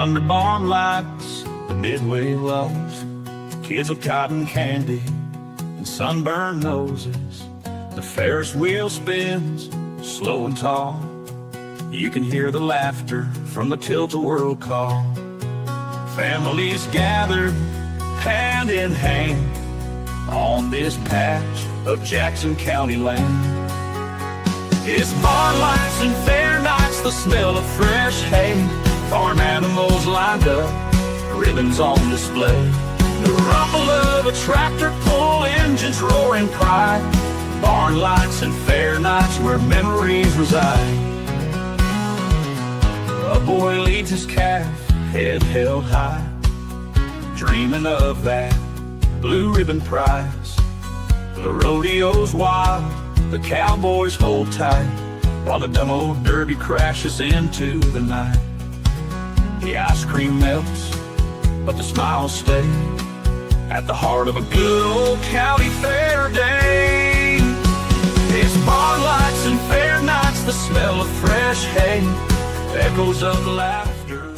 Under barn lights, the Midway loves, kids with cotton candy and sunburned noses. The Ferris wheel spins, slow and tall. You can hear the laughter from the tilt-a-whirl call. Families gathered, hand in hand, on this patch of Jackson County land. It's barn lights and fair nights, the smell of fresh hay, farm animals lined up, ribbons on display. The rumble of a tractor pull, engines roaring pride. Barn lights and fair nights where memories reside. A boy leads his calf, head held high, dreaming of that blue ribbon prize. The rodeo's wild, the cowboys hold tight, while the dumb old derby crashes into the night. The ice cream melts, but the smiles stay at the heart of a good old county fair day. It's barn lights and fair nights, the smell of fresh hay, echoes of laughter.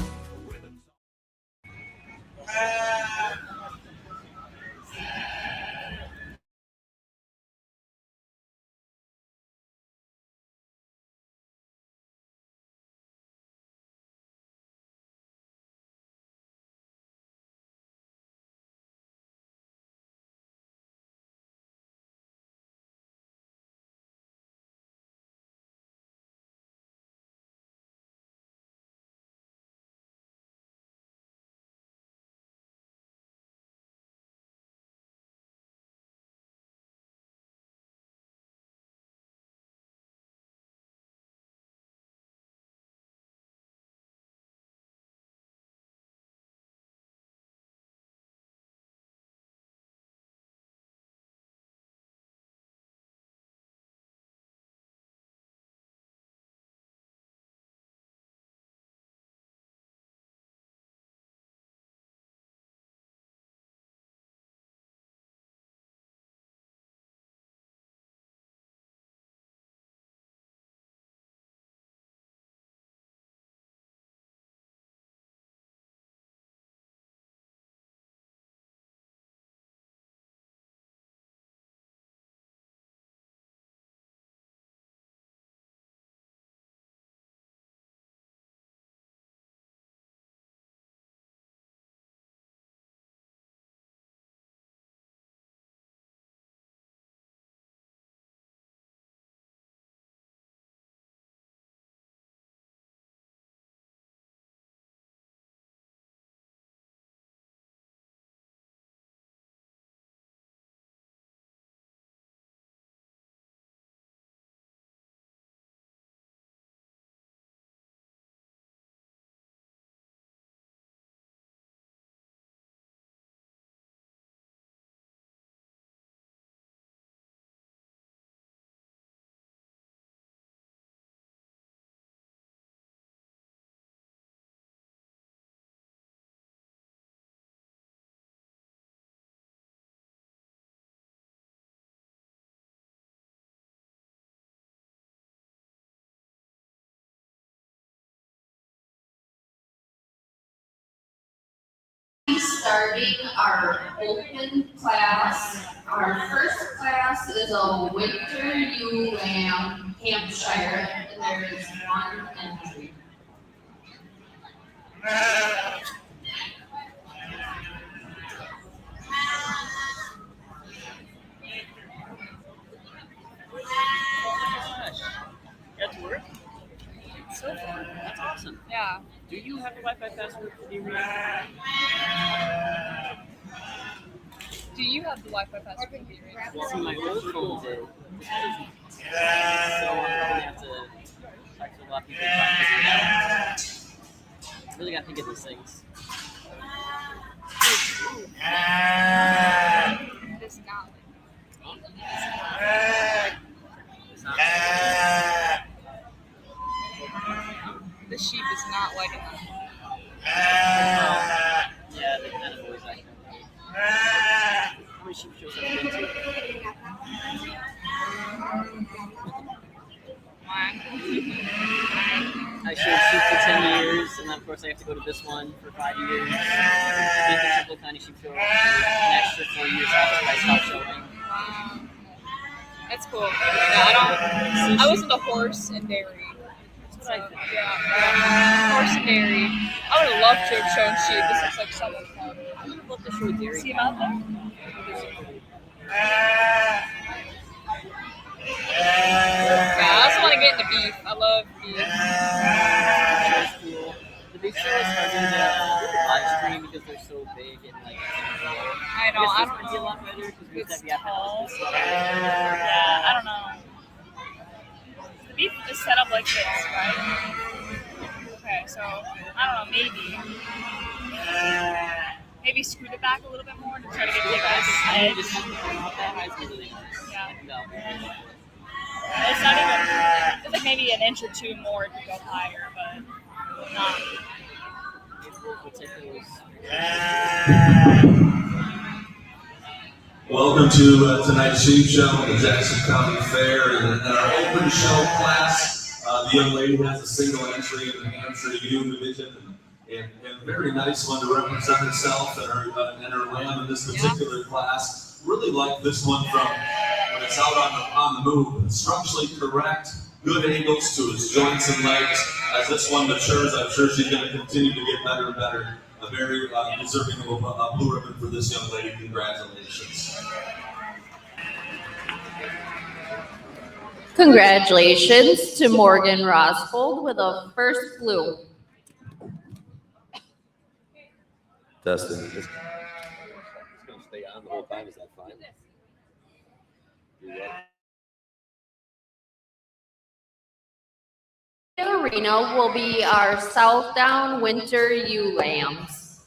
Starting our open class. Our first class is a winter ewe lamb, Hampshire, and there is one entry. Got to work? So far, that's awesome. Yeah. Do you have a Wi-Fi password for the arena? Do you have the Wi-Fi password for the arena? Well, see, my old phone did. So I'll probably have to talk to a lot of people about this. I really gotta think of these things. It is not. It's not. The sheep is not like enough. Yeah, they kind of always act that way. How many sheep shows have you been to? One. I showed sheep for 10 years, and then for course, I have to go to this one for 5 years. Lincoln Temple County Sheep Show for an extra 4 years after I stopped showing. Wow. That's cool. Yeah, I was in the horse and dairy. That's what I think. Yeah. Horse and dairy. I would have loved to have shown sheep. This looks like so much fun. I would love to show a dairy. See him out there? Yeah, I also want to get into beef. I love beef. That's cool. The big show is harder to live stream because they're so big and like. I know. I This don't would be a know. lot better because we It's said we have tall. to Yeah, I don't know. The beef is set up like this, right? Okay, so I don't know. Maybe scoot it back a little bit more to try to get the best edge. Just something about that has to be really nice. Yeah. No. It's not even. It's like maybe an inch or two more to go higher, but not. We'll take those. Welcome to tonight's sheep show at the Jackson County Fair. And in our open show class, the young lady has a single entry in the New Hampshire U division, and a very nice one to represent herself and her lamb in this particular class. Really like this one from when it's out on the move. Structurally correct, good angles to his joints and legs. As this one matures, I'm sure she's going to continue to get better and better. A very deserving of a blue ribbon for this young lady. Congratulations. Congratulations to Morgan Rosfold with a first blue. Dustin, it's going to stay on the whole time. Is that fine? Arena will be our Southdown Winter Ewe Lambs.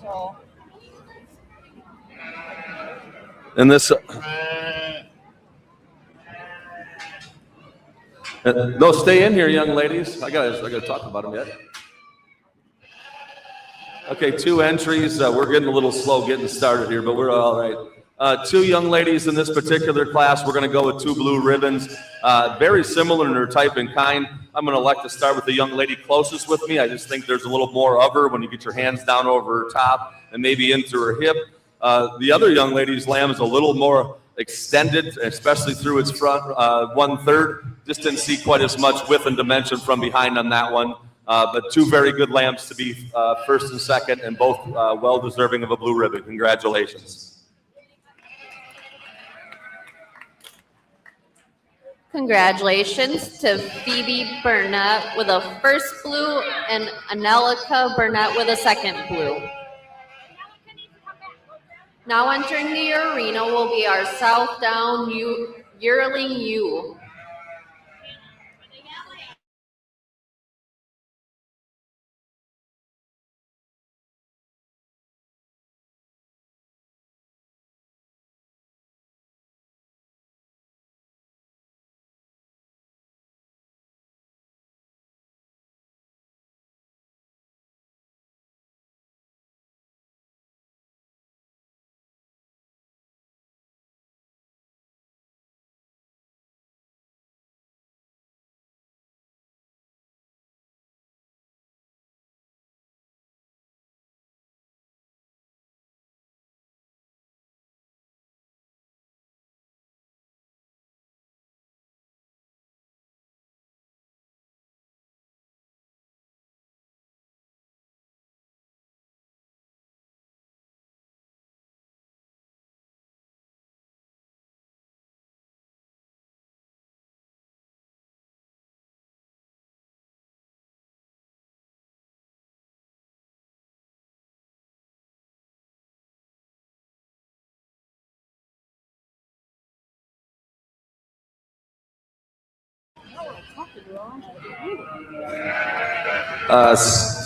So, And this. No, stay in here, young ladies. I gotta talk about them yet. Okay, 2 entries. We're getting a little slow getting started here, but we're all right. 2 young ladies in this particular class. We're going to go with 2 blue ribbons. Very similar in their type and kind. I'm going to elect to start with the young lady closest with me. I just think there's a little more of her when you get your hands down over her top and maybe into her hip. The other young lady's lamb is a little more extended, especially through its front 1/3. Just didn't see quite as much width and dimension from behind on that one. But 2 very good lambs to be first and second, and both well deserving of a blue ribbon. Congratulations. Congratulations to Phoebe Burnett with a first blue and Anelica Burnett with a second blue. Now entering the arena will be our Southdown Yearling Ewe.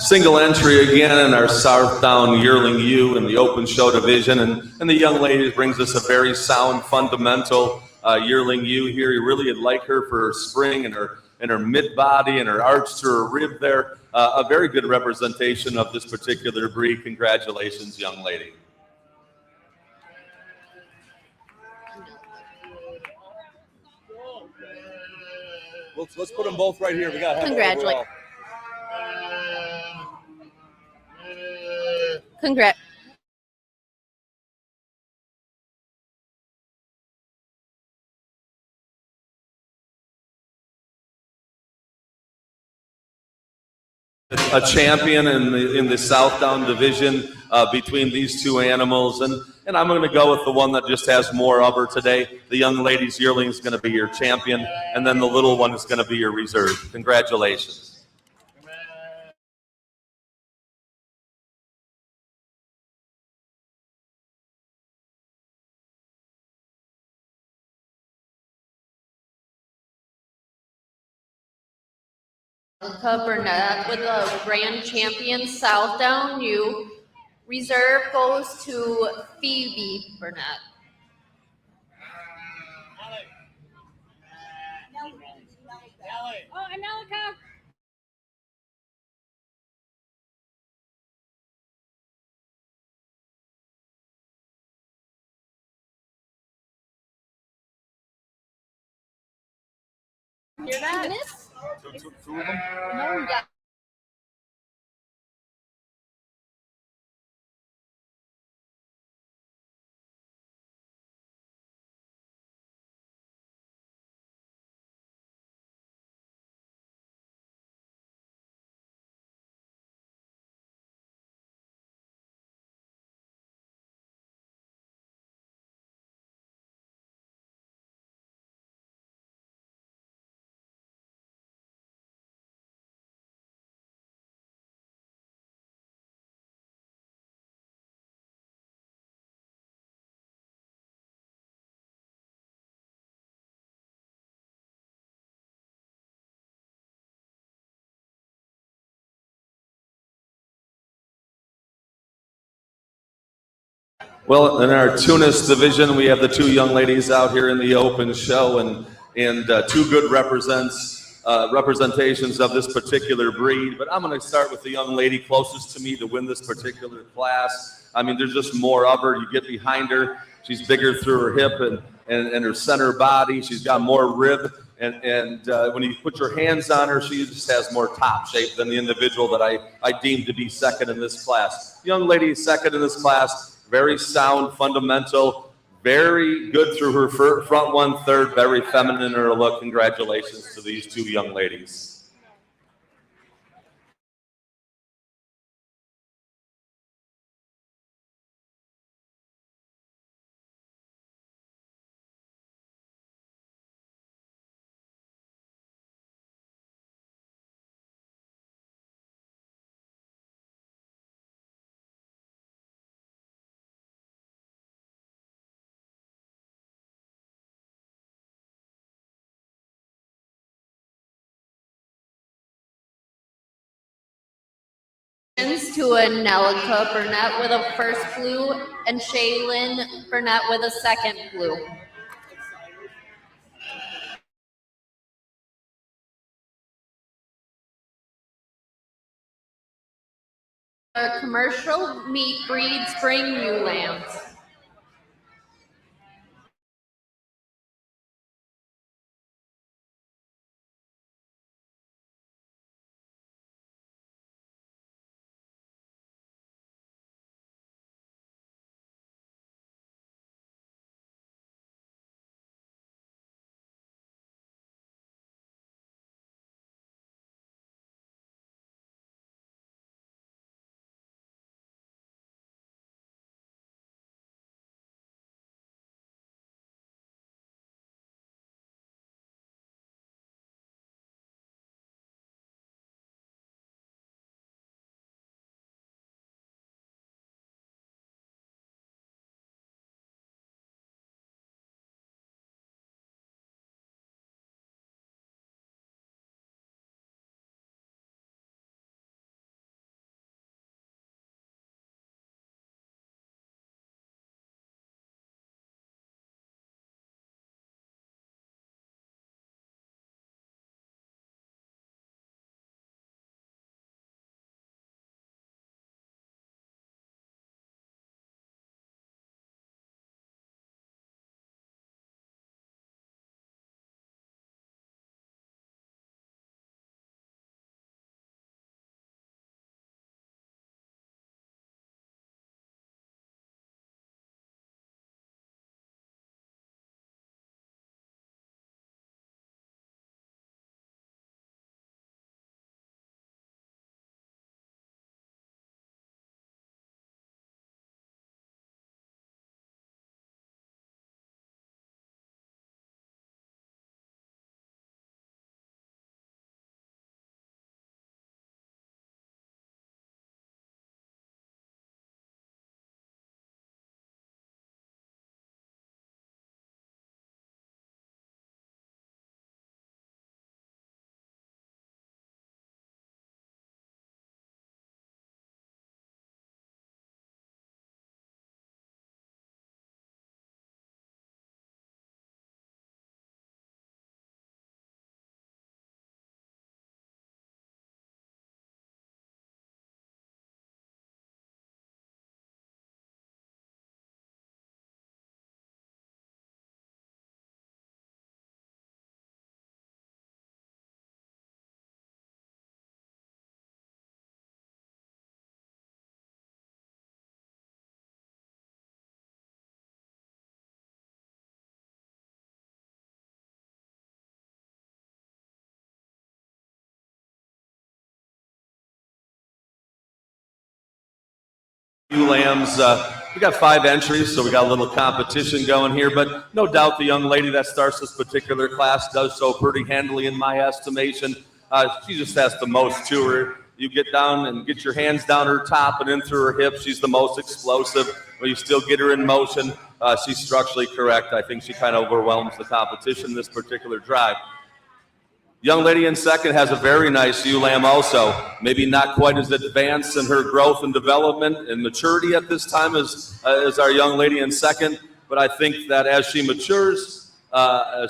Single entry again in our Southdown Yearling U in the open show division. And the young lady brings us a very sound, fundamental Yearling U here. You really like her for her spring and her mid body and her arch to her rib there. A very good representation of this particular breed. Congratulations, young lady. Let's put them both right here. We got Congratulations. Congrats. A champion in the Southdown division between these two animals, and I'm going to go with the one that just has more of her today. The young lady's yearling is going to be your champion, and then the little one is going to be your reserve. Congratulations. Burnett with the grand champion Southdown U. Reserve goes to Phoebe Burnett. Oh, Anelika. Hear that? Two of them? No, yeah. Well, in our Tunis division, we have the two young ladies out here in the open show, and two good representations of this particular breed. But I'm going to start with the young lady closest to me to win this particular class. I mean, there's just more of her. You get behind her, she's bigger through her hip and her center body. She's got more rib, and when you put your hands on her, she just has more top shape than the individual that I deem to be second in this class. Young lady second in this class. Very sound, fundamental, very good through her front 1/3, very feminine in her look. Congratulations to these two young ladies. To Anelika Burnett with a first blue and Shaylin Burnett with a second blue. Commercial meat breed spring ewe lambs. Lambs. We got 5 entries, so we got a little competition going here, but no doubt the young lady that starts this particular class does so pretty handily in my estimation. She just has the most to her. You get down and get your hands down her top and in through her hips. She's the most explosive, but you still get her in motion. She's structurally correct. I think she kind of overwhelms the competition this particular drive. Young lady in second has a very nice ewe lamb also. Maybe not quite as advanced in her growth and development and maturity at this time as our young lady in second, but I think that as she matures,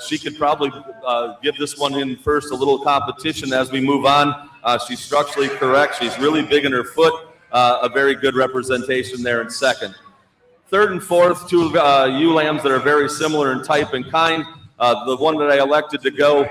she could probably give this one in first a little competition as we move on. She's structurally correct. She's really big in her foot. A very good representation there in second. Third and fourth, 2 ewe lambs that are very similar in type and kind. The one that I elected to go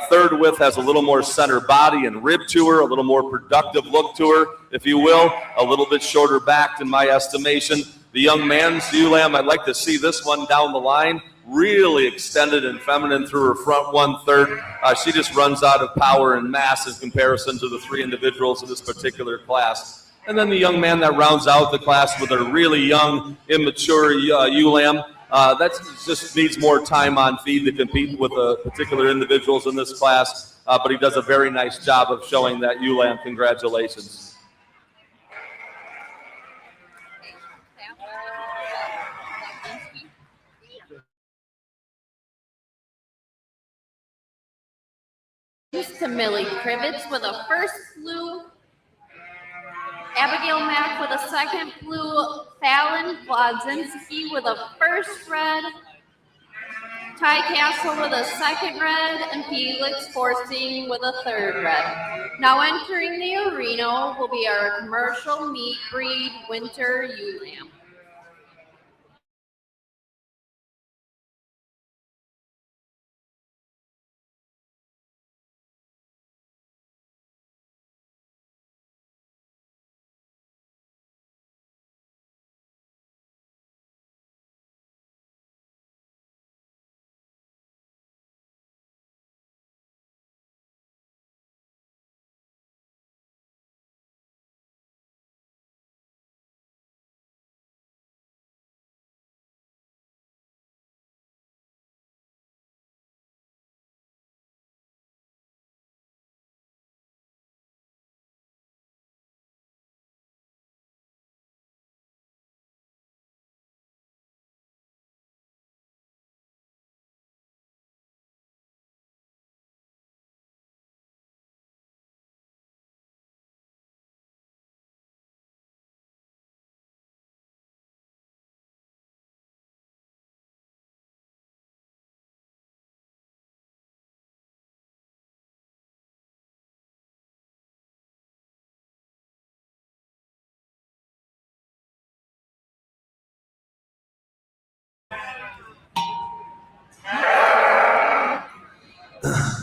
third with has a little more center body and rib to her, a little more productive look to her, if you will, a little bit shorter backed in my estimation. The young man's ewe lamb, I'd like to see this one down the line, really extended and feminine through her front 1/3. She just runs out of power and mass in comparison to the 3 individuals in this particular class. And then the young man that rounds out the class with a really young, immature ewe lamb. That just needs more time on feed to compete with the particular individuals in this class, but he does a very nice job of showing that ewe lamb. Congratulations. To Millie Krivitz with a first blue. Abigail Mack with a second blue. Fallon Władzinski with a first red. Ty Castle with a second red. And Felix Forsting with a third red. Now entering the arena will be our commercial meat breed winter ewe lamb.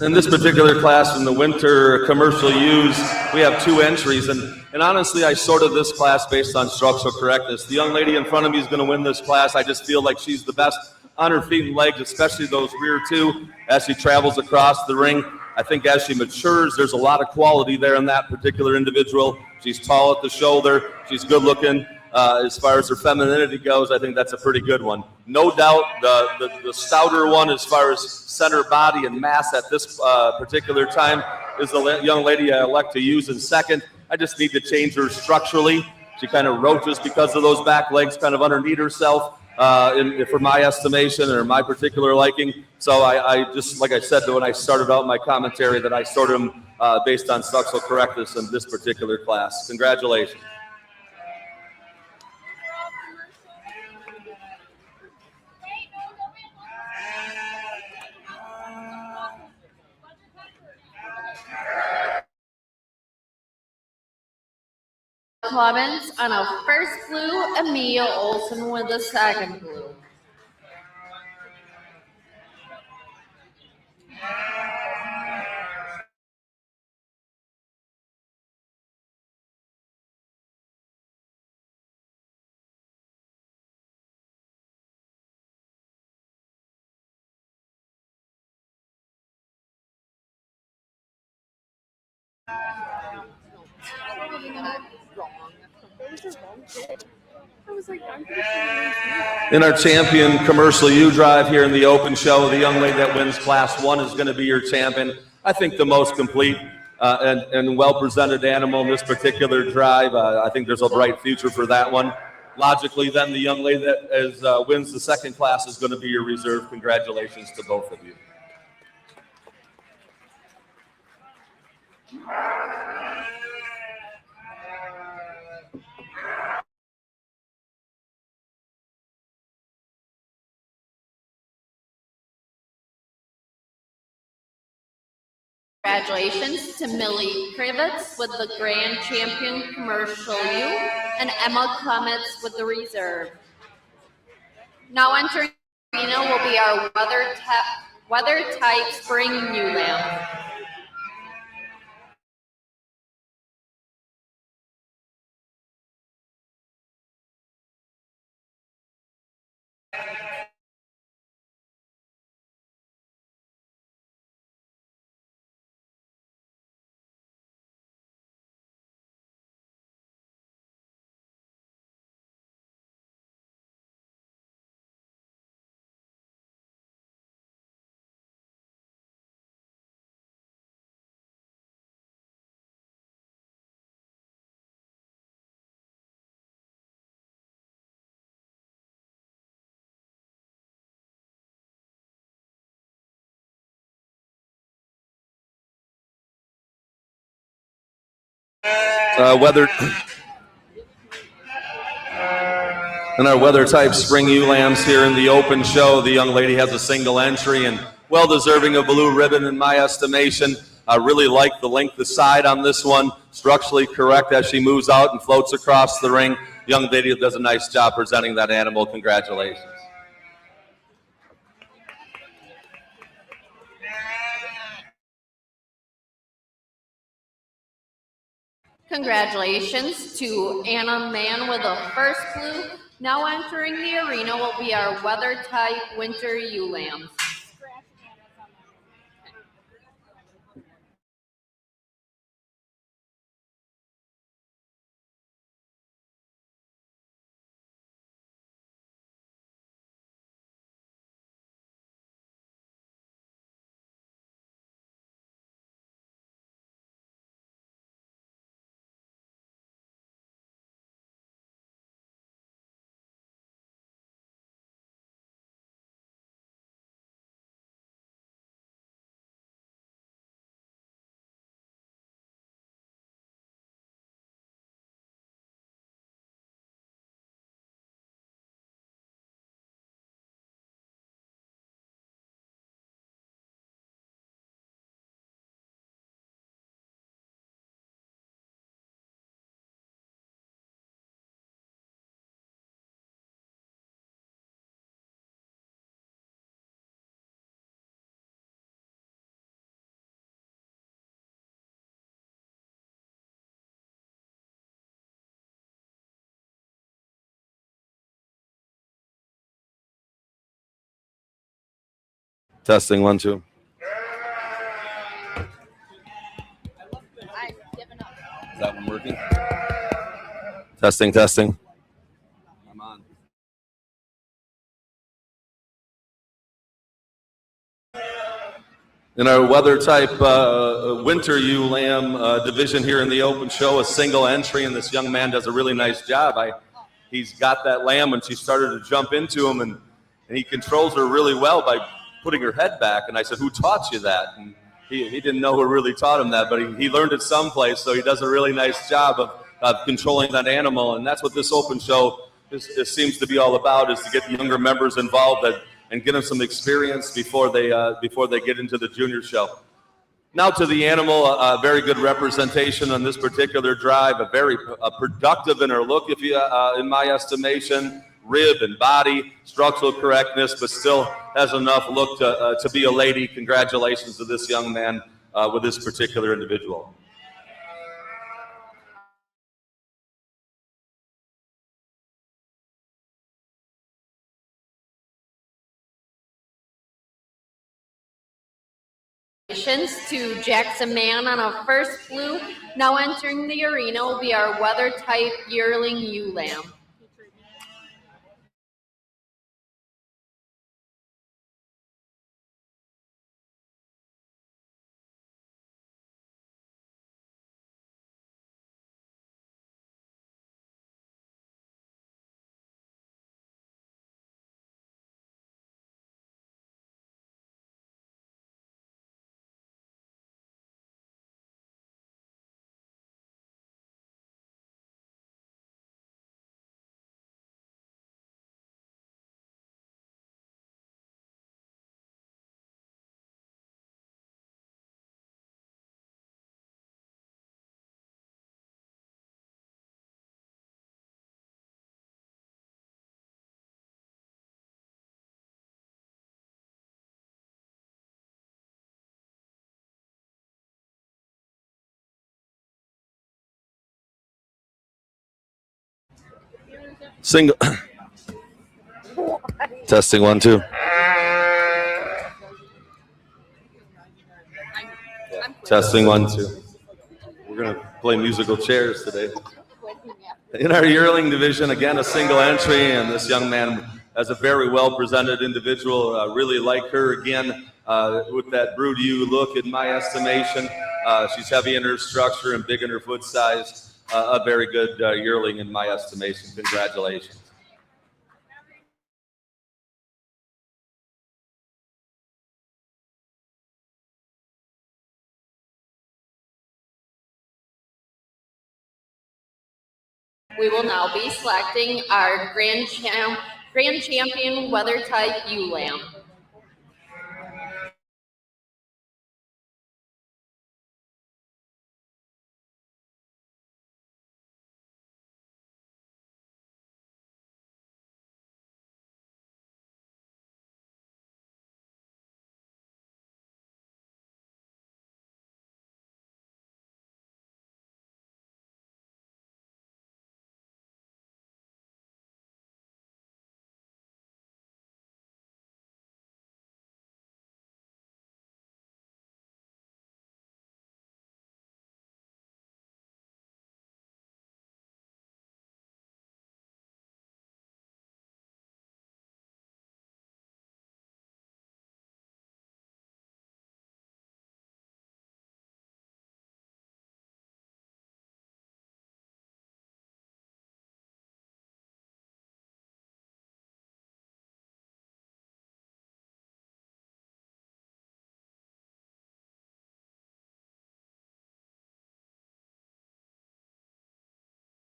In this particular class, in the winter commercial ewes, we have 2 entries, and honestly, I sorted this class based on structural correctness. The young lady in front of me is going to win this class. I just feel like she's the best on her feet and legs, especially those rear 2, as she travels across the ring. I think as she matures, there's a lot of quality there in that particular individual. She's tall at the shoulder. She's good looking. As far as her femininity goes, I think that's a pretty good one. No doubt the stouter one as far as center body and mass at this particular time is the young lady I elect to use in second. I just need to change her structurally. She kind of roaches because of those back legs kind of underneath herself for my estimation or my particular liking. So I just, like I said when I started out my commentary, that I sorted them based on structural correctness in this particular class. Congratulations. Clemens on a first blue, Emil Olson with a second blue. I was like, I'm pretty sure In our champion commercial U drive here in the open show, the young lady that wins class 1 is going to be your champion. I think the most complete and well-presented animal in this particular drive. I think there's a bright future for that one. Logically, then the young lady that wins the second class is going to be your reserve. Congratulations to both of you. Congratulations to Millie Krivitz with the Grand Champion Commercial U and Emma Clements with the Reserve. Now entering the arena will be our weather type spring ewe lamb. Weather and our weather type spring ewe lambs here in the open show. The young lady has a single entry and well deserving of blue ribbon in my estimation. I really like the length of side on this one. Structurally correct as she moves out and floats across the ring. Young lady does a nice job presenting that animal. Congratulations. Congratulations to Anna Mann with a first blue. Now entering the arena will be our weather type winter ewe lamb. Testing 1, 2. I've given up. Is that one working? Testing, testing. I'm on. In our weather type winter ewe lamb division here in the open show, a single entry, and this young man does a really nice job. He's got that lamb when she started to jump into him, and he controls her really well by putting her head back. And I said, who taught you that? And he didn't know who really taught him that, but he learned it someplace, so he does a really nice job of controlling that animal. And that's what this open show this seems to be all about, is to get the younger members involved and get them some experience before they get into the junior show. Now to the animal, a very good representation on this particular drive, a very productive in her look, if you, in my estimation, rib and body, structural correctness, but still has enough look to be a lady. Congratulations to this young man with this particular individual. Congratulations to Jackson Mann on a first blue. Now entering the arena will be our weather type yearling ewe lamb. Single. Testing 1, 2. Testing 1, 2. We're going to play musical chairs today. In our yearling division, again, a single entry, and this young man is a very well-presented individual. Really like her again with that Brood U look, in my estimation. She's heavy in her structure and big in her foot size. A very good yearling, in my estimation. Congratulations. We will now be selecting our grand champion weather type ewe lamb.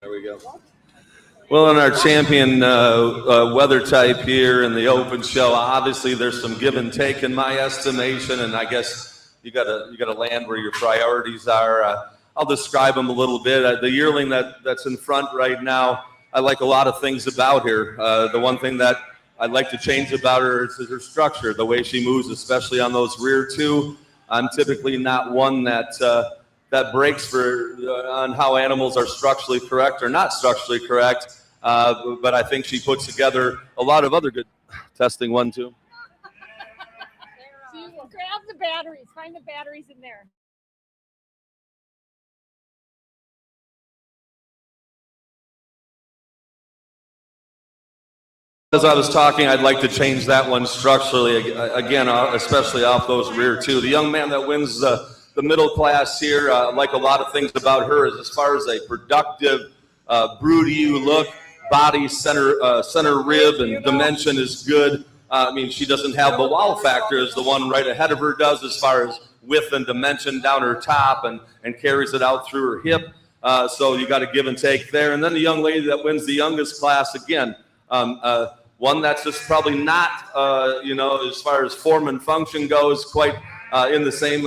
There we go. Well, in our champion weather type here in the open show, obviously there's some give and take in my estimation, and I guess you gotta land where your priorities are. I'll describe them a little bit. The yearling that's in front right now, I like a lot of things about her. The one thing that I'd like to change about her is her structure, the way she moves, especially on those rear two. I'm typically not one that breaks on how animals are structurally correct or not structurally correct. But I think she puts together a lot of other good testing 1, 2. Grab the batteries. Find the batteries in there. As I was talking, I'd like to change that one structurally, again, especially off those rear two. The young man that wins the middle class here, like a lot of things about her, is as far as a productive Brood U look, body, center rib, and dimension is good. I mean, she doesn't have the wow factor as the one right ahead of her does, as far as width and dimension down her top, and carries it out through her hip. So you got to give and take there. And then the young lady that wins the youngest class, again, one that's just probably not, as far as form and function goes, quite in the same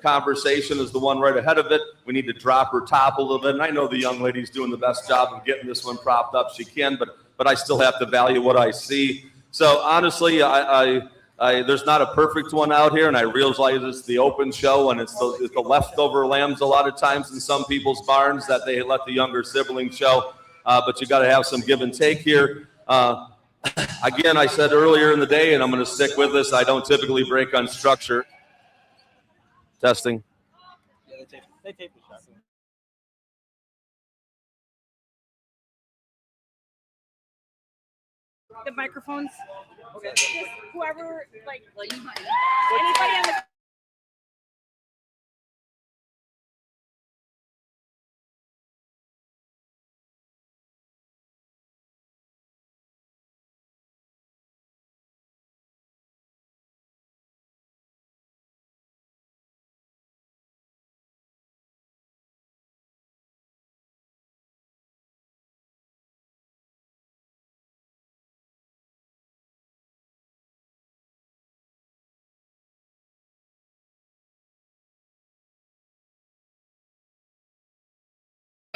conversation as the one right ahead of it. We need to drop her top a little bit. And I know the young lady's doing the best job of getting this one propped up she can, but I still have to value what I see. So honestly, there's not a perfect one out here, and I realize it's the open show, and it's the leftover lambs a lot of times in some people's barns that they let the younger sibling show. But you got to have some give and take here. Again, I said earlier in the day, and I'm going to stick with this, I don't typically break on structure. Testing. Yeah, they tape the shot. The microphones. Okay. Just whoever, anybody on the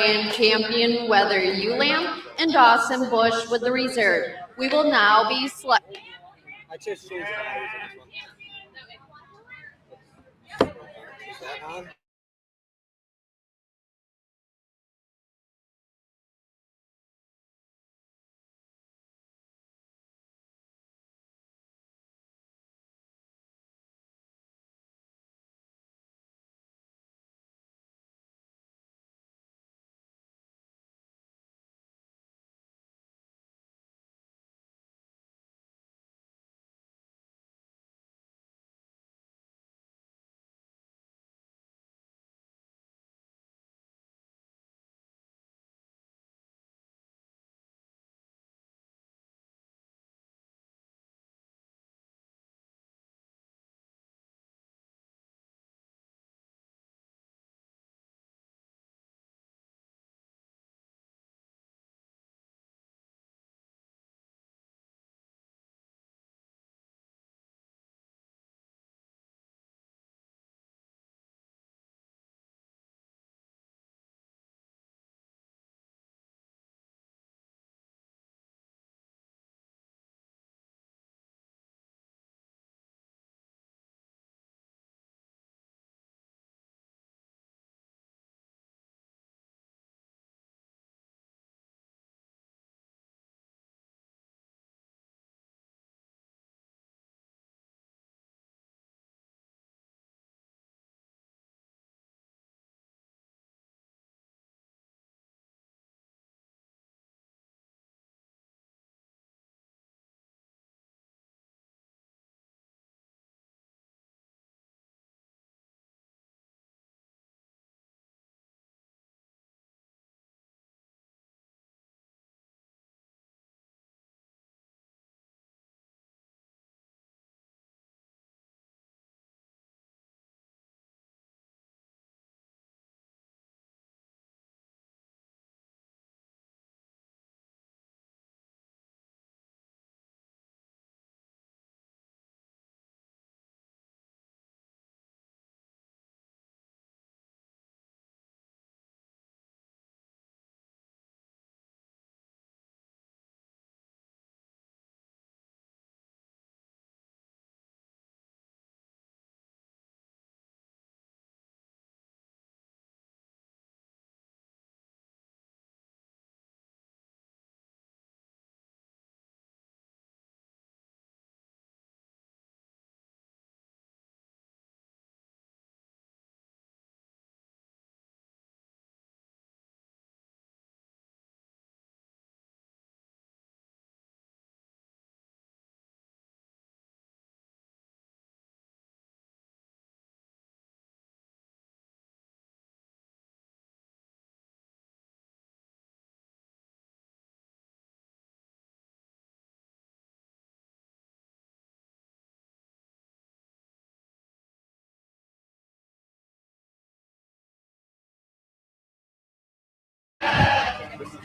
And champion weather ewe lamb, and Dawson Bush with the reserve. We will now be select. I just changed the batteries in this one. Is that on?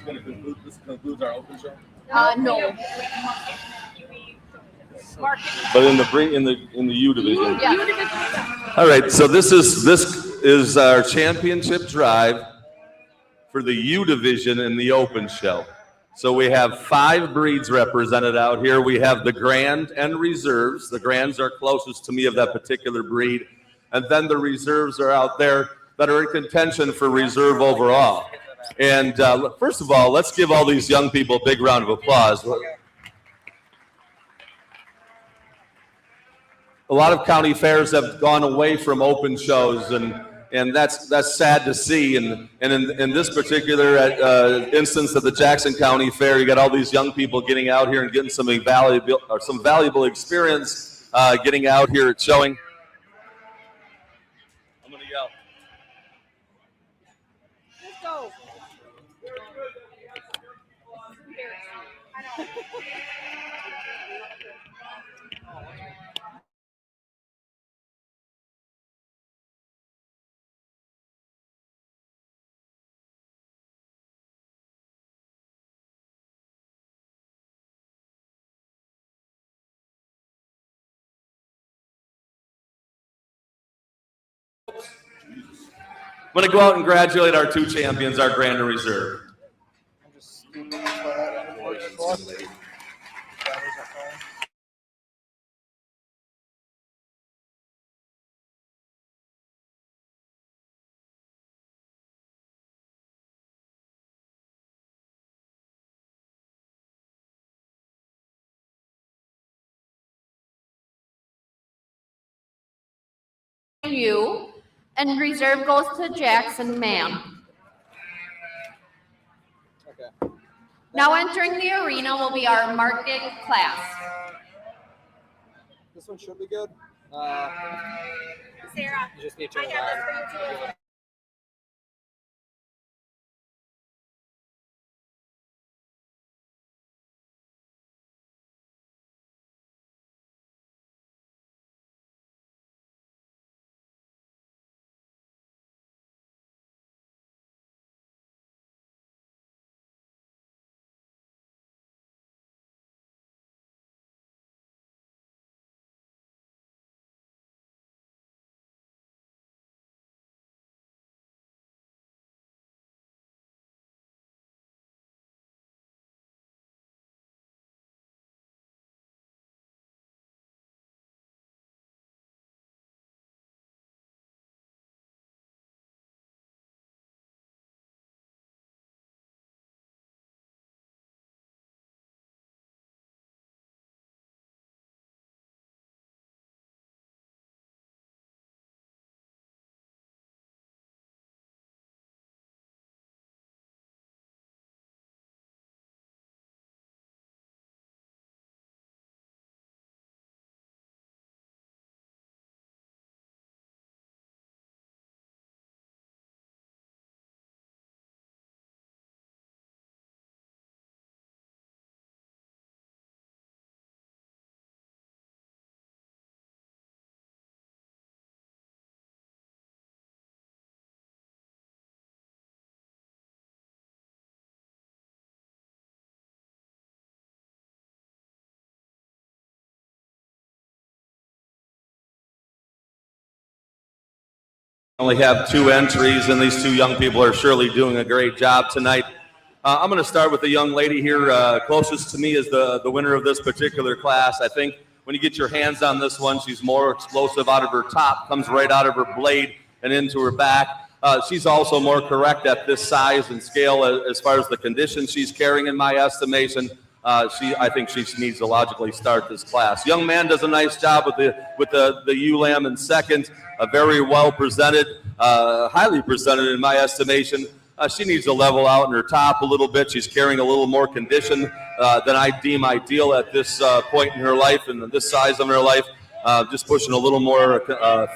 This concludes our open show. No. But in the U division. Yeah. All right, so this is our championship drive for the U division in the open show. So we have 5 breeds represented out here. We have the Grand and Reserves. The Grands are closest to me of that particular breed. And then the Reserves are out there that are in contention for Reserve overall. And first of all, let's give all these young people a big round of applause. A lot of county fairs have gone away from open shows, and that's sad to see. And in this particular instance of the Jackson County Fair, you got all these young people getting out here and getting some valuable experience, getting out here at showing. I'm gonna yell. Let's go. I'm gonna go out and congratulate our 2 champions, our Grand and Reserve. U, and Reserve goes to Jackson Man. Okay. Now entering the arena will be our market class. This one should be good. Sarah, You just need to I turn it got on. this for you too. Only have 2 entries, and these 2 young people are surely doing a great job tonight. I'm going to start with the young lady here. Closest to me is the winner of this particular class. I think when you get your hands on this one, she's more explosive out of her top, comes right out of her blade and into her back. She's also more correct at this size and scale as far as the condition she's carrying, in my estimation. I think she needs to logically start this class. Young man does a nice job with the ewe lamb in second. Very well presented, highly presented in my estimation. She needs to level out in her top a little bit. She's carrying a little more condition than I deem ideal at this point in her life and this size of her life. Just pushing a little more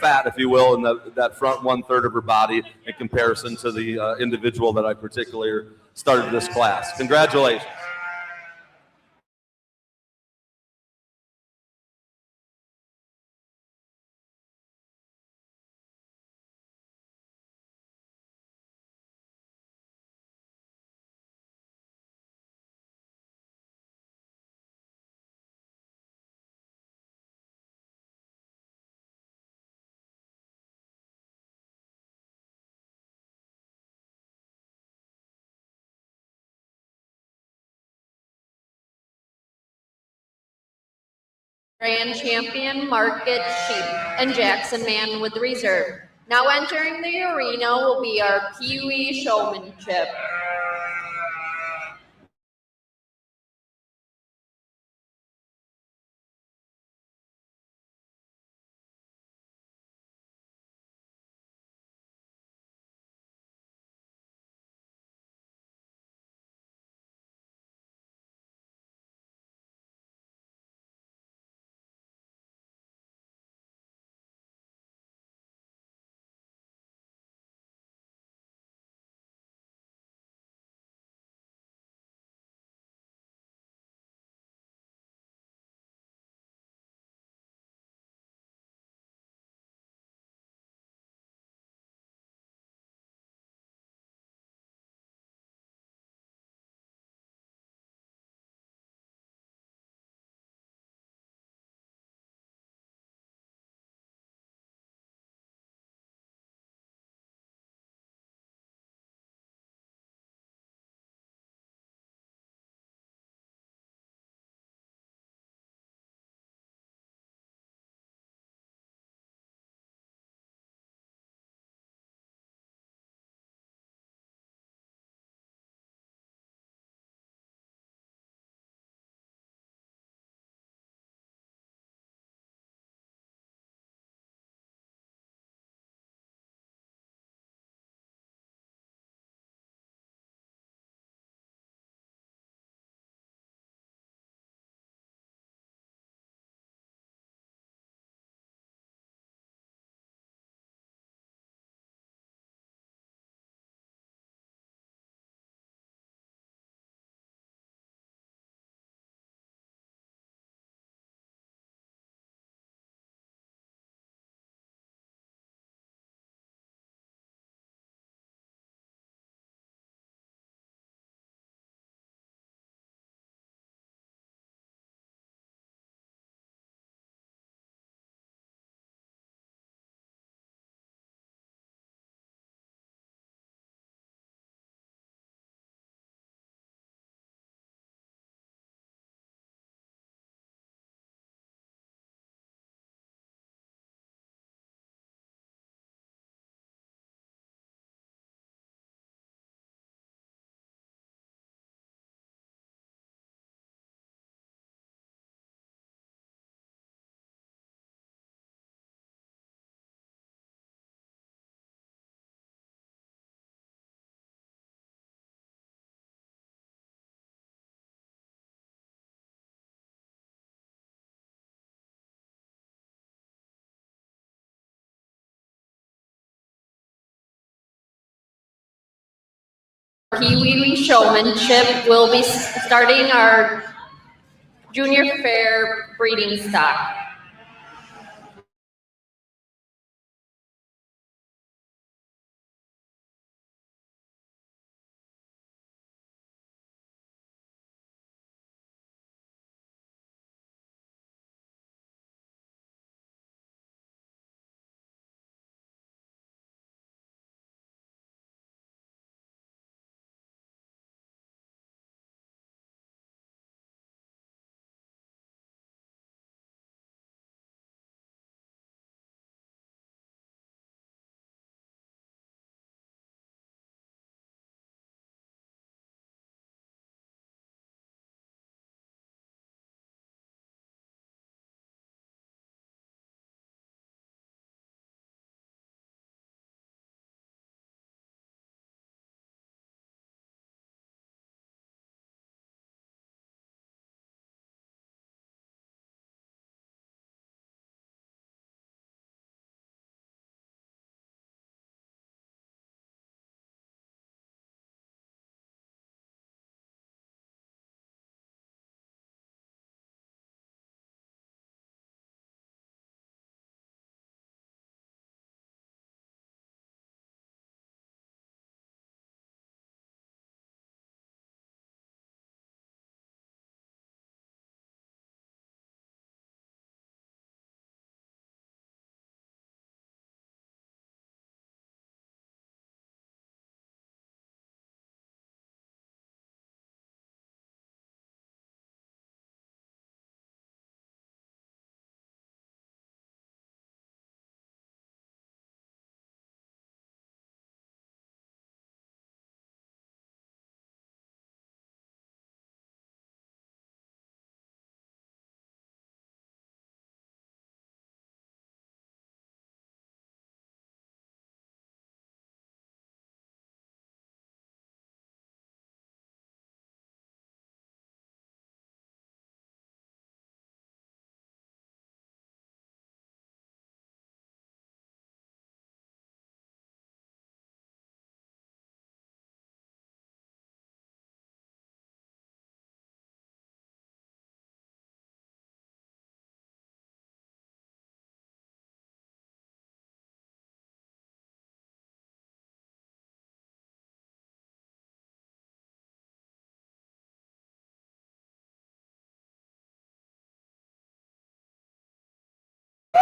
fat, if you will, in that front 1/3 of her body in comparison to the individual that I particularly started this class. Congratulations. Grand Champion Market Sheep and Jackson Man with the reserve. Now entering the arena will be our Pee Wee Showmanship. Pee Wee Showmanship will be starting our Junior Fair breeding stock.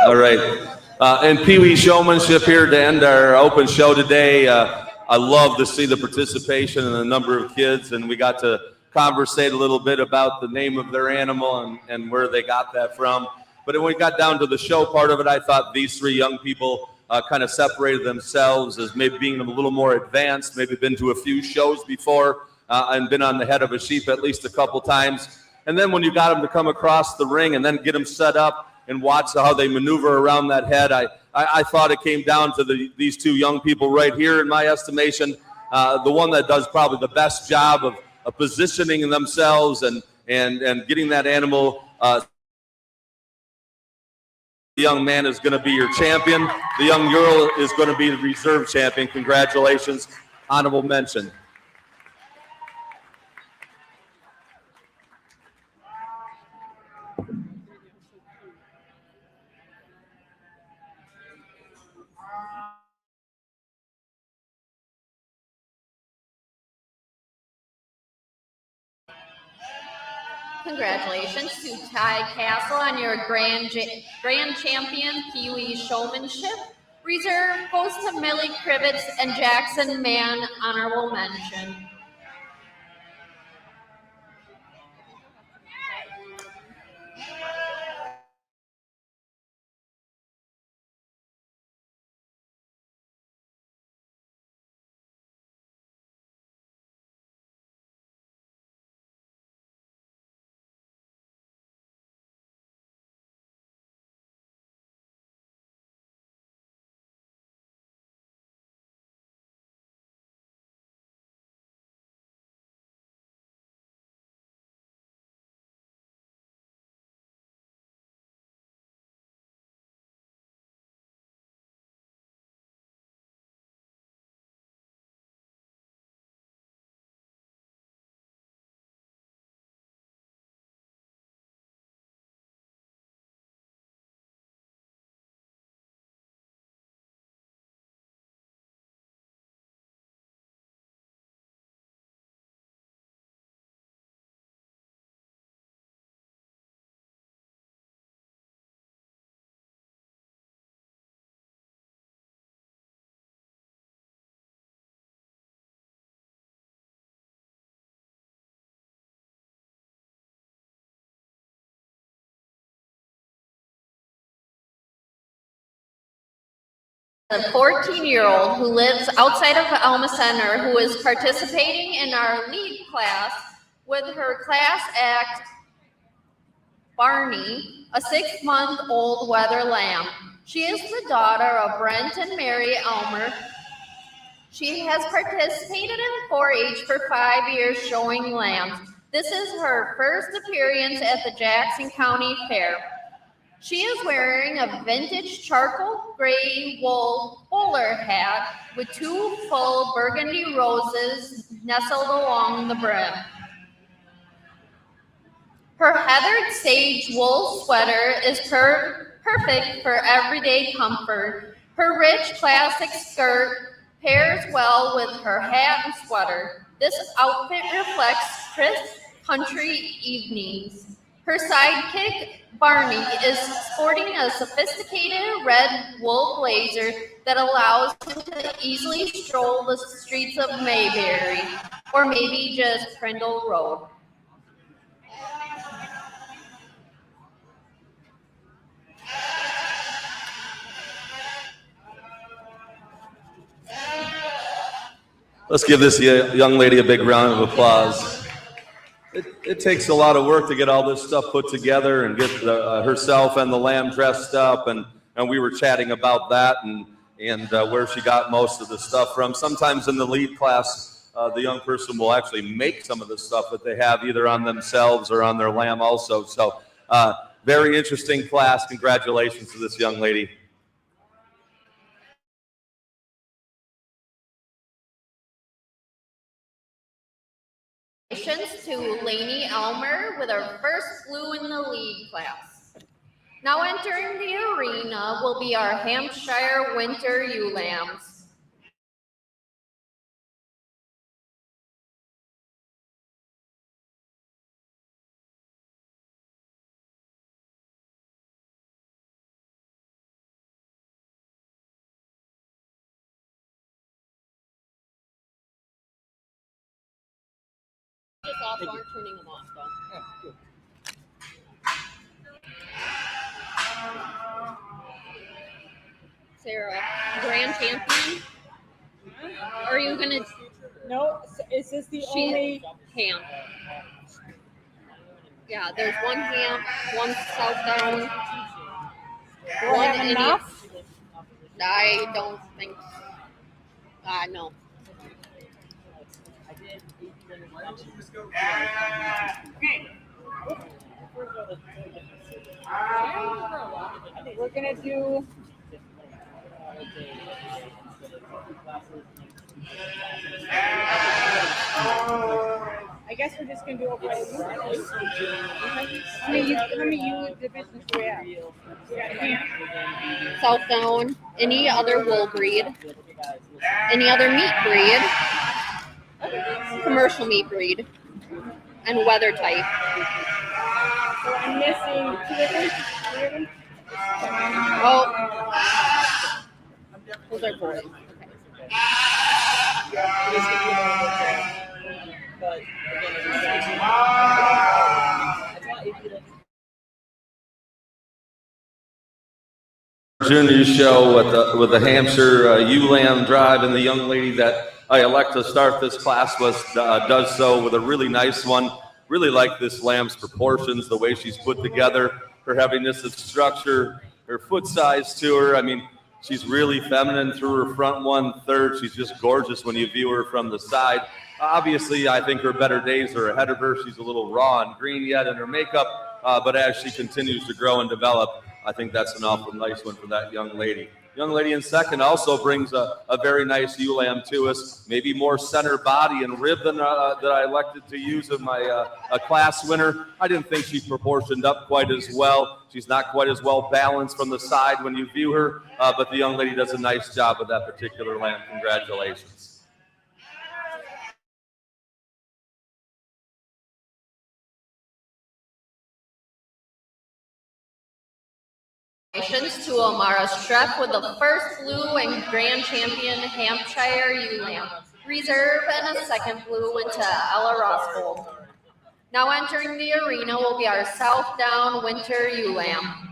All right. And Pee Wee showmanship here to end our open show today. I love to see the participation and the number of kids, and we got to conversate a little bit about the name of their animal and where they got that from. But when we got down to the show part of it, I thought these three young people kind of separated themselves as maybe being a little more advanced, maybe been to a few shows before and been on the head of a sheep at least a couple times. And then when you got them to come across the ring and then get them set up and watch how they maneuver around that head, I thought it came down to these two young people right here, in my estimation. The one that does probably the best job of positioning themselves and getting that animal. The young man is going to be your champion. The young girl is going to be the reserve champion. Congratulations. Honorable mention. Congratulations to Ty Castle on your grand champion Pee Wee showmanship. Reserve goes to Millie Krivitz and Jackson Mann, honorable mention. A 14-year-old who lives outside of Alma Center who is participating in our lead class with her class act, Barney, a 6-month-old wether lamb. She is the daughter of Brent and Mary Elmer. She has participated in 4-H for 5 years showing lambs. This is her first appearance at the Jackson County Fair. She is wearing a vintage charcoal gray wool bowler hat with 2 full burgundy roses nestled along the brim. Her heathered sage wool sweater is perfect for everyday comfort. Her rich classic skirt pairs well with her hat and sweater. This outfit reflects crisp country evenings. Her sidekick, Barney, is sporting a sophisticated red wool blazer that allows him to easily stroll the streets of Mayberry, or maybe just Prindle Road. Let's give this young lady a big round of applause. It takes a lot of work to get all this stuff put together and get herself and the lamb dressed up, and we were chatting about that and where she got most of the stuff from. Sometimes in the lead class, the young person will actually make some of the stuff that they have either on themselves or on their lamb also. So very interesting class. Congratulations to this young lady. To Lainey Elmer with our first blue in the lead class. Now entering the arena will be our Hampshire Winter Ewe Lambs. also aren't turning them off though. Sarah, grand champion. Are you gonna? No, is this the She- only? Ham. Yeah, there's one ham, one Southdown, Do I one have Indian. enough? I don't think. No. We're gonna do. I guess we're just gonna do it by how many you divisions do we have? We got ham. Southdown, any other wool breed, any other meat breed, commercial meat breed, and weather type. So I'm missing 2 of them. 3 of them. Oh, those are boys. But again, as I said, it's not easy to. Junior show with the Hampshire ewe lamb drive, and the young lady that I elect to start this class does so with a really nice one. Really like this lamb's proportions, the way she's put together, her heaviness of structure, her foot size to her. I mean, she's really feminine through her front 1/3. She's just gorgeous when you view her from the side. Obviously, I think her better days are ahead of her. She's a little raw and green yet in her makeup, but as she continues to grow and develop, I think that's an awful nice one for that young lady. Young lady in second also brings a very nice ewe lamb to us, maybe more center body and rib than that I elected to use in my a class winner. I didn't think she proportioned up quite as well. She's not quite as well balanced from the side when you view her, but the young lady does a nice job with that particular lamb. Congratulations. Congratulations to Amara Streff with the first blue and grand champion Hampshire ewe lamb. Reserve and a second blue went to Ella Roscold. Now entering the arena will be our Southdown winter ewe lamb.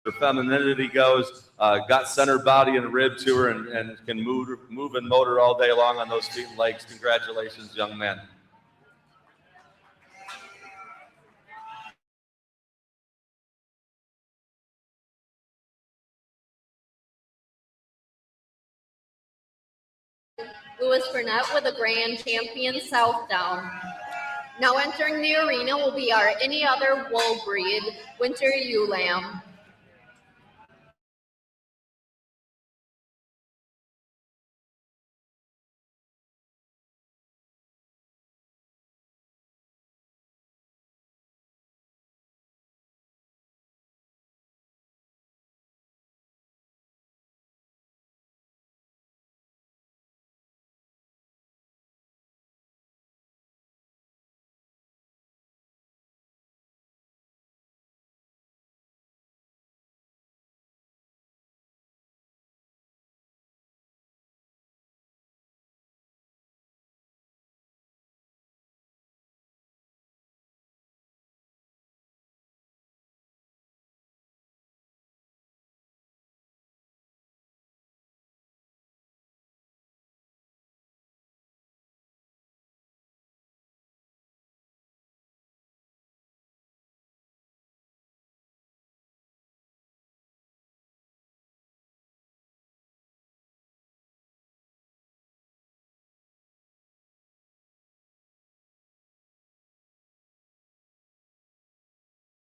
Her femininity goes, got center body and rib to her, and can move and motor all day long on those feet and legs. Congratulations, young man. Louis Burnett with a grand champion Southdown. Now entering the arena will be our any other wool breed winter ewe lamb.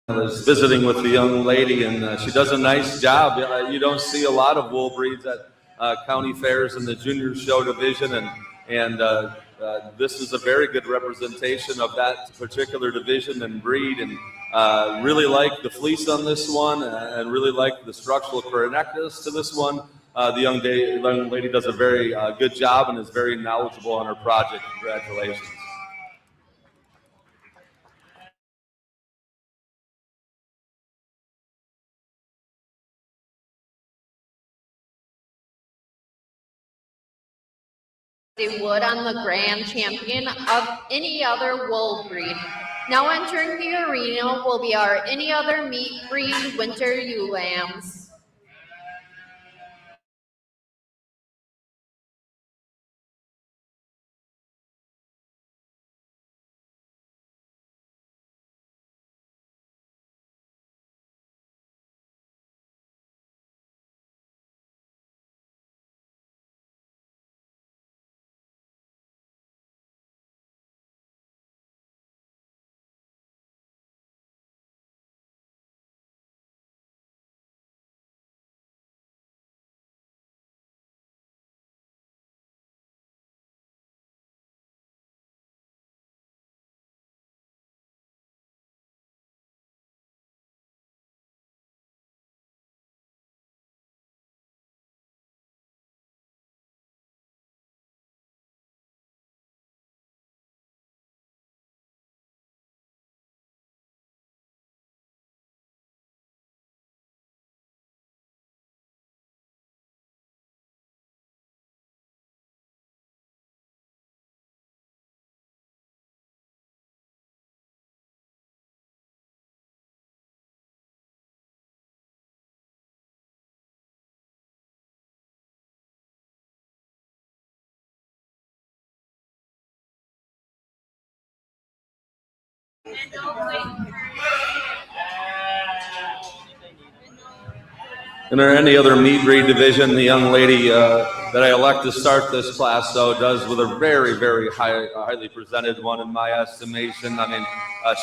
I was visiting with the young lady, and she does a nice job. You don't see a lot of wool breeds at county fairs in the junior show division, and this is a very good representation of that particular division and breed. And really like the fleece on this one, and really like the structural correctness to this one. The young lady does a very good job and is very knowledgeable on her project. Congratulations. They would on the grand champion of any other wool breed. Now entering the arena will be our any other meat breed winter ewe lambs. In any other meat breed division, the young lady that I elect to start this class, though, does with a very, very highly presented one in my estimation. I mean,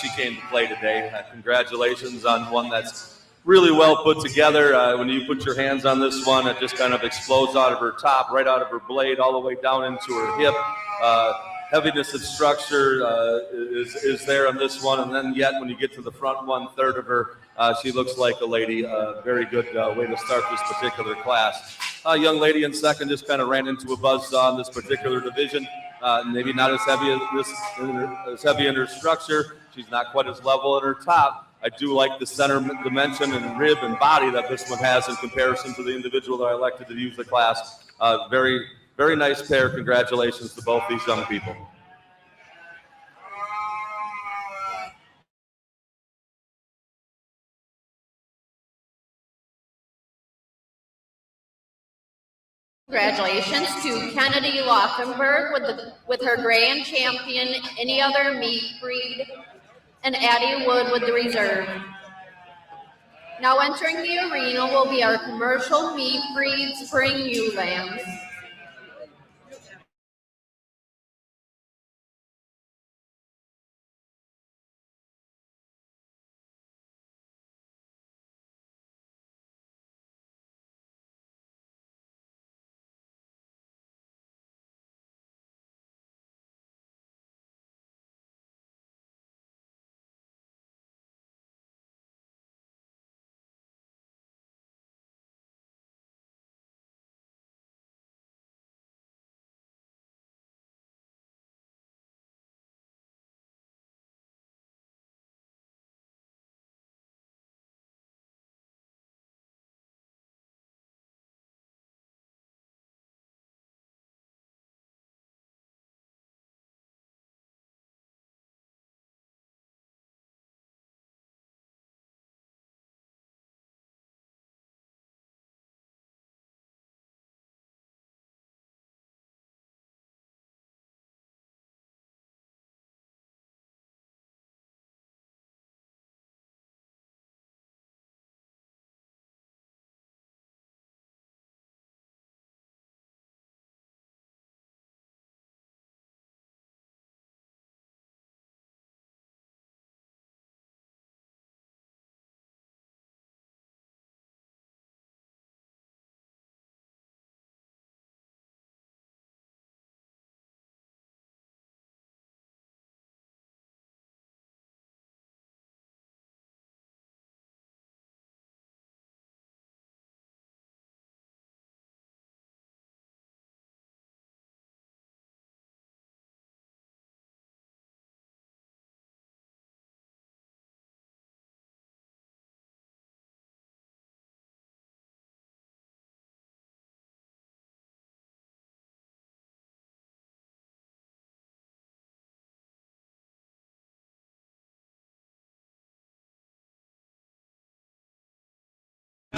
she came to play today. Congratulations on one that's really well put together. When you put your hands on this one, it just kind of explodes out of her top, right out of her blade, all the way down into her hip. Heaviness of structure is there on this one, and then yet when you get to the front 1/3 of her, she looks like a lady. Very good way to start this particular class. Young lady in second just kind of ran into a buzzsaw in this particular division. Maybe not as heavy in her structure. She's not quite as level at her top. I do like the center dimension and rib and body that this one has in comparison to the individual that I elected to use the class. Very, very nice pair. Congratulations to both these young people. Congratulations to Kennedy Laufenberg with her grand champion any other meat breed, and Addie Wood with the reserve. Now entering the arena will be our commercial meat breed spring ewe lambs.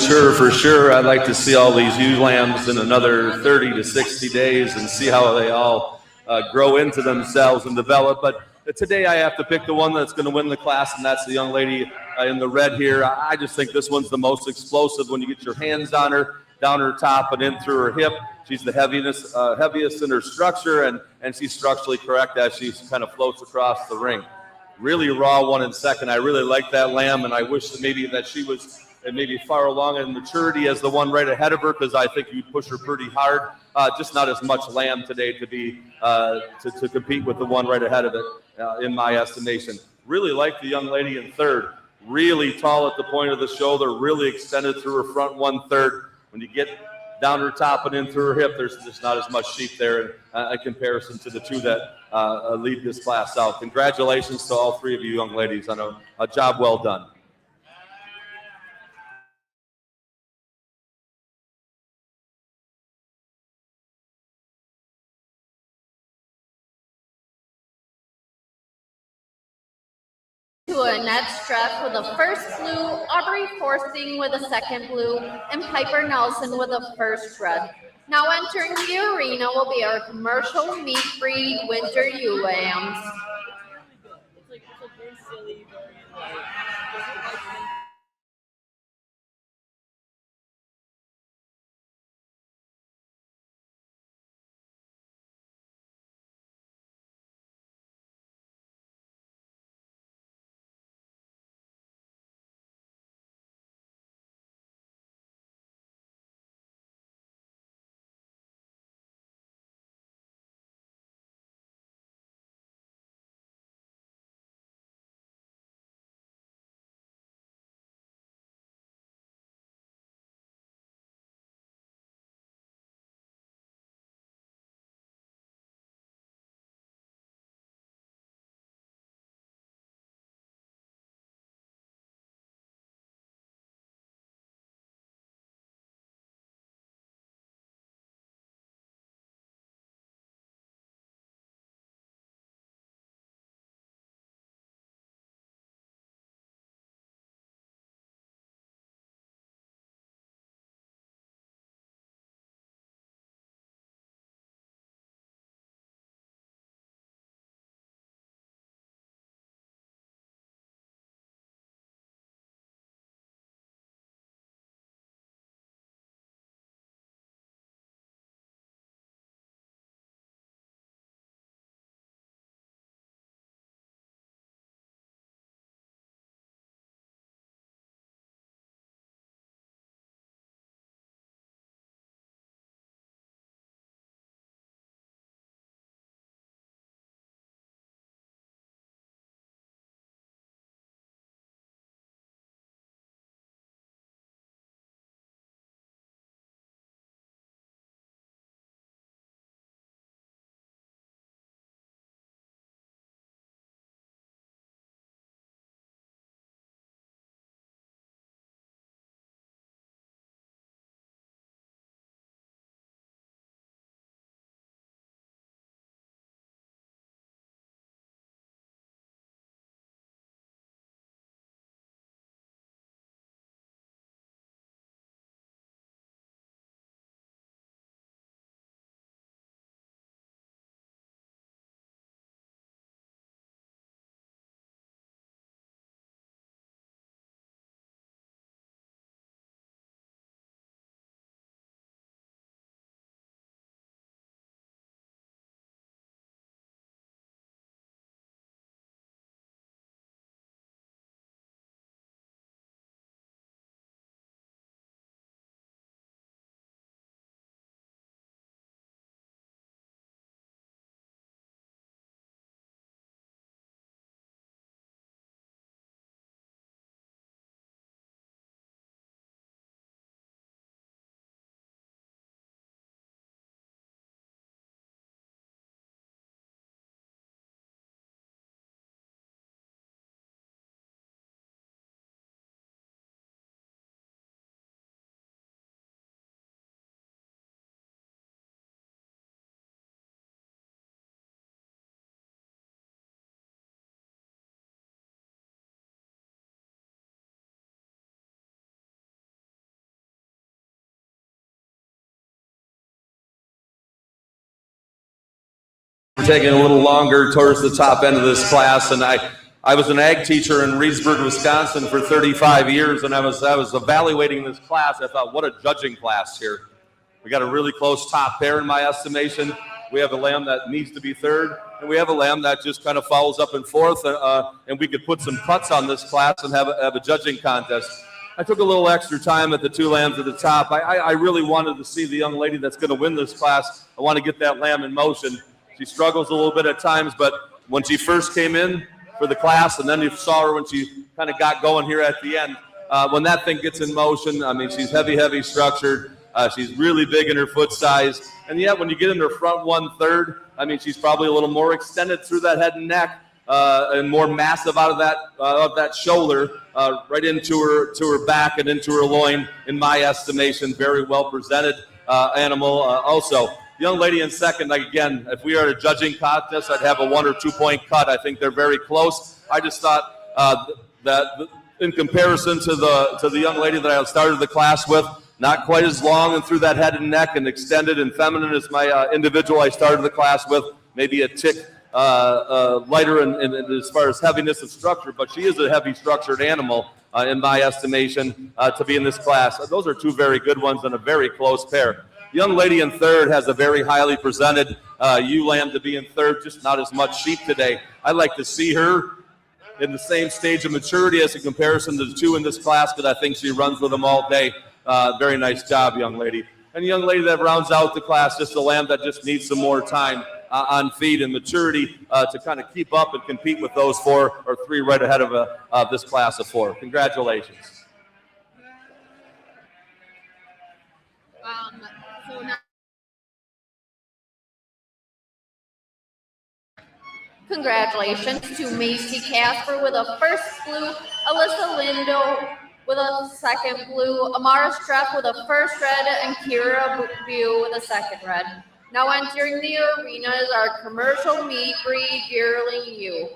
Sure, for sure. I'd like to see all these ewe lambs in another 30 to 60 days and see how they all grow into themselves and develop. But today I have to pick the one that's going to win the class, and that's the young lady in the red here. I just think this one's the most explosive when you get your hands on her, down her top and in through her hip. She's the heaviest in her structure, and she's structurally correct as she kind of floats across the ring. Really raw one in second. I really like that lamb, and I wish that she was maybe far along in maturity as the one right ahead of her, because I think you'd push her pretty hard. Just not as much lamb today to be to compete with the one right ahead of it, in my estimation. Really like the young lady in third. Really tall at the point of the shoulder, really extended through her front 1/3. When you get down her top and in through her hip, there's just not as much sheep there in comparison to the two that lead this class out. Congratulations to all three of you young ladies on a job well done. To Annette Streff with a first blue, Aubrey Forsting with a second blue, and Piper Nelson with a first red. Now entering the arena will be our commercial meat breed winter ewe lambs. It's a very silly, very taking a little longer towards the top end of this class, and I was an ag teacher in Reedsburg, Wisconsin for 35 years, and I was evaluating this class. I thought, what a judging class here. We got a really close top pair in my estimation. We have a lamb that needs to be third, and we have a lamb that just kind of follows up in fourth, and we could put some cuts on this class and have a judging contest. I took a little extra time at the two lambs at the top. I really wanted to see the young lady that's going to win this class. I want to get that lamb in motion. She struggles a little bit at times, but when she first came in for the class, and then you saw her when she kind of got going here at the end, when that thing gets in motion, I mean, she's heavy structured. She's really big in her foot size. And yet when you get in her front 1/3, I mean, she's probably a little more extended through that head and neck and more massive out of that shoulder right into her back and into her loin, in my estimation. Very well presented animal also. Young lady in second, like, again, if we are at a judging contest, I'd have a 1 or 2 point cut. I think they're very close. I just thought that in comparison to the young lady that I started the class with, not quite as long and through that head and neck and extended and feminine as my individual I started the class with, maybe a tick lighter in as far as heaviness of structure, but she is a heavy structured animal in my estimation to be in this class. Those are two very good ones and a very close pair. Young lady in third has a very highly presented ewe lamb to be in third, just not as much sheep today. I'd like to see her in the same stage of maturity as a comparison to the two in this class, because I think she runs with them all day. Very nice job, young lady. And the young lady that rounds out the class, just a lamb that just needs some more time on feed and maturity to kind of keep up and compete with those 4 or 3 right ahead of this class of 4. Congratulations. So now, congratulations to Macy Casper with a first blue, Alyssa Lindo with a second blue, Amara Streff with a first red, and Kira Bew with a second red. Now entering the arena is our commercial meat breed yearling ewe.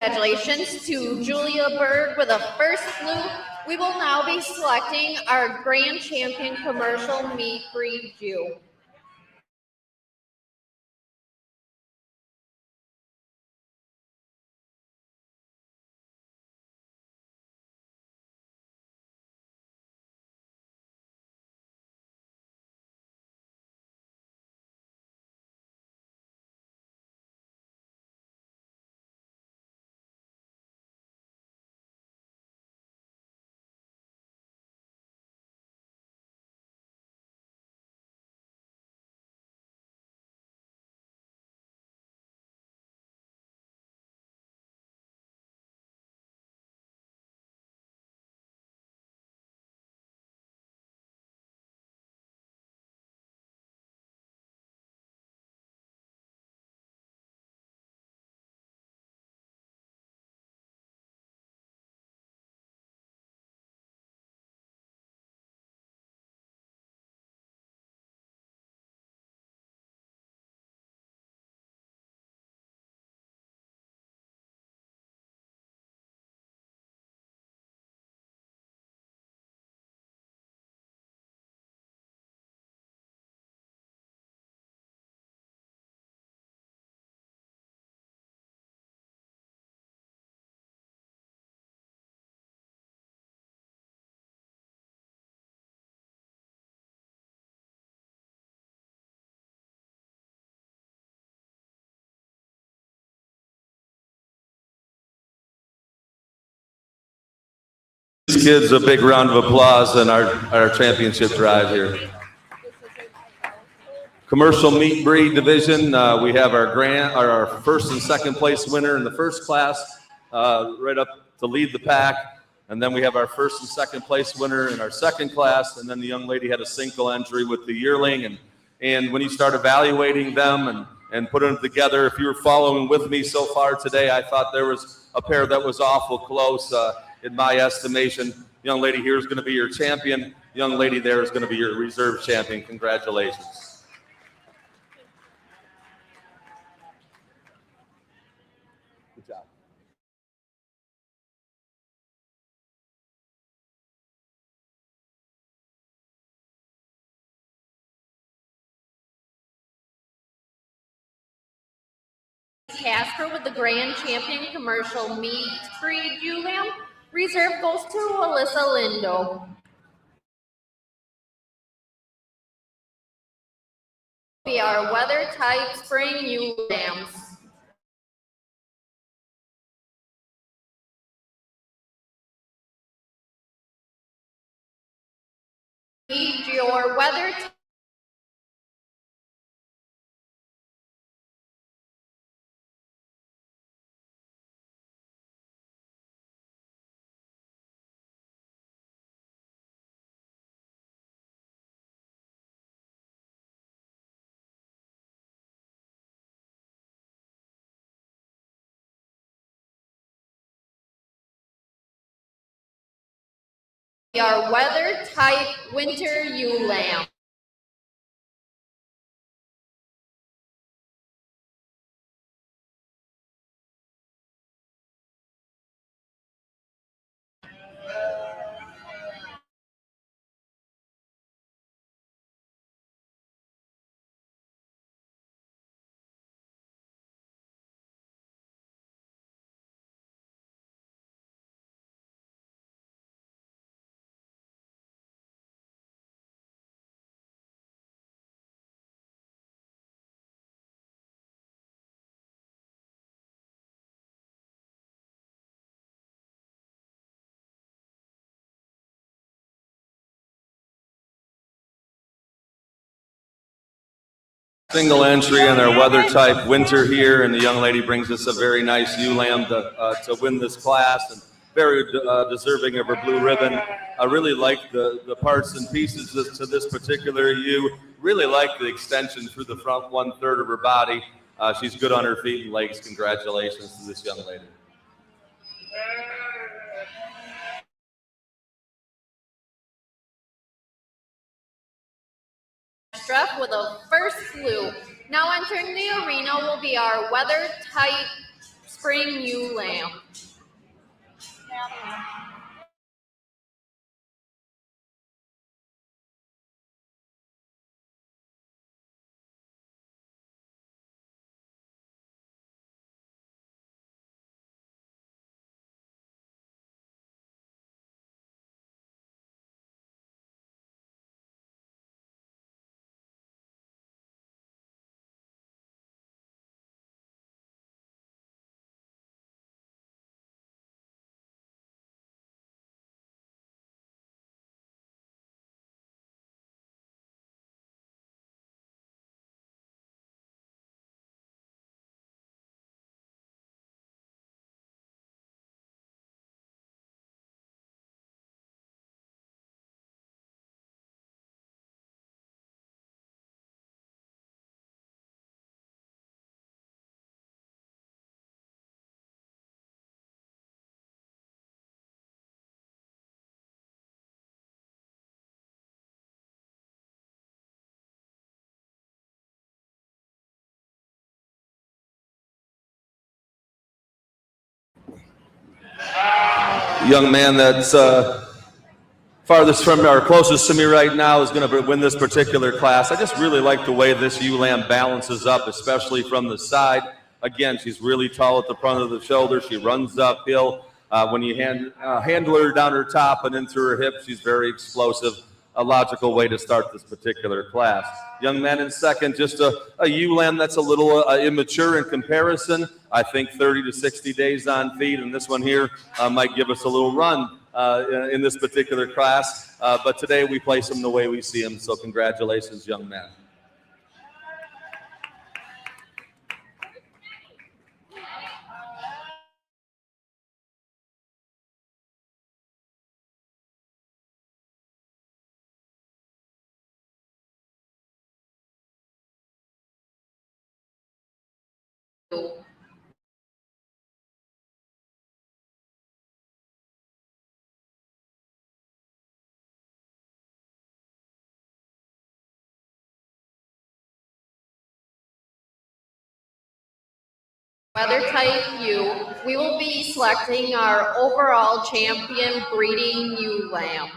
Congratulations to Julia Berg with a first blue. We will now be selecting our grand champion commercial meat breed ewe. These kids a big round of applause in our championship drive here. Commercial meat breed division, we have our first and second place winner in the first class, right up to lead the pack. And then we have our first and second place winner in our second class. And then the young lady had a single entry with the yearling. And when you start evaluating them and putting them together, if you were following with me so far today, I thought there was a pair that was awful close in my estimation. Young lady here is going to be your champion. Young lady there is going to be your reserve champion. Congratulations. Good job. Casper with the grand champion commercial meat breed ewe lamb. Reserve goes to Alyssa Lindo. We are weather type spring ewe lambs. Need your weather We are weather type winter ewe lamb. Single entry in our weather type winter here, and the young lady brings us a very nice ewe lamb to win this class, and very deserving of her blue ribbon. I really like the parts and pieces to this particular ewe. Really like the extension through the front 1/3 of her body. She's good on her feet and legs. Congratulations to this young lady. Struck with a first blue. Now entering the arena will be our weather type spring ewe lamb. Young man that's farthest from or closest to me right now is going to win this particular class. I just really like the way this ewe lamb balances up, especially from the side. Again, she's really tall at the front of the shoulder. She runs uphill. When you handle her down her top and into her hip, she's very explosive. A logical way to start this particular class. Young man in second, just a ewe lamb that's a little immature in comparison. I think 30 to 60 days on feed, and this one here might give us a little run. in this particular class. But today we place them the way we see them. So congratulations, young man. Weather type U, we will be selecting our overall champion breeding ewe lamb.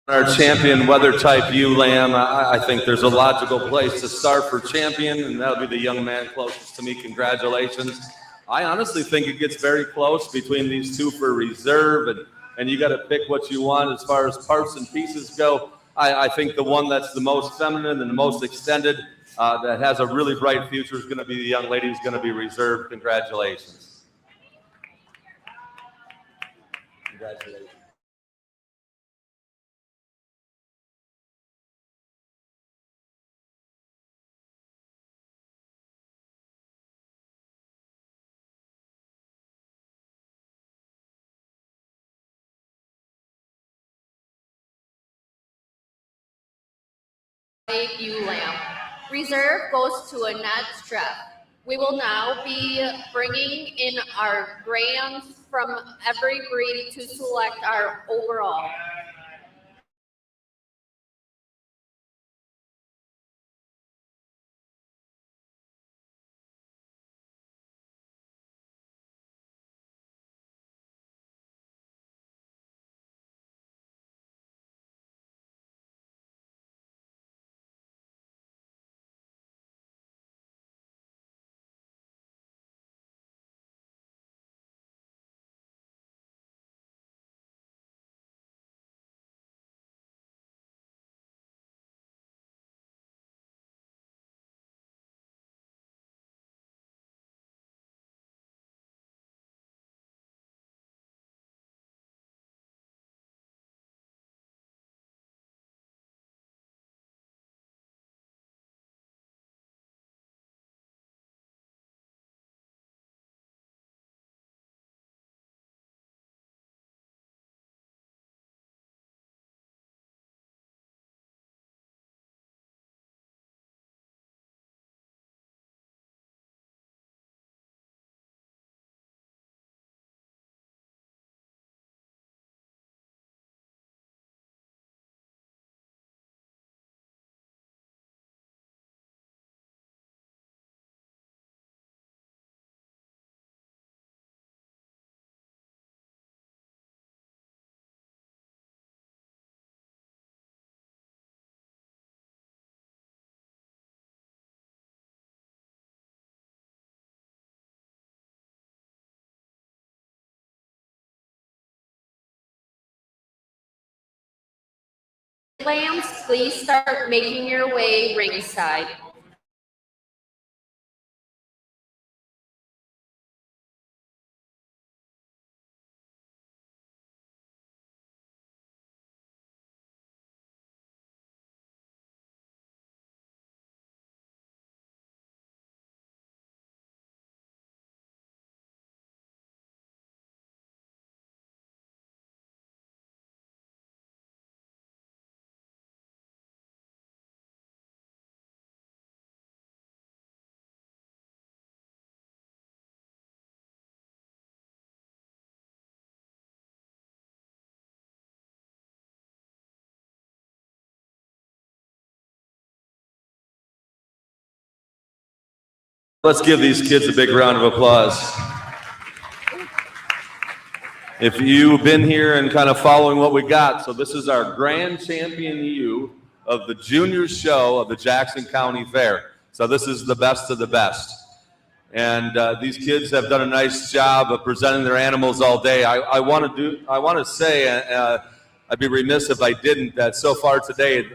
Our champion weather type ewe lamb, I think there's a logical place to start for champion, and that'll be the young man closest to me. Congratulations. I honestly think it gets very close between these two for reserve, and you got to pick what you want as far as parts and pieces go. I think the one that's the most feminine and the most extended, that has a really bright future, is going to be the young lady who's going to be reserved. Congratulations. Congratulations. Ewe lamb. Reserve goes to Annette Streff. We will now be bringing in our grands from every breed to select our overall. Lambs, please start making your way ringside. Let's give these kids a big round of applause. If you've been here and kind of following what we got, so this is our grand champion ewe of the junior show of the Jackson County Fair. So this is the best of the best. And these kids have done a nice job of presenting their animals all day. I want to say, I'd be remiss if I didn't, that so far today,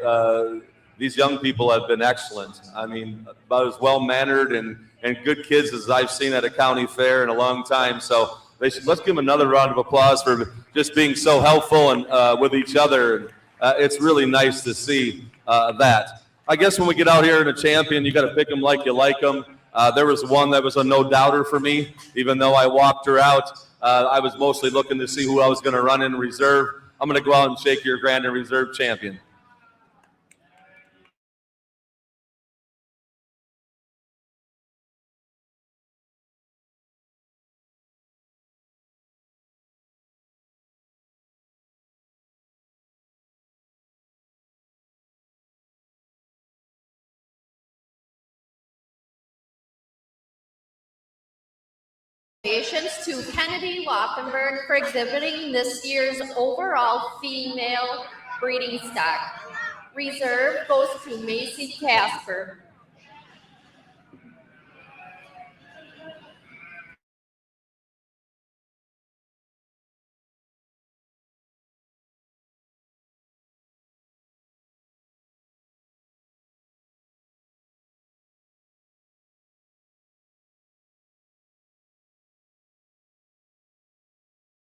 these young people have been excellent. I mean, about as well-mannered and good kids as I've seen at a county fair in a long time. So let's give them another round of applause for just being so helpful and with each other. It's really nice to see that. I guess when we get out here in a champion, you got to pick them like you like them. There was one that was a no-doubter for me, even though I walked her out. I was mostly looking to see who I was going to run in reserve. I'm going to go out and shake your grand and reserve champion. Congratulations to Kennedy Lockenberg for exhibiting this year's overall female breeding stock. Reserve goes to Macy Casper.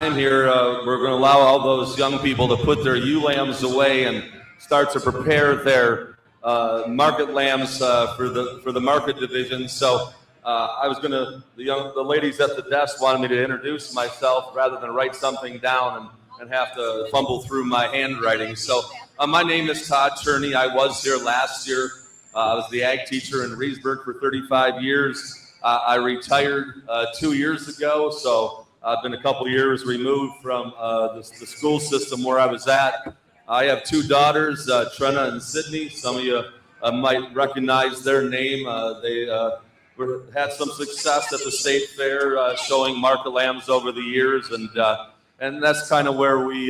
Here, we're going to allow all those young people to put their ewe lambs away and start to prepare their market lambs for the market division. So I was going to, the ladies at the desk wanted me to introduce myself rather than write something down and have to fumble through my handwriting. So my name is Todd Cherney. I was here last year. I was the ag teacher in Reesburg for 35 years. I retired 2 years ago, so I've been a couple years removed from the school system where I was at. I have two daughters, Trenna and Sydney. Some of you might recognize their name. They had some success at the state fair showing market lambs over the years, and that's kind of where we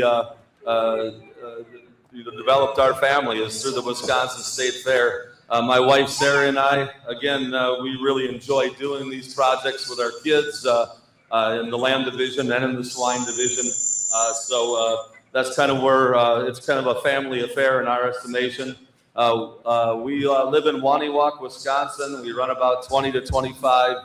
developed our family, is through the Wisconsin State Fair. My wife Sarah and I, again, we really enjoy doing these projects with our kids. In the lamb division and in the swine division. So that's kind of where it's kind of a family affair in our estimation. We live in Waniwak, Wisconsin. We run about 20 to 25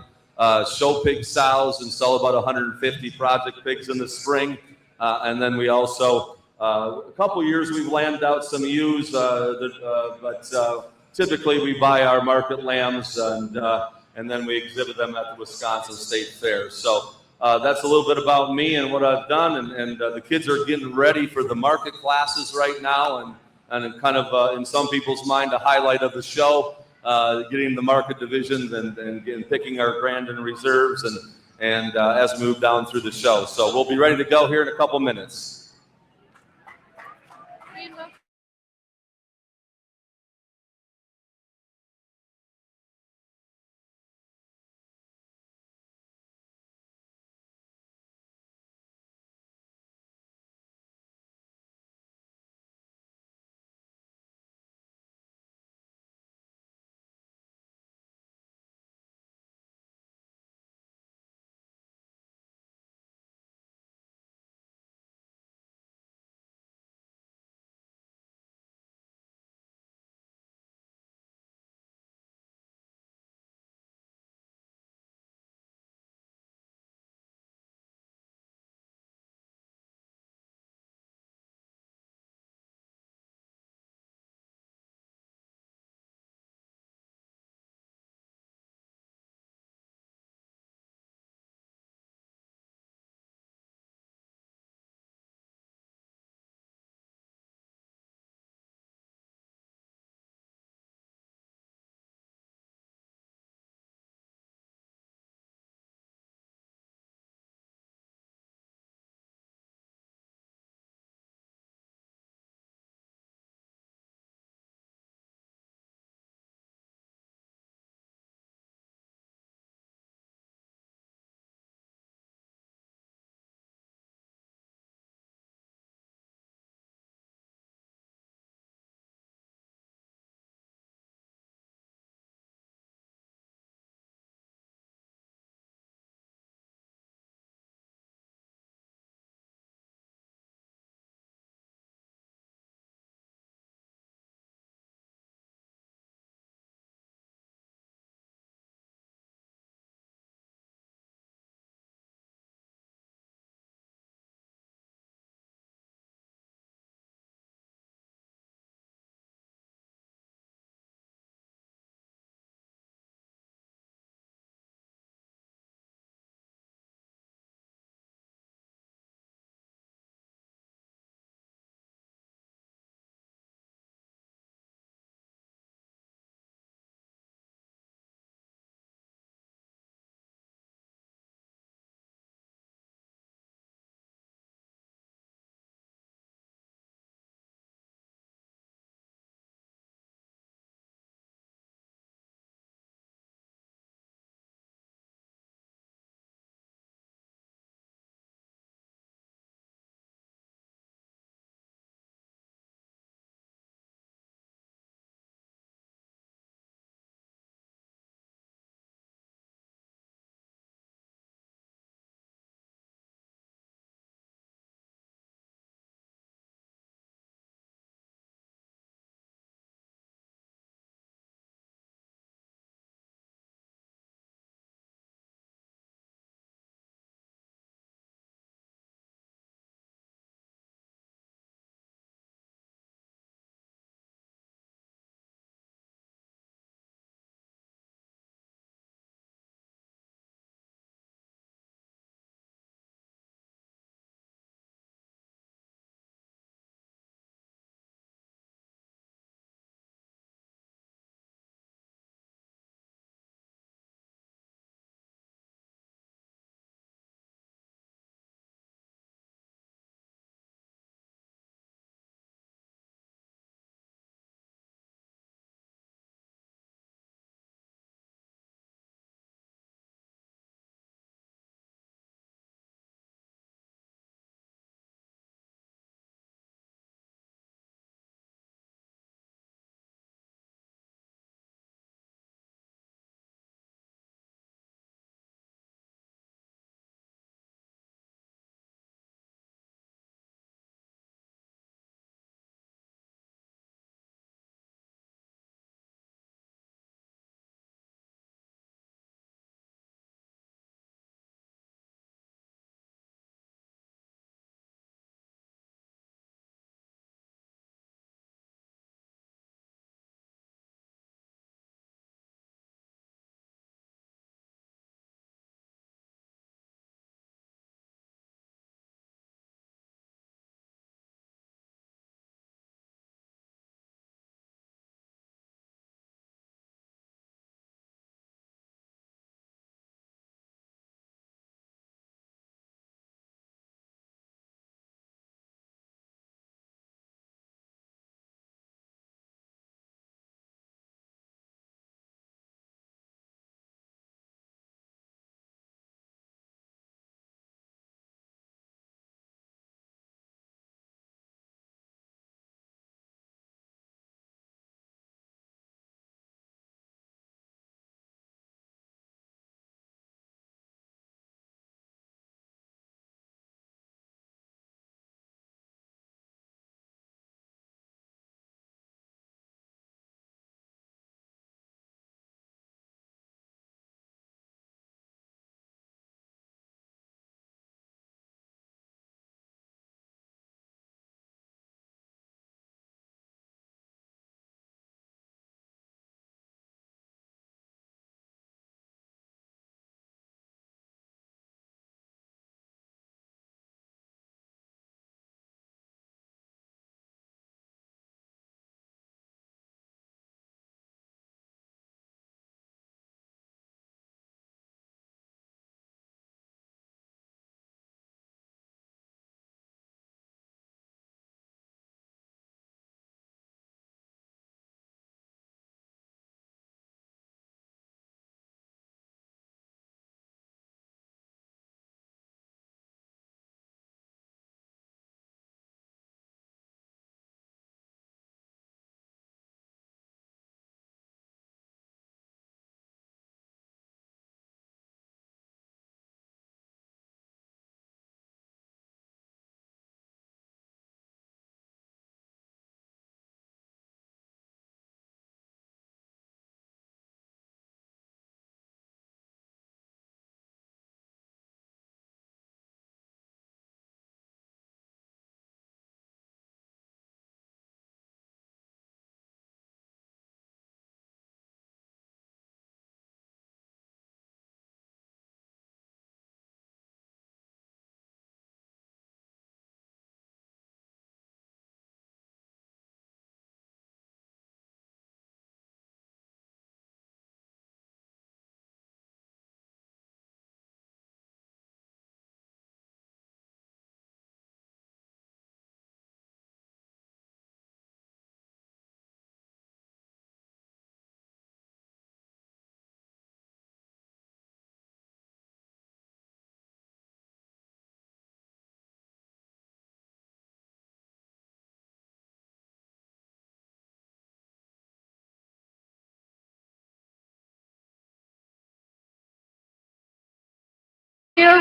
show pig sows and sell about 150 project pigs in the spring. And then we also, a couple years we've lambed out some ewes, but typically we buy our market lambs and then we exhibit them at the Wisconsin State Fair. So that's a little bit about me and what I've done. And the kids are getting ready for the market classes right now, and kind of in some people's mind, a highlight of the show, getting the market divisions and picking our grand and reserves and as we move down through the show. So we'll be ready to go here in a couple minutes.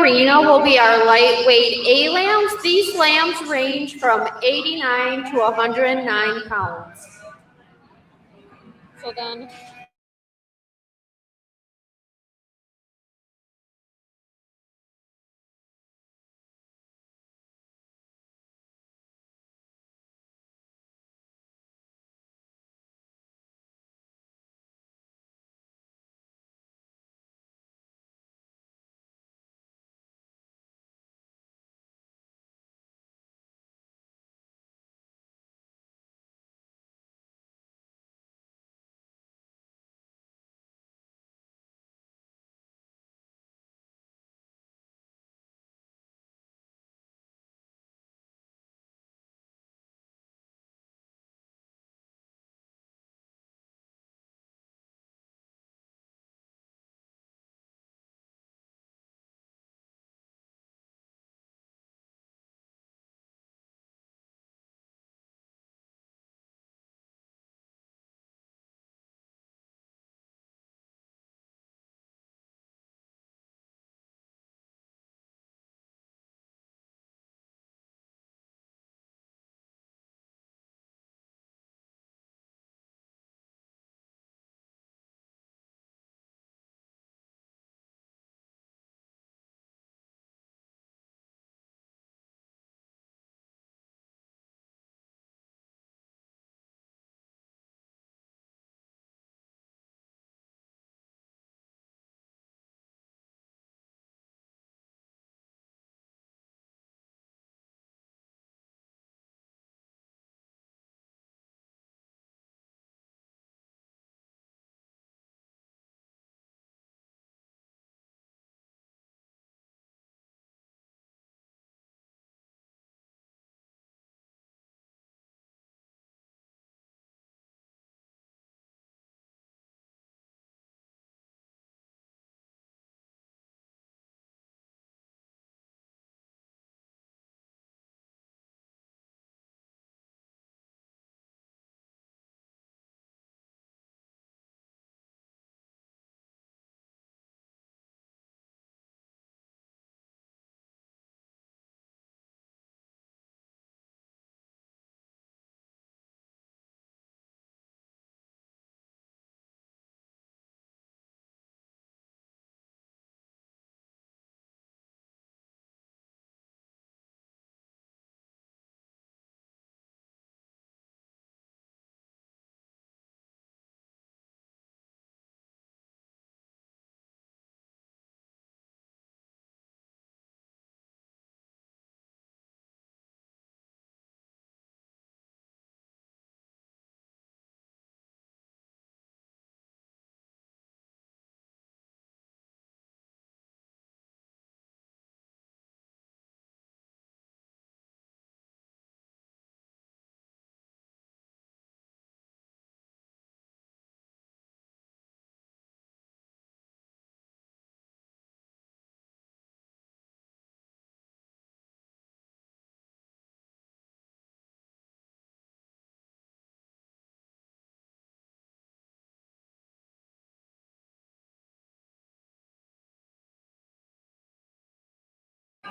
arena will be our lightweight A lambs. These lambs range from 89 to 109 pounds. So then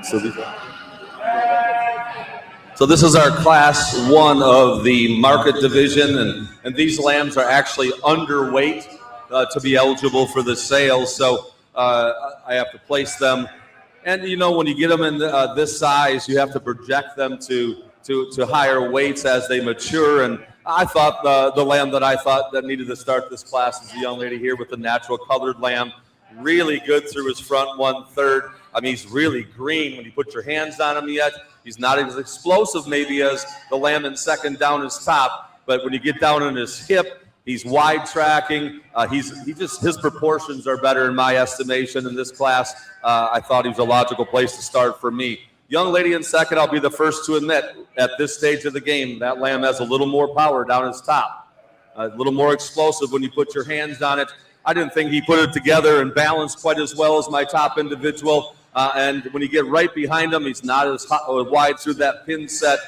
So this is our class 1 of the market division, and these lambs are actually underweight to be eligible for the sale. So I have to place them, and you know, when you get them in this size, you have to project them to higher weights as they mature. And I thought the lamb that I thought that needed to start this class is the young lady here with the natural colored lamb. Really good through his front 1/3. I mean, he's really green when you put your hands on him yet. He's not as explosive maybe as the lamb in second down his top, but when you get down on his hip, he's wide tracking. His proportions are better in my estimation in this class. I thought he was a logical place to start for me. Young lady in second, I'll be the first to admit at this stage of the game, that lamb has a little more power down his top, a little more explosive when you put your hands on it. I didn't think he put it together and balanced quite as well as my top individual. And when you get right behind him, he's not as wide through that pin set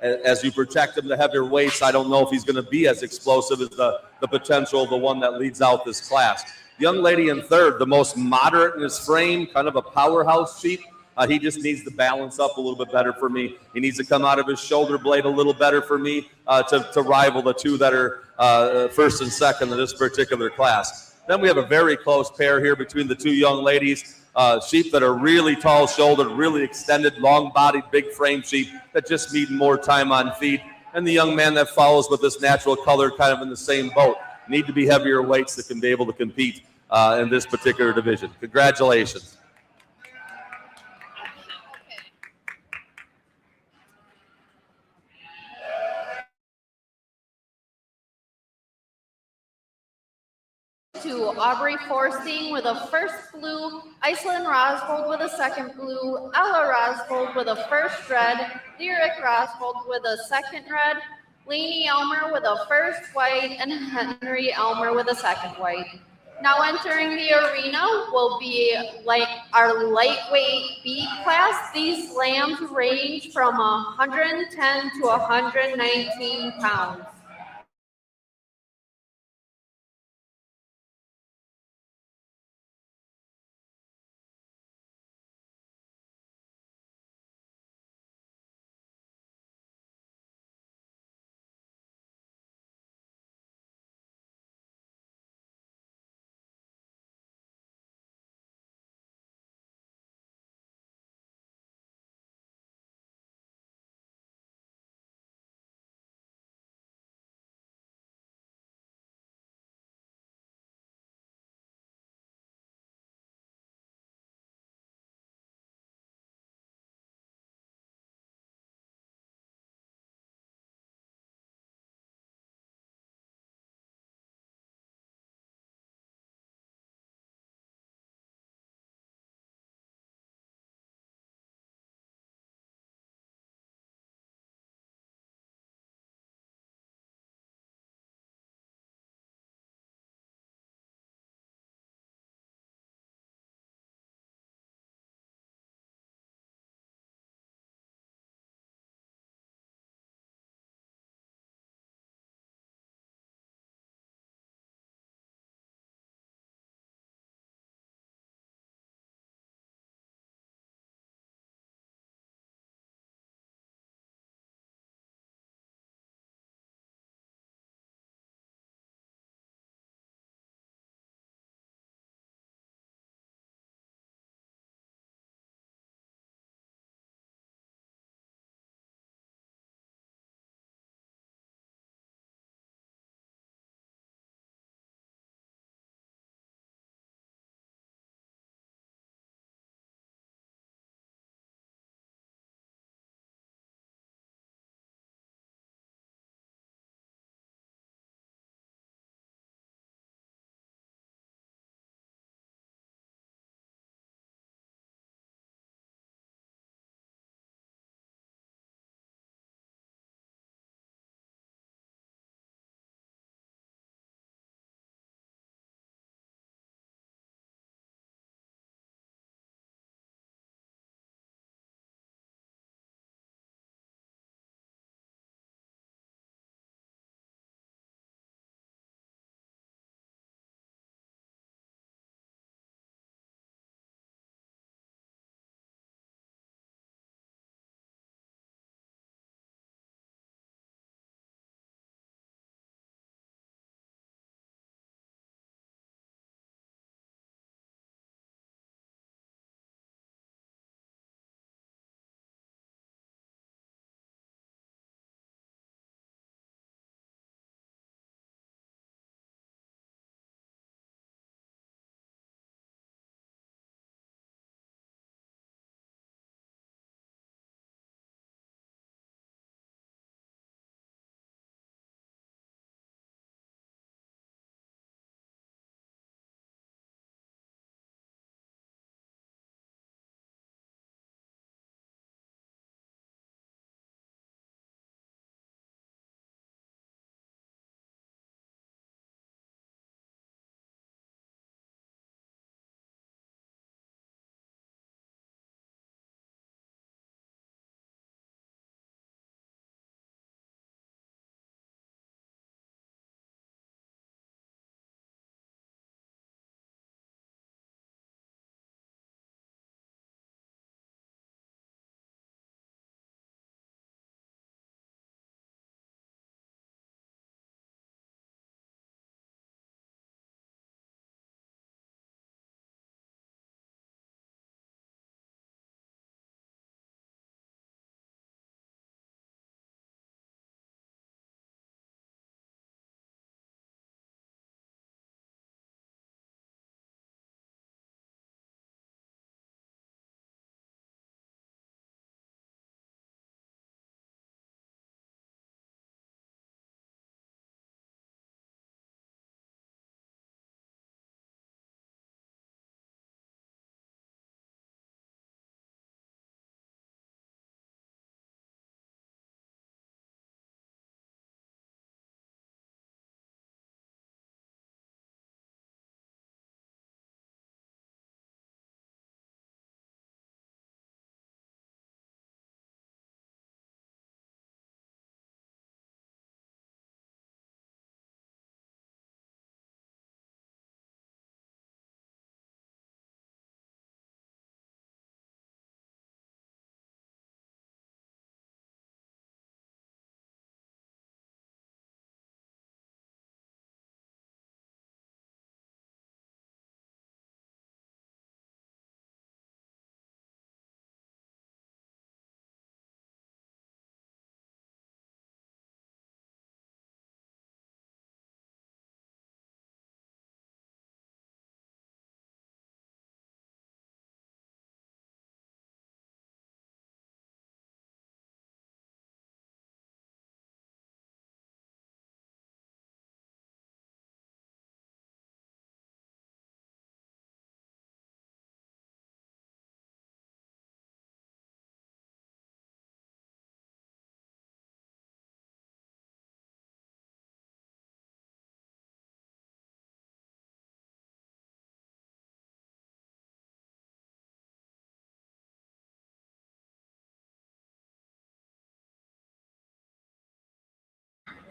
as you protect him, the heavier weights, I don't know if he's going to be as explosive as the potential of the one that leads out this class. Young lady in third, the most moderate in his frame, kind of a powerhouse sheep. He just needs to balance up a little bit better for me. He needs to come out of his shoulder blade a little better for me to rival the two that are first and second in this particular class. Then we have a very close pair here between the two young ladies. Sheep that are really tall-shouldered, really extended, long-bodied, big frame sheep that just need more time on feed. And the young man that follows with this natural color kind of in the same boat. Need to be heavier weights that can be able to compete in this particular division. Congratulations. To Aubrey Forsting with a first blue, Iceland Rosvold with a second blue, Ella Rosvold with a first red, Derek Rosvold with a second red, Lainey Elmer with a first white, and Henry Elmer with a second white. Now entering the arena will be like our lightweight B class. These lambs range from 110 to 119 pounds.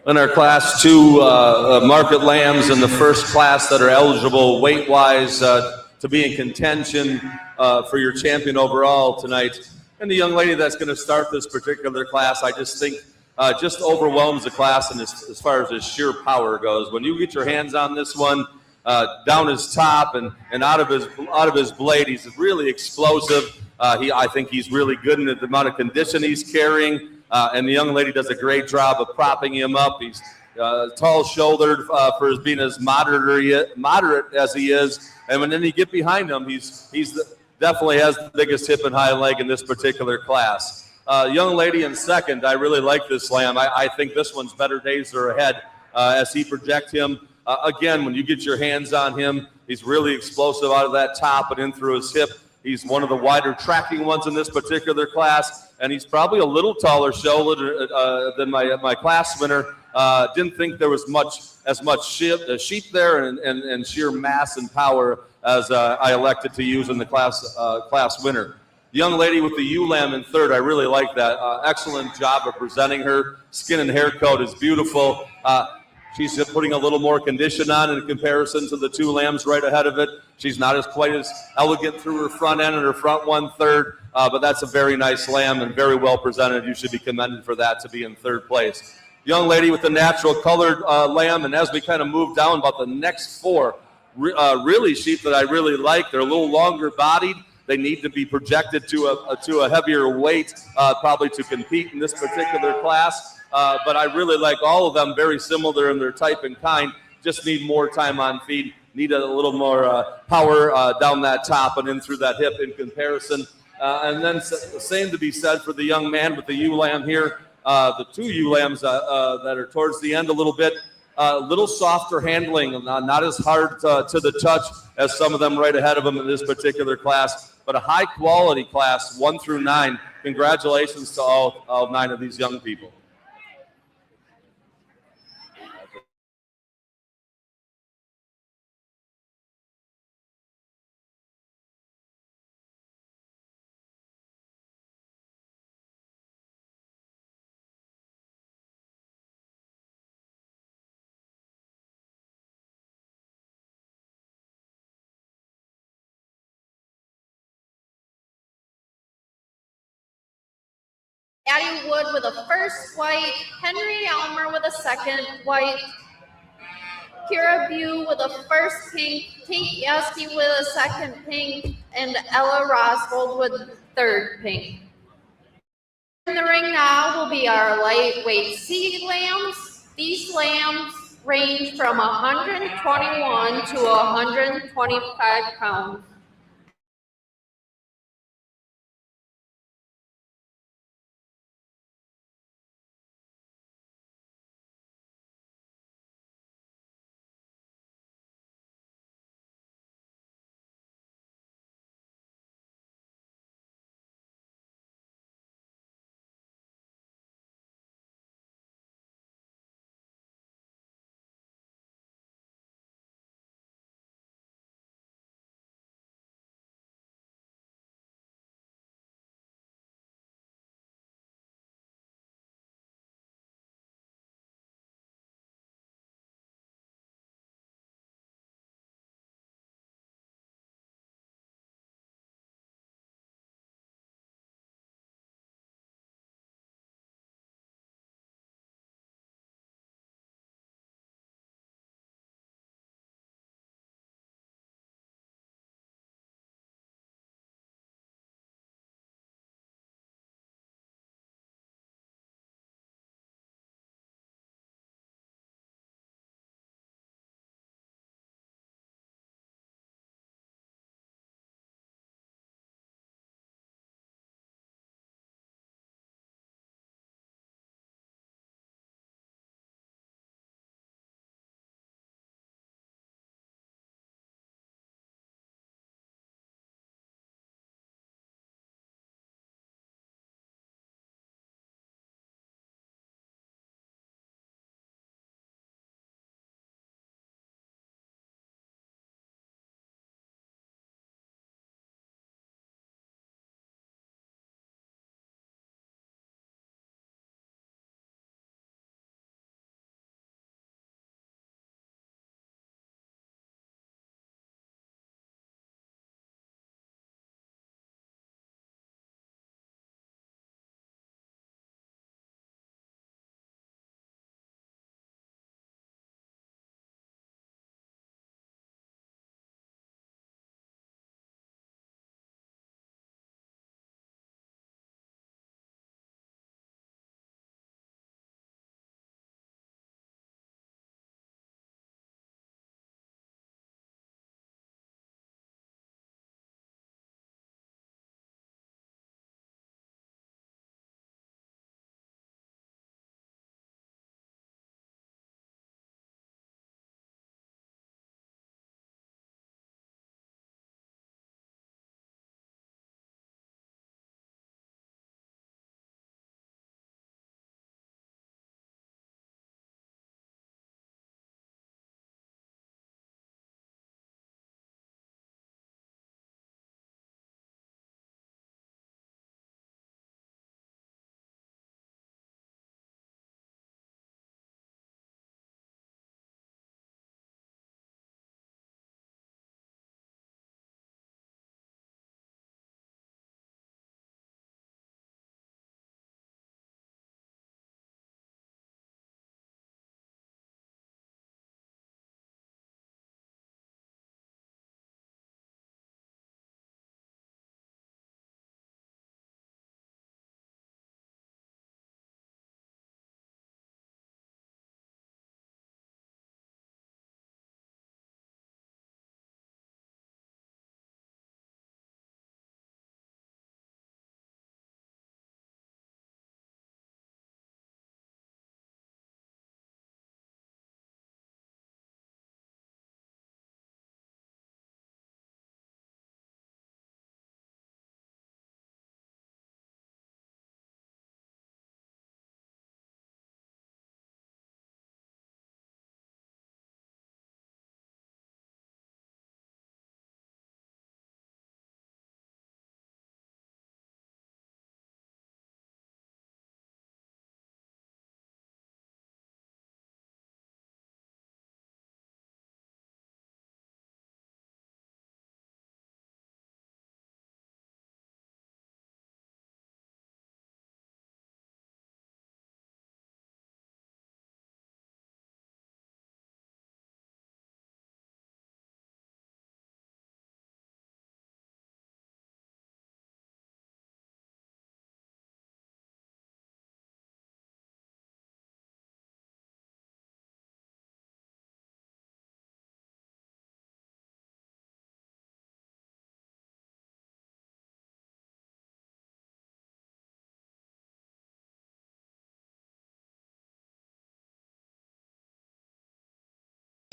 In our class, two market lambs in the first class that are eligible weight-wise to be in contention for your champion overall tonight. And the young lady that's going to start this particular class, I just think just overwhelms the class and as far as his sheer power goes. When you get your hands on this one, down his top and out of his blade, he's really explosive. I think he's really good in the amount of condition he's carrying. And the young lady does a great job of propping him up. He's tall-shouldered for being as moderate as he is. And when then you get behind him, definitely has the biggest hip and high leg in this particular class. Young lady in second, I really like this lamb. I think this one's better days are ahead as he projects him. Again, when you get your hands on him, he's really explosive out of that top and in through his hip. He's one of the wider tracking ones in this particular class, and he's probably a little taller shouldered than my class winner. Didn't think there was as much sheep there and sheer mass and power as I elected to use in the class winner. The young lady with the ewe lamb in third, I really like that. Excellent job of presenting her. Skin and hair coat is beautiful. She's putting a little more condition on in comparison to the two lambs right ahead of it. She's not quite as elegant through her front end and her front 1/3, but that's a very nice lamb and very well presented. You should be commended for that to be in third place. Young lady with the natural colored lamb, and as we kind of move down about the next four, really sheep that I really like. They're a little longer bodied. They need to be projected to a heavier weight, probably to compete in this particular class. But I really like all of them, very similar in their type and kind. Just need more time on feed, need a little more power down that top and in through that hip in comparison. And then the same to be said for the young man with the ewe lamb here. The two ewe lambs that are towards the end a little bit, little softer handling, not as hard to the touch as some of them right ahead of them in this particular class, but a high quality class 1 through 9. Congratulations to all 9 of these young people. Addie Wood with a first white, Henry Elmer with a second white, Kira Bew with a first pink, Kate Yaski with a second pink, and Ella Roswell with third pink. In the ring now will be our lightweight seed lambs. These lambs range from 121 to 125 pounds.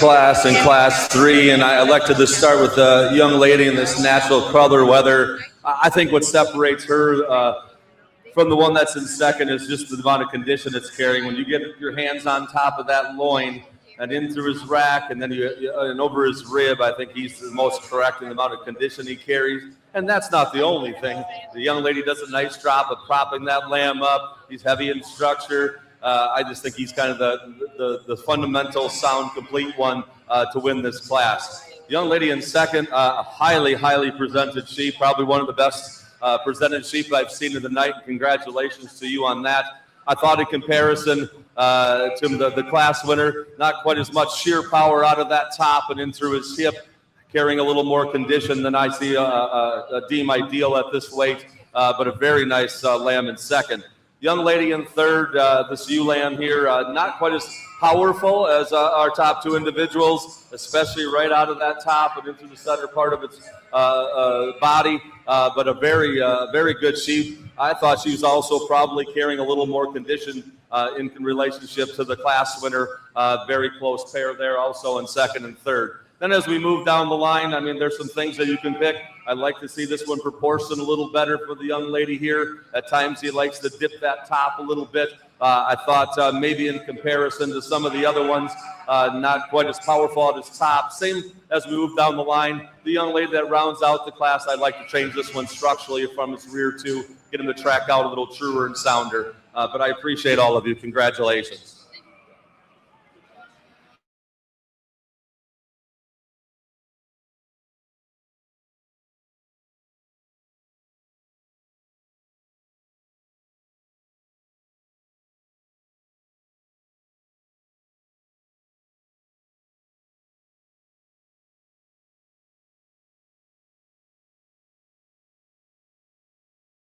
class in class 3, and I elected to start with the young lady in this natural color weather. I think what separates her from the one that's in second is just the amount of condition it's carrying. When you get your hands on top of that loin and in through his rack and then and over his rib, I think he's the most correct in the amount of condition he carries. And that's not the only thing. The young lady does a nice job of propping that lamb up. He's heavy in structure. I just think he's kind of the fundamental, sound, complete one to win this class. The young lady in second, a highly presented sheep, probably one of the best presented sheep I've seen in the night. Congratulations to you on that. I thought in comparison to the class winner, not quite as much sheer power out of that top and in through his hip, carrying a little more condition than I see deem ideal at this weight, but a very nice lamb in second. Young lady in third, this ewe lamb here, not quite as powerful as our top two individuals, especially right out of that top and into the center part of its body, but a very good sheep. I thought she was also probably carrying a little more condition in relationship to the class winner. Very close pair there also in second and third. Then as we move down the line, I mean, there's some things that you can pick. I'd like to see this one proportion a little better for the young lady here. At times he likes to dip that top a little bit. I thought maybe in comparison to some of the other ones, not quite as powerful at his top. Same as we move down the line. The young lady that rounds out the class, I'd like to change this one structurally from its rear to get him to track out a little truer and sounder. But I appreciate all of you. Congratulations.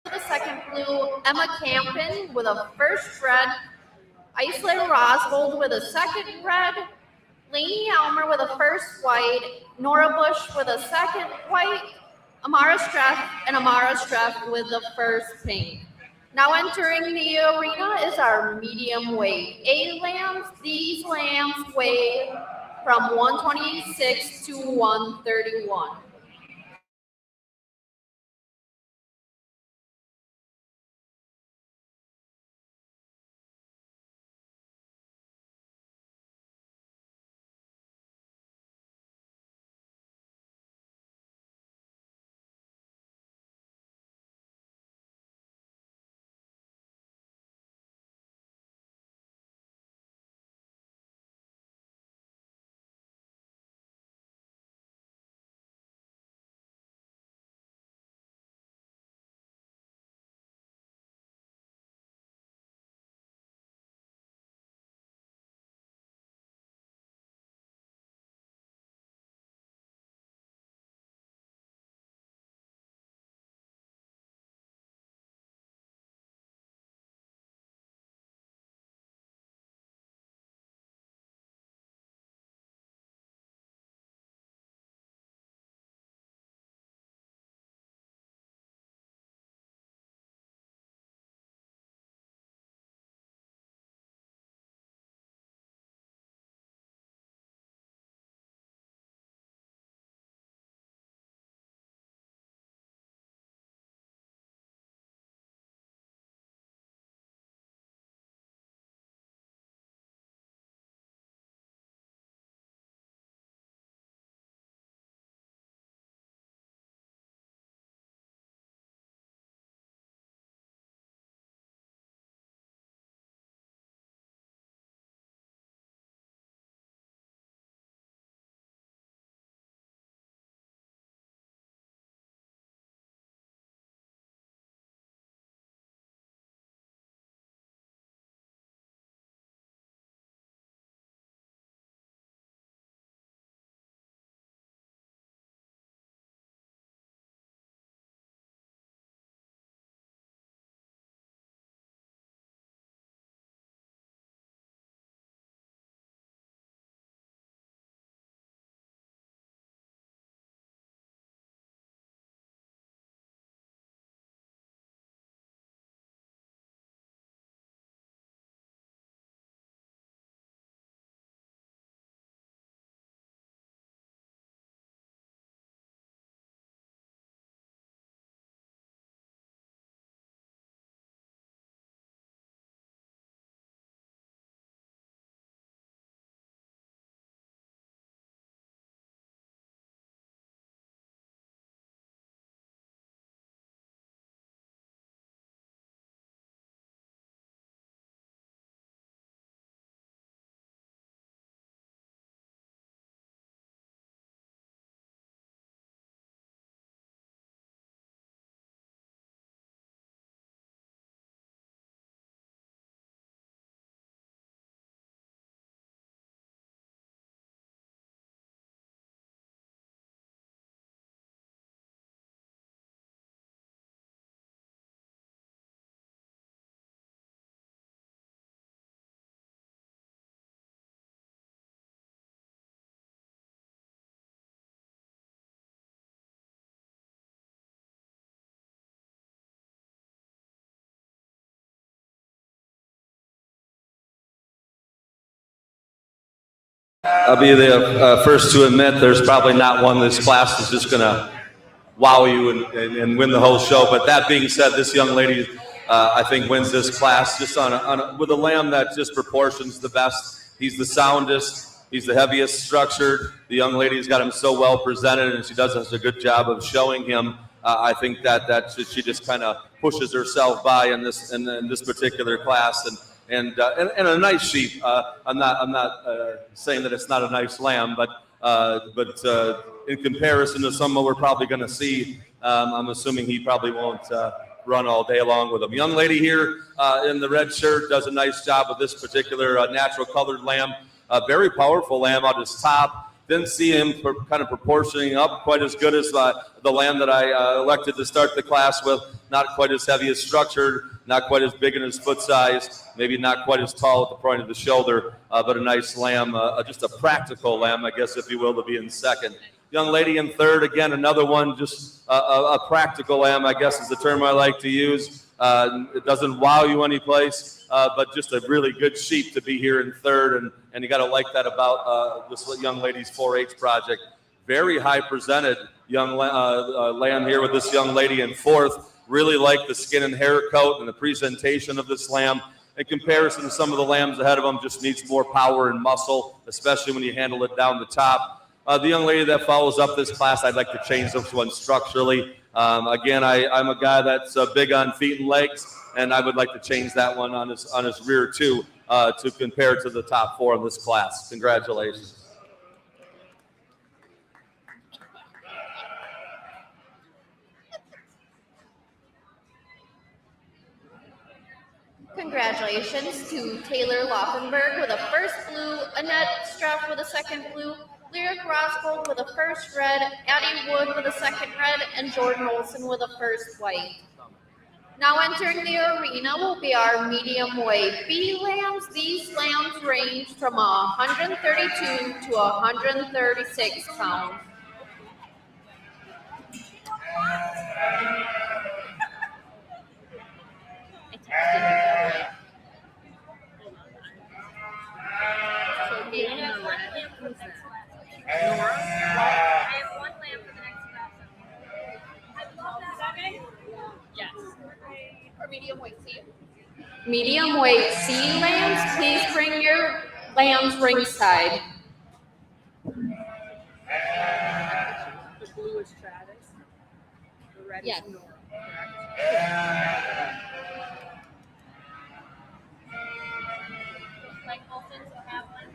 The second blue, Emma Campen with a first red, Iceland Rosgold with a second red, Lainey Elmer with a first white, Nora Bush with a second white, Amara Streff with the first pink. Now entering the arena is our medium weight A lambs. These lambs weigh from 126 to 131. I'll be the first to admit there's probably not one in this class that's just going to wow you and win the whole show. But that being said, this young lady, I think, wins this class just with a lamb that just proportions the best. He's the soundest. He's the heaviest structured. The young lady's got him so well presented, and she does such a good job of showing him. I think that she just kind of pushes herself by in this particular class, and a nice sheep. I'm not saying that it's not a nice lamb, but in comparison to some we're probably going to see, I'm assuming he probably won't run all day long with them. Young lady here in the red shirt does a nice job with this particular natural colored lamb. A very powerful lamb on his top. Didn't see him kind of proportioning up quite as good as the lamb that I elected to start the class with. Not quite as heavy as structured, not quite as big in his foot size, maybe not quite as tall at the point of the shoulder, but a nice lamb, just a practical lamb, I guess, if you will, to be in second. Young lady in third, again, another one, just a practical lamb, I guess is the term I like to use. It doesn't wow you any place, but just a really good sheep to be here in third, and you got to like that about this young lady's 4-H project. Very high presented young lamb here with this young lady in fourth. Really like the skin and hair coat and the presentation of this lamb. In comparison to some of the lambs ahead of them, just needs more power and muscle, especially when you handle it down the top. The young lady that follows up this class, I'd like to change this one structurally. Again, I'm a guy that's big on feet and legs, and I would like to change that one on his rear too, to compare to the top 4 in this class. Congratulations. Congratulations to Taylor Laufenberg with a first blue, Annette Struff with a second blue, Lyric Roscoe with a first red, Addie Wood with a second red, and Jordan Olson with a first white. Now entering the arena will be our medium weight B lambs. These lambs range from 132 to 136 pounds. So being in the red. I have one lamb for the next class. Is that okay? Yes. Or medium weight C. Medium weight C lambs, please bring your lambs ringside. The blue is Travis. The red Yes. is Nora. Correct? Like Olsen, so have one.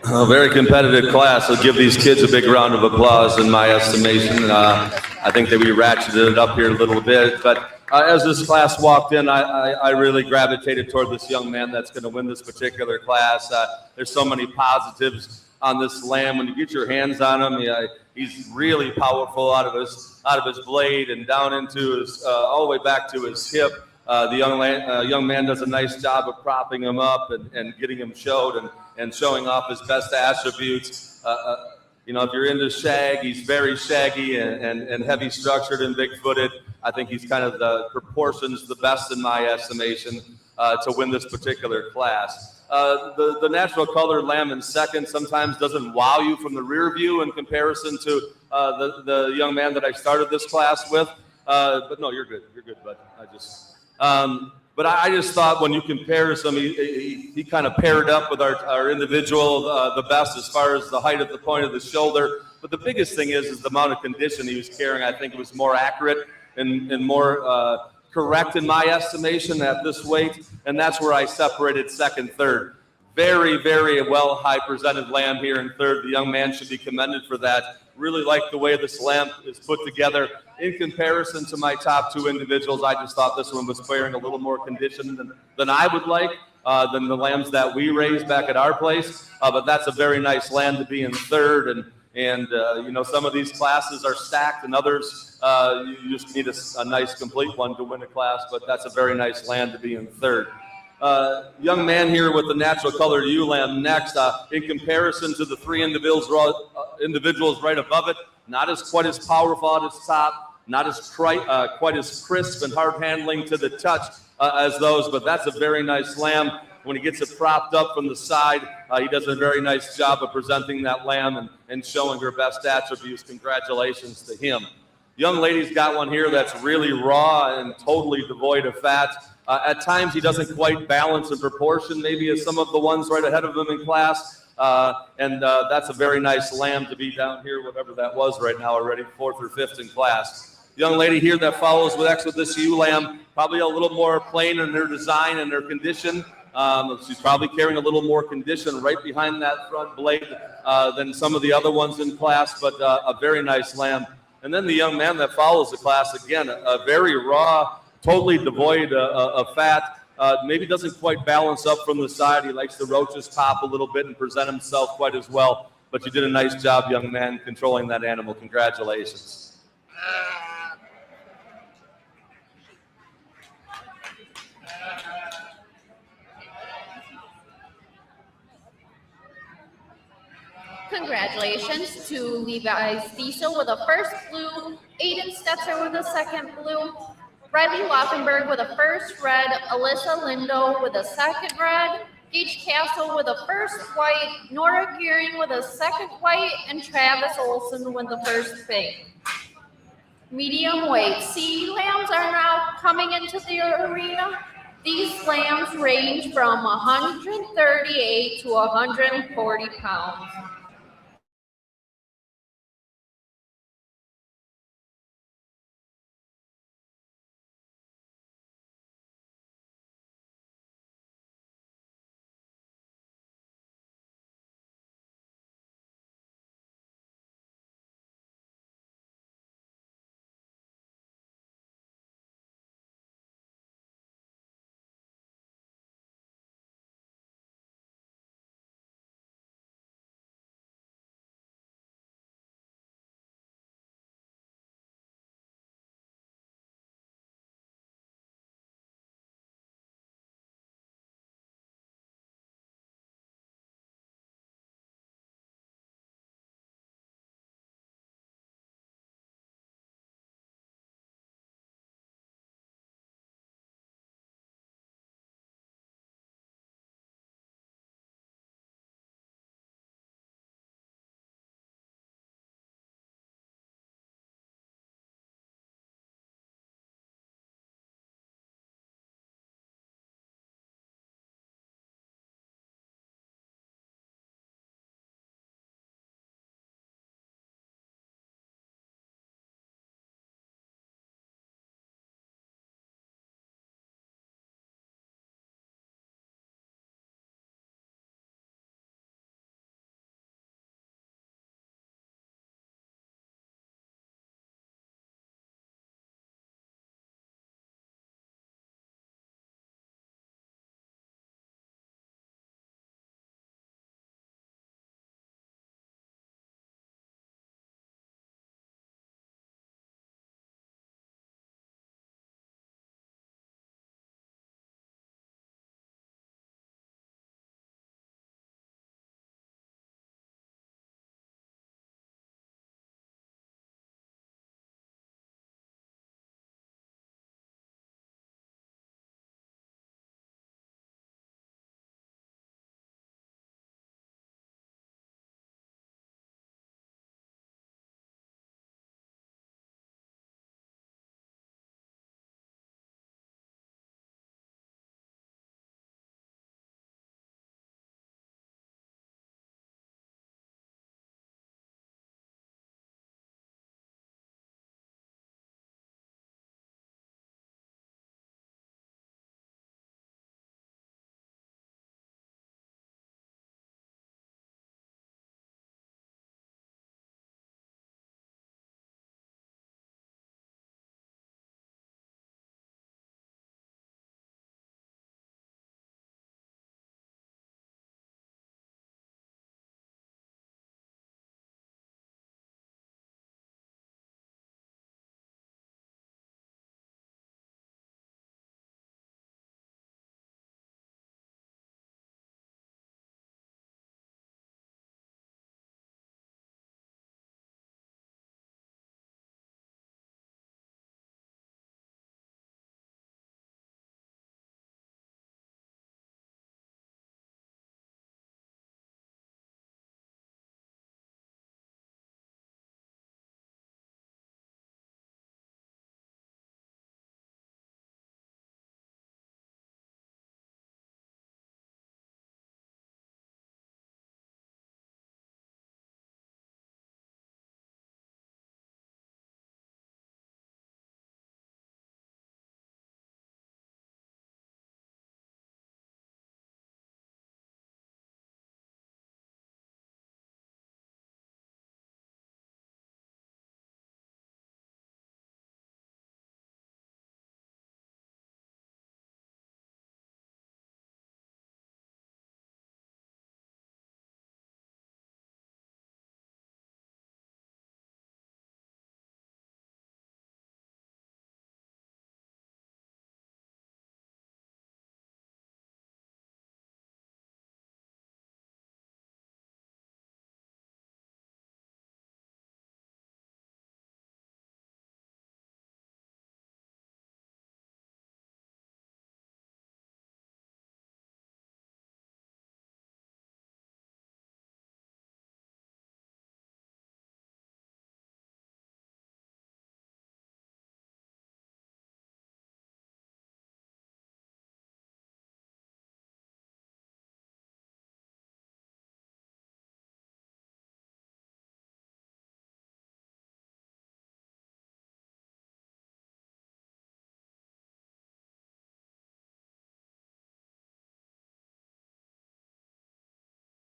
A very competitive class. I'll give these kids a big round of applause in my estimation. I think that we ratcheted it up here a little bit, but as this class walked in, I really gravitated toward this young man that's going to win this particular class. There's so many positives on this lamb. When you get your hands on him, he's really powerful out of his blade and down into his all the way back to his hip. The young man does a nice job of propping him up and getting him showed and showing off his best attributes. If you're into shag, he's very shaggy and heavy structured and big footed. I think he's kind of the proportions the best in my estimation to win this particular class. The natural colored lamb in second sometimes doesn't wow you from the rear view in comparison to the young man that I started this class with. But no, you're good. You're good, bud. But I just thought when you compare some, he kind of paired up with our individual the best as far as the height at the point of the shoulder. But the biggest thing is the amount of condition he was carrying. I think it was more accurate and more correct in my estimation at this weight. And that's where I separated second, third. Very, very well high presented lamb here in third. The young man should be commended for that. Really like the way this lamb is put together. In comparison to my top two individuals, I just thought this one was wearing a little more condition than I would like, than the lambs that we raised back at our place. But that's a very nice lamb to be in third. And some of these classes are stacked and others, you just need a nice complete one to win a class. But that's a very nice lamb to be in third. Young man here with the natural colored ewe lamb next. In comparison to the three individuals right above it, not as quite as powerful at its top, not as quite as crisp and hard handling to the touch as those, but that's a very nice lamb. When he gets it propped up from the side, he does a very nice job of presenting that lamb and showing her best attributes. Congratulations to him. Young lady's got one here that's really raw and totally devoid of fat. At times, he doesn't quite balance in proportion, maybe as some of the ones right ahead of him in class. That's a very nice lamb to be down here, whatever that was right now already, fourth or fifth in class. Young lady here that follows with this ewe lamb, probably a little more plain in her design and her condition. She's probably carrying a little more condition right behind that front blade than some of the other ones in class, but a very nice lamb. And then the young man that follows the class, again, a very raw, totally devoid of fat. Maybe doesn't quite balance up from the side. He likes to roach his top a little bit and present himself quite as well. But you did a nice job, young man, controlling that animal. Congratulations. Congratulations to Levi Stiesel with a first blue, Aiden Stetzer with a second blue, Riley Loffenberg with a first red, Alyssa Lindo with a second red, Gage Castle with a first white, Nora Gearing with a second white, and Travis Olson with the first pink. Medium weight. C lambs are now coming into the arena. These lambs range from 138 to 140 pounds.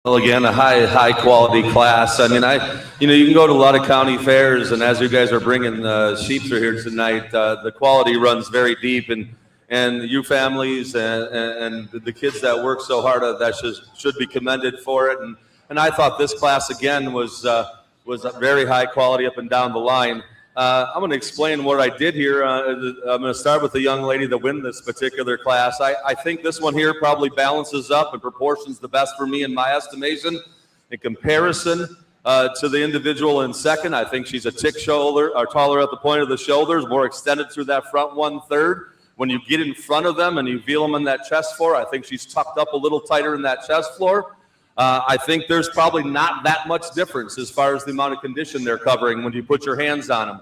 Well, again, a high quality class. I mean, you can go to a lot of county fairs, and as you guys are bringing sheep through here tonight, the quality runs very deep, and you families and the kids that work so hard at that should be commended for it. And I thought this class again was a very high quality up and down the line. I'm going to explain what I did here. I'm going to start with the young lady that win this particular class. I think this one here probably balances up and proportions the best for me in my estimation. In comparison to the individual in second, I think she's a tick shoulder or taller at the point of the shoulders, more extended through that front 1/3. When you get in front of them and you feel them in that chest floor, I think she's tucked up a little tighter in that chest floor. I think there's probably not that much difference as far as the amount of condition they're covering when you put your hands on them.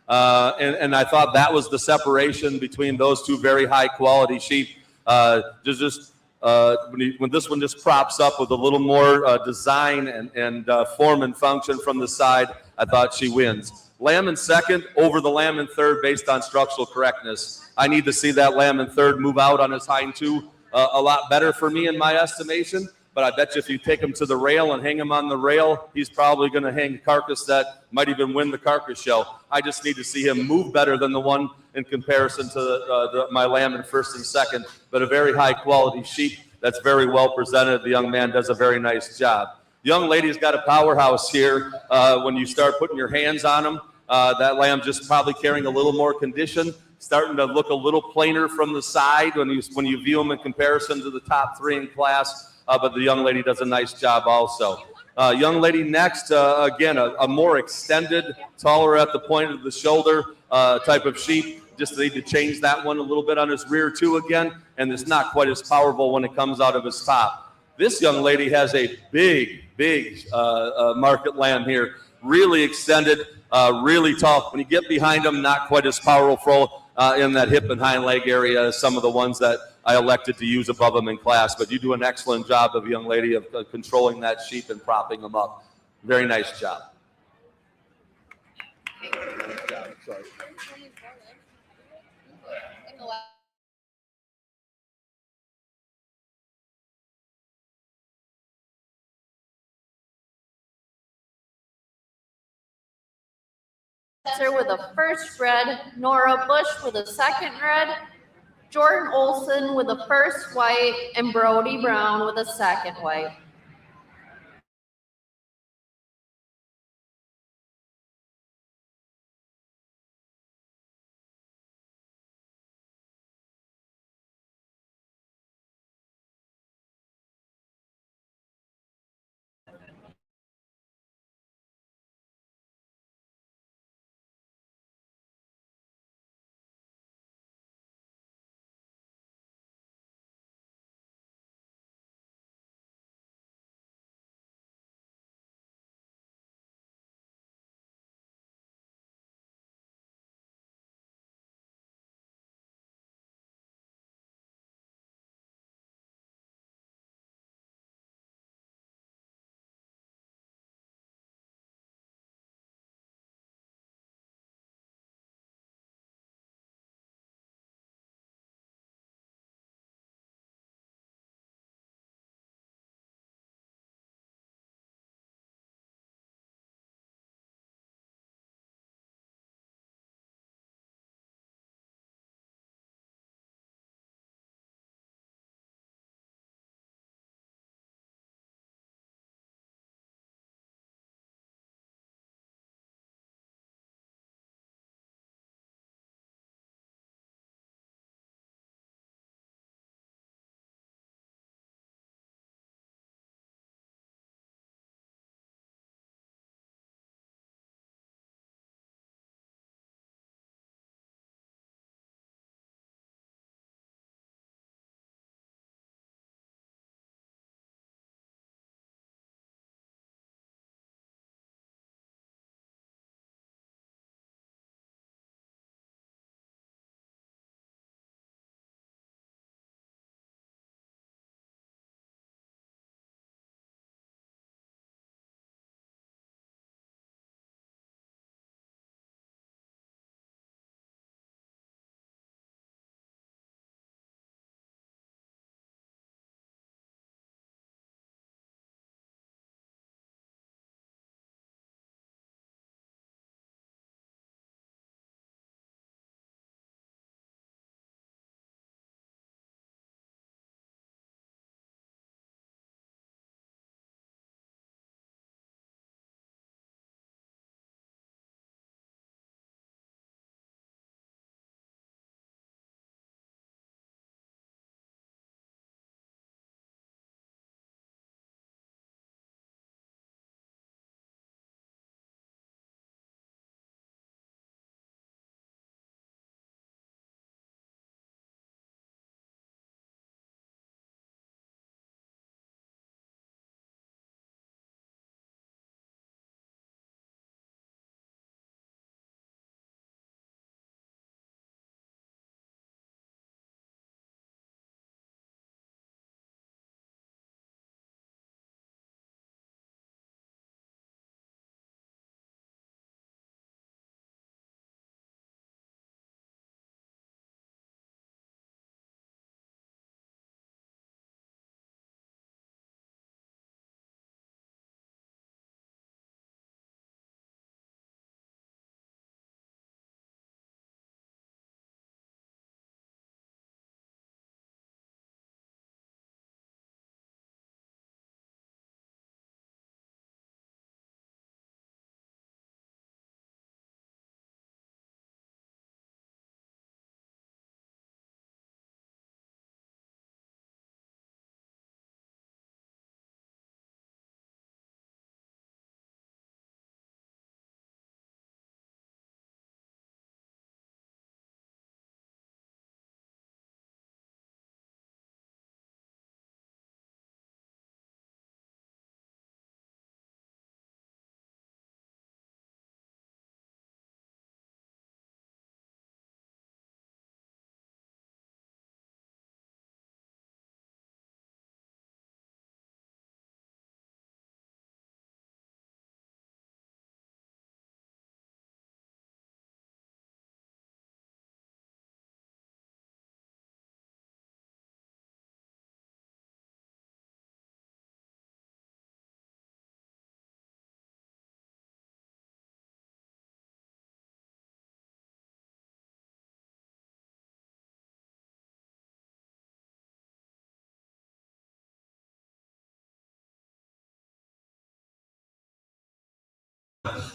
And I thought that was the separation between those two very high quality sheep. When this one just props up with a little more design and form and function from the side, I thought she wins. Lamb in second over the lamb in third based on structural correctness. I need to see that lamb in third move out on his hind two a lot better for me in my estimation. But I bet you if you take him to the rail and hang him on the rail, he's probably going to hang a carcass that might even win the carcass show. I just need to see him move better than the one in comparison to my lamb in first and second. But a very high quality sheep that's very well presented. The young man does a very nice job. The young lady's got a powerhouse here. When you start putting your hands on him, that lamb just probably carrying a little more condition, starting to look a little plainer from the side when you view him in comparison to the top three in class. But the young lady does a nice job also. Young lady next, again, a more extended, taller at the point of the shoulder type of sheep. Just need to change that one a little bit on his rear too again, and it's not quite as powerful when it comes out of his top. This young lady has a big market lamb here, really extended, really tall. When you get behind them, not quite as powerful in that hip and hind leg area as some of the ones that I elected to use above them in class. But you do an excellent job of young lady of controlling that sheep and propping them up. Very nice job. Sorry. With a first red, Nora Bush with a second red, Jordan Olson with a first white, and Brody Brown with a second white.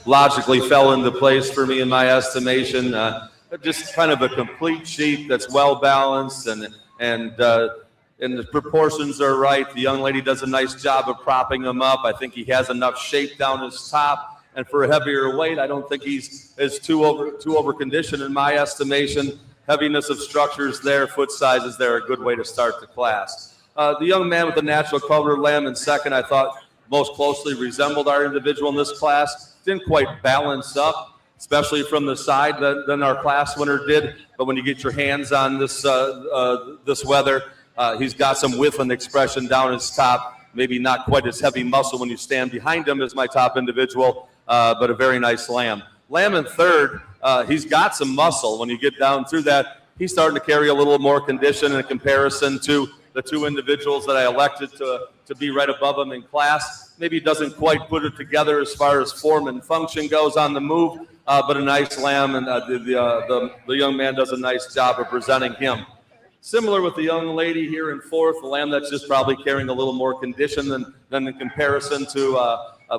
logically fell into place for me in my estimation. Just kind of a complete sheep that's well balanced and the proportions are right. The young lady does a nice job of propping him up. I think he has enough shape down his top, and for a heavier weight, I don't think he's is too over conditioned in my estimation. Heaviness of structures there, foot size is there, a good way to start the class. The young man with the natural color lamb in second, I thought most closely resembled our individual in this class. Didn't quite balance up, especially from the side than our class winner did. But when you get your hands on this this weather, he's got some width and expression down his top. Maybe not quite as heavy muscle when you stand behind him as my top individual, but a very nice lamb. Lamb in third, he's got some muscle. When you get down through that, he's starting to carry a little more condition in comparison to the two individuals that I elected to be right above him in class. Maybe he doesn't quite put it together as far as form and function goes on the move, but a nice lamb, and the young man does a nice job of presenting him. Similar with the young lady here in fourth, the lamb that's just probably carrying a little more condition than in comparison to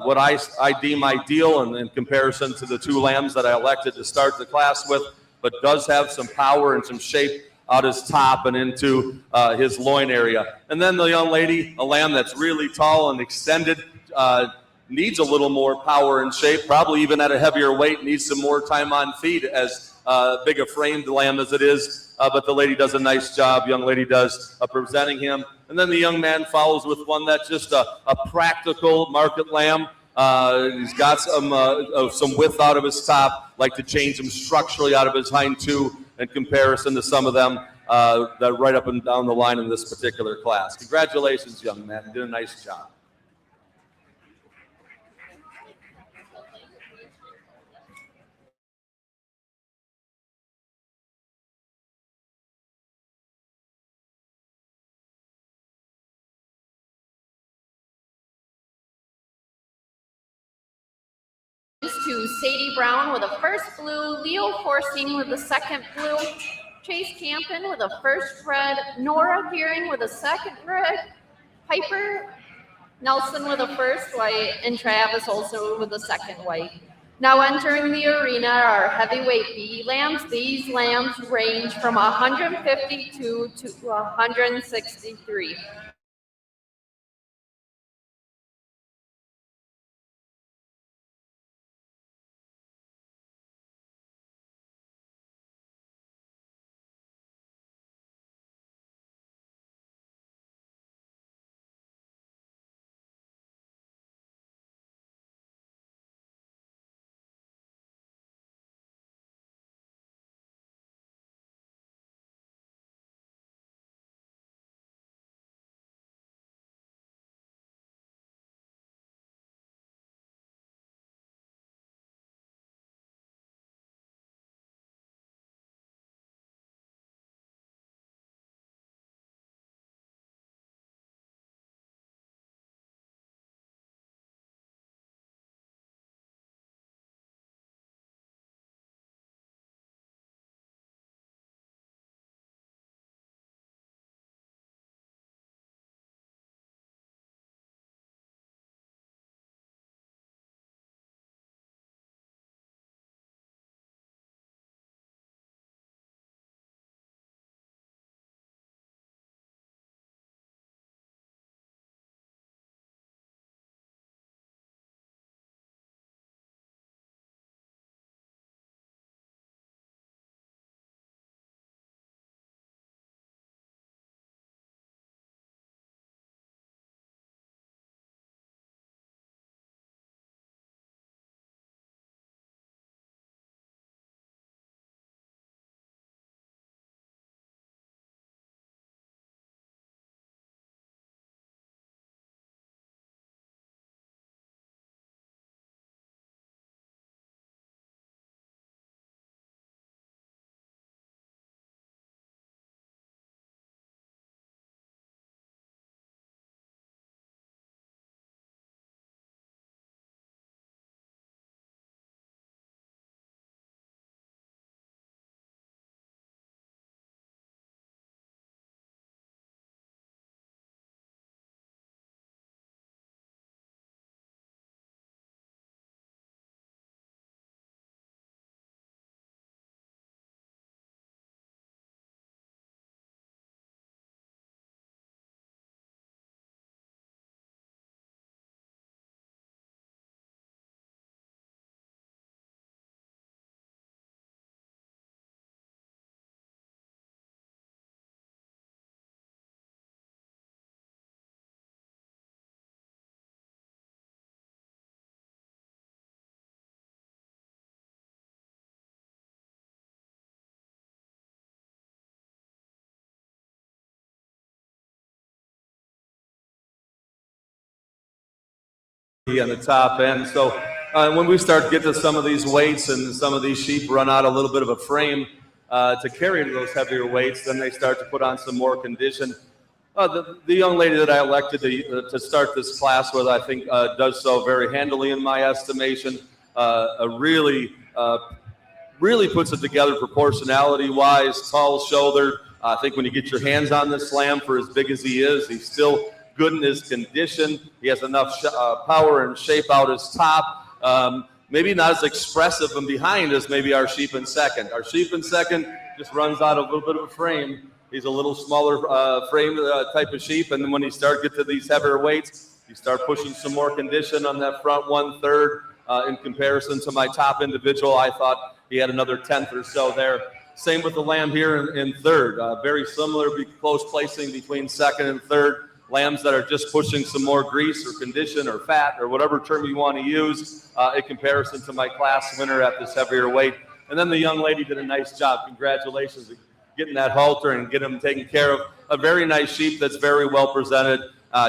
what I deem ideal, and in comparison to the two lambs that I elected to start the class with, but does have some power and some shape out his top and into his loin area. And then the young lady, a lamb that's really tall and extended, needs a little more power and shape, probably even at a heavier weight, needs some more time on feed as big a framed lamb as it is. But the lady does a nice job, young lady does, presenting him. And then the young man follows with one that's just a practical market lamb. He's got some width out of his top, like to change him structurally out of his hind two in comparison to some of them that are right up and down the line in this particular class. Congratulations, young man. You did a nice job. To Sadie Brown with a first blue, Leo Forsting with a second blue, Chase Campen with a first red, Nora Gearing with a second red, Piper Nelson with a first white, and Travis also with a second white. Now entering the arena are heavyweight B lambs. These lambs range from 152 to 163. on the top end. So when we start getting to some of these weights and some of these sheep run out a little bit of a frame to carry those heavier weights, then they start to put on some more condition. The young lady that I elected to start this class with, I think, does so very handily in my estimation. Really puts it together proportionality-wise, tall-shouldered. I think when you get your hands on this lamb, for as big as he is, he's still good in his condition. He has enough power and shape out his top. Maybe not as expressive and behind as maybe our sheep in second. Our sheep in second just runs out a little bit of a frame. He's a little smaller frame type of sheep, and then when you start get to these heavier weights, you start pushing some more condition on that front 1/3. In comparison to my top individual, I thought he had another 10th or so there. Same with the lamb here in third. Very similar, close placing between second and third. Lambs that are just pushing some more grease or condition or fat or whatever term you want to use in comparison to my class winner at this heavier weight. And then the young lady did a nice job. Congratulations on getting that halter and getting him taken care of. A very nice sheep that's very well presented.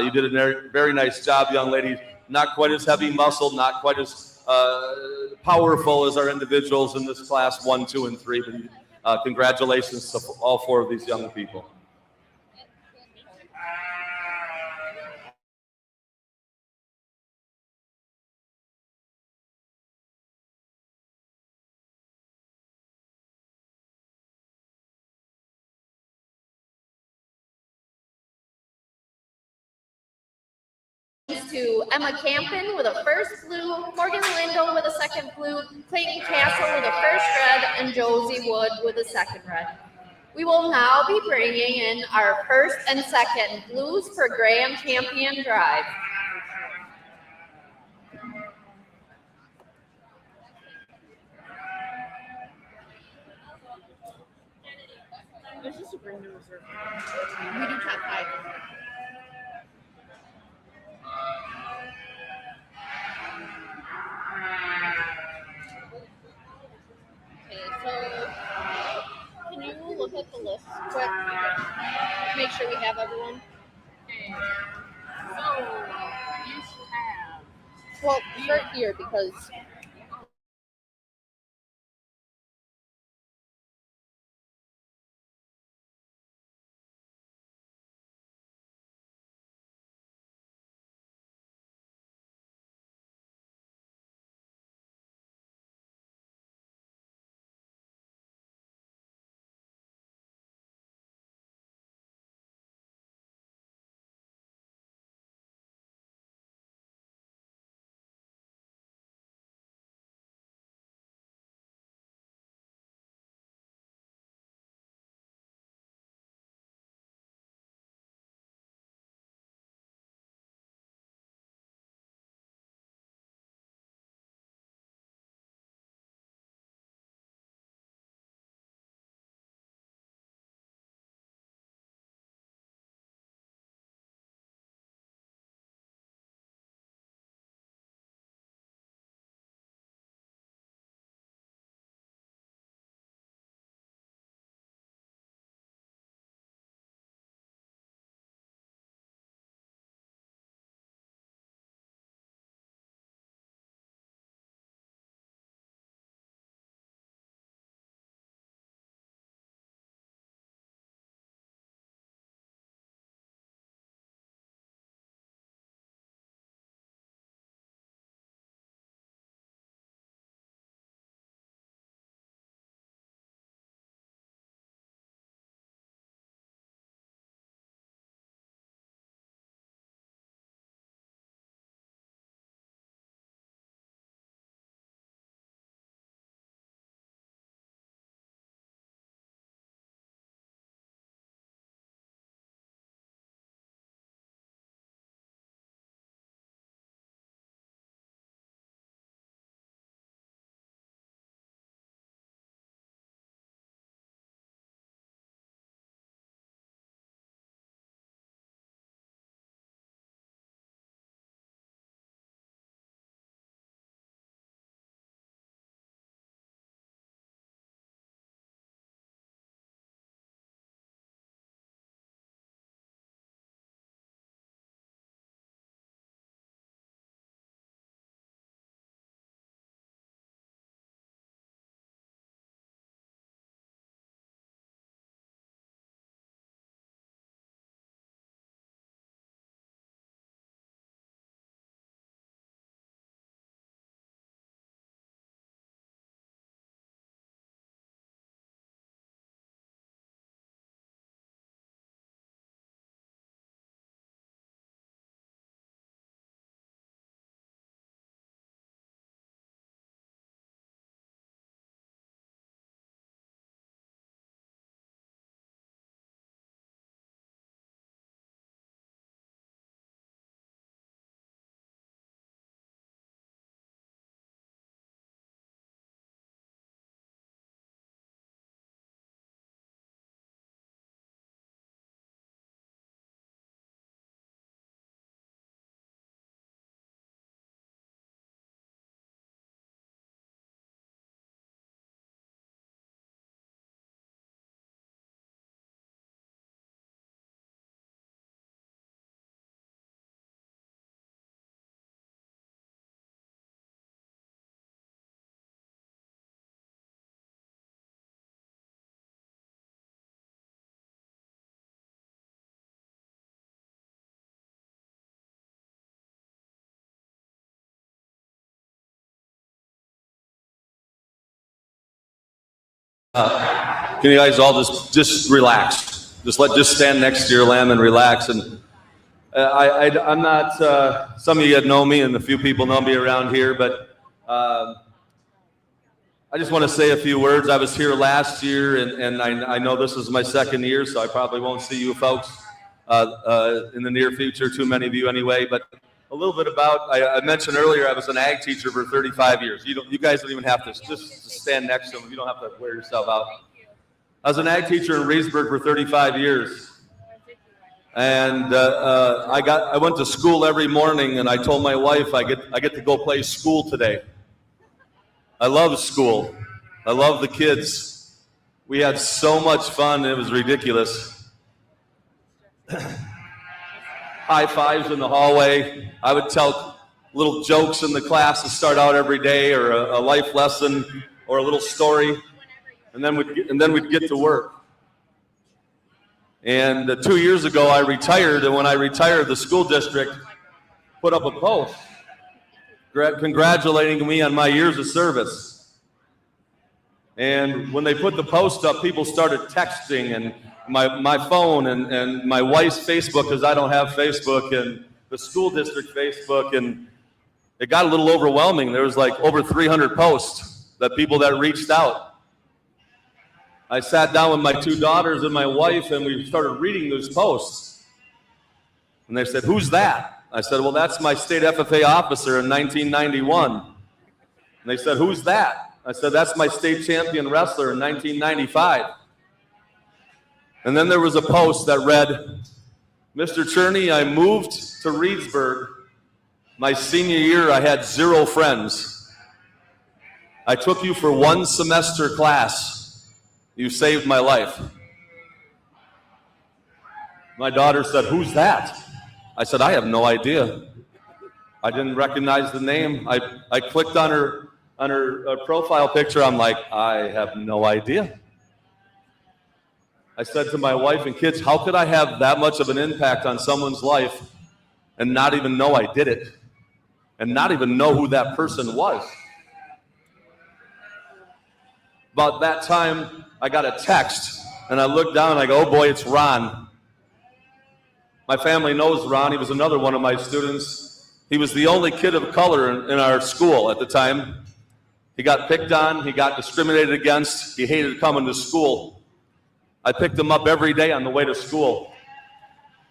You did a very nice job, young lady. Not quite as heavy muscled, not quite as powerful as our individuals in this class 1, 2, and 3. But congratulations to all 4 of these young people. To Emma Campen with a first blue, Morgan Lindo with a second blue, Clayton Castle with a first red, and Josie Wood with a second red. We will now be bringing in our first and second blues for Graham Champion Drive. There's just a bring to reserve. We do top 5. Okay, so can you look at the list quick? Make sure we have everyone. Okay. So, you should have. Well, start here because Can you guys all just relax? Just stand next to your lamb and relax. And I'm not. Some of you know me, and a few people know me around here, but I just want to say a few words. I was here last year, and I know this is my second year, so I probably won't see you folks in the near future. Too many of you anyway, but. A little bit about, I mentioned earlier, I was an ag teacher for 35 years. You guys don't even have to just stand next to them. You don't have to wear yourself out. I was an ag teacher in Reedsburg for 35 years. And I went to school every morning, and I told my wife, I get to go play school today. I love school. I love the kids. We had so much fun, it was ridiculous. High fives in the hallway. I would tell little jokes in the class to start out every day, or a life lesson, or a little story, and then we'd get to work. And 2 years ago, I retired, and when I retired, the school district put up a post congratulating me on my years of service. And when they put the post up, people started texting, and my phone and my wife's Facebook, because I don't have Facebook, and the school district Facebook, and it got a little overwhelming. There was like over 300 posts that people that reached out. I sat down with my 2 daughters and my wife, and we started reading those posts. And they said, "Who's that?" I said, "Well, that's my state FFA officer in 1991. And they said, "Who's that?" I said, "That's my state champion wrestler in 1995. And then there was a post that read, "Mr. Cherney, I moved to Reedsburg. My senior year, I had 0 friends. I took you for 1 semester class. You saved my life." My daughter said, "Who's that?" I said, "I have no idea." I didn't recognize the name. I clicked on her profile picture. I'm like, I have no idea. I said to my wife and kids, how could I have that much of an impact on someone's life and not even know I did it, and not even know who that person was? About that time, I got a text, and I looked down and I go, "Oh boy, it's Ron." My family knows Ron. He was another one of my students. He was the only kid of color in our school at the time. He got picked on. He got discriminated against. He hated coming to school. I picked him up every day on the way to school.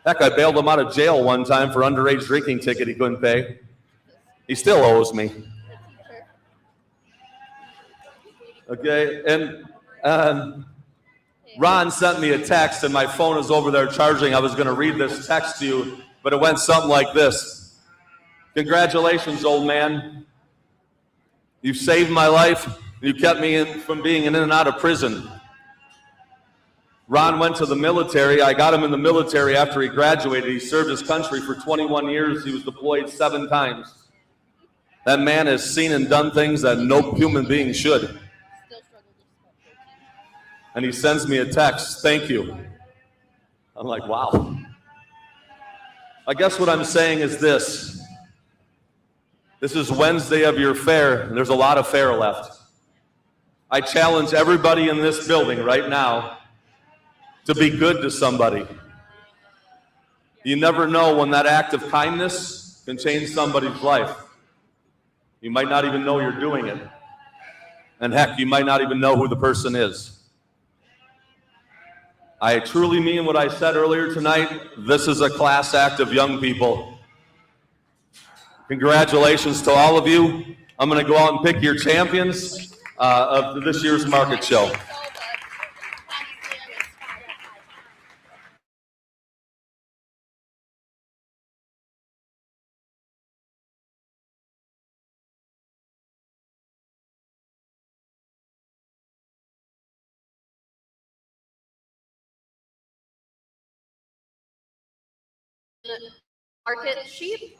Heck, I bailed him out of jail one time for underage drinking ticket he couldn't pay. He still owes me. Okay, and Ron sent me a text, and my phone is over there charging. I was going to read this text to you, but it went something like this. "Congratulations, old man. You saved my life. You kept me from being in and out of prison. Ron went to the military. I got him in the military after he graduated. He served his country for 21 years. He was deployed 7 times. That man has seen and done things that no human being should." And he sends me a text, "Thank you." I'm like, wow. I guess what I'm saying is this. This is Wednesday of your fair, and there's a lot of fair left. I challenge everybody in this building right now to be good to somebody. You never know when that act of kindness can change somebody's life. You might not even know you're doing it. And heck, you might not even know who the person is. I truly mean what I said earlier tonight. This is a class act of young people. Congratulations to all of you. I'm going to go out and pick your champions of this year's market show. Market sheep.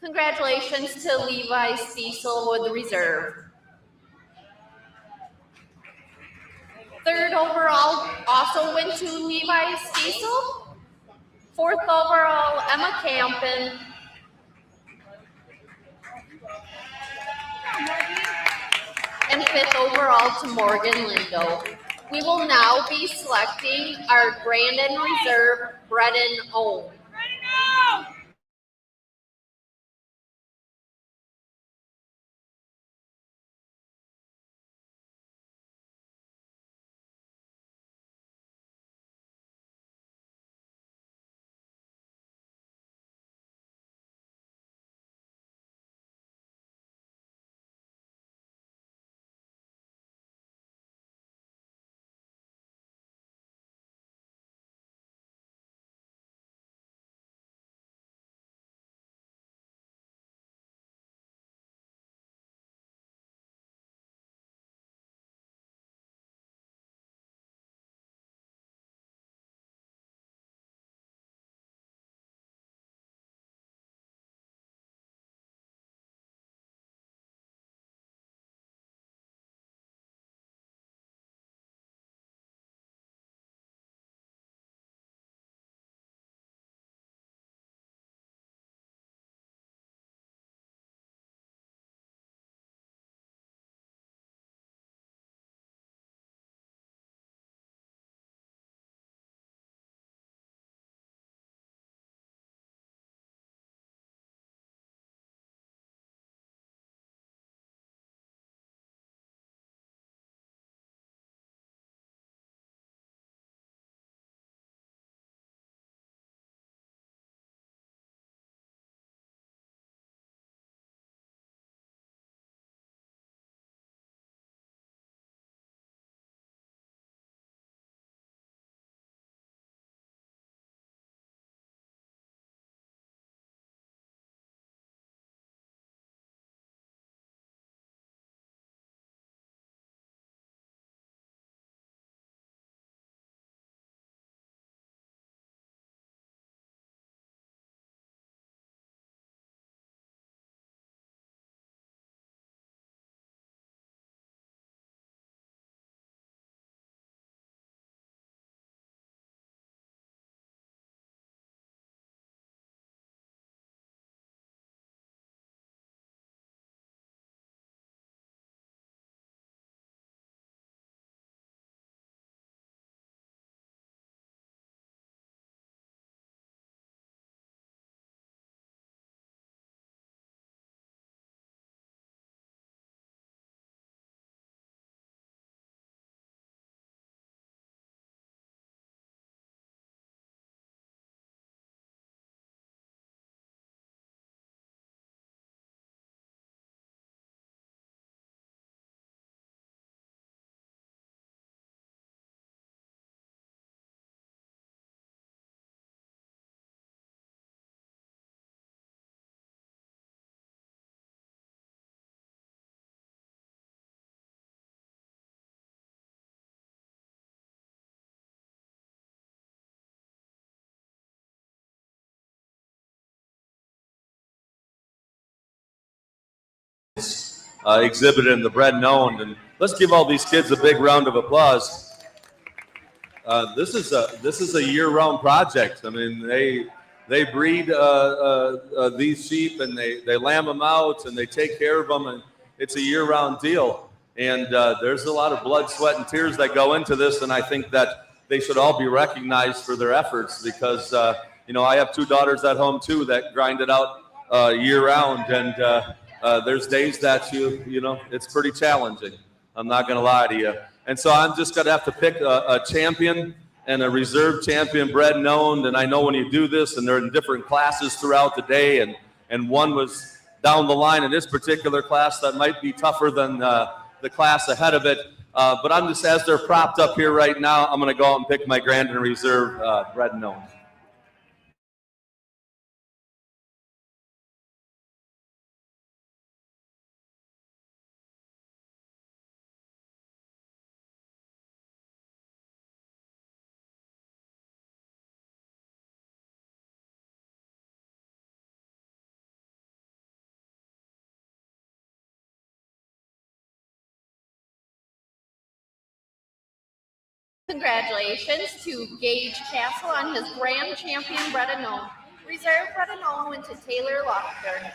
Congratulations to Levi Cecil with the reserve. 3rd overall also went to Levi Cecil. 4th overall, Emma Campen. And 5th overall to Morgan Lindo. We will now be selecting our Grandin Reserve bred and owned. Exhibited in the bred and owned. And let's give all these kids a big round of applause. This is a year-round project. I mean, they breed these sheep and they lamb them out and they take care of them, and it's a year-round deal. And there's a lot of blood, sweat, and tears that go into this, and I think that they should all be recognized for their efforts because I have two daughters at home too that grind it out year-round, and there's days that it's pretty challenging. I'm not going to lie to you. And so I'm just going to have to pick a champion and a reserve champion bred and owned. And I know when you do this, and they're in different classes throughout the day, and one was down the line in this particular class that might be tougher than the class ahead of it. But I'm just, as they're propped up here right now, I'm going to go out and pick my Grandin Reserve bred and owned. Congratulations to Gage Castle on his Grand Champion bred and owned. Reserve bred and owned went to Taylor Lochter.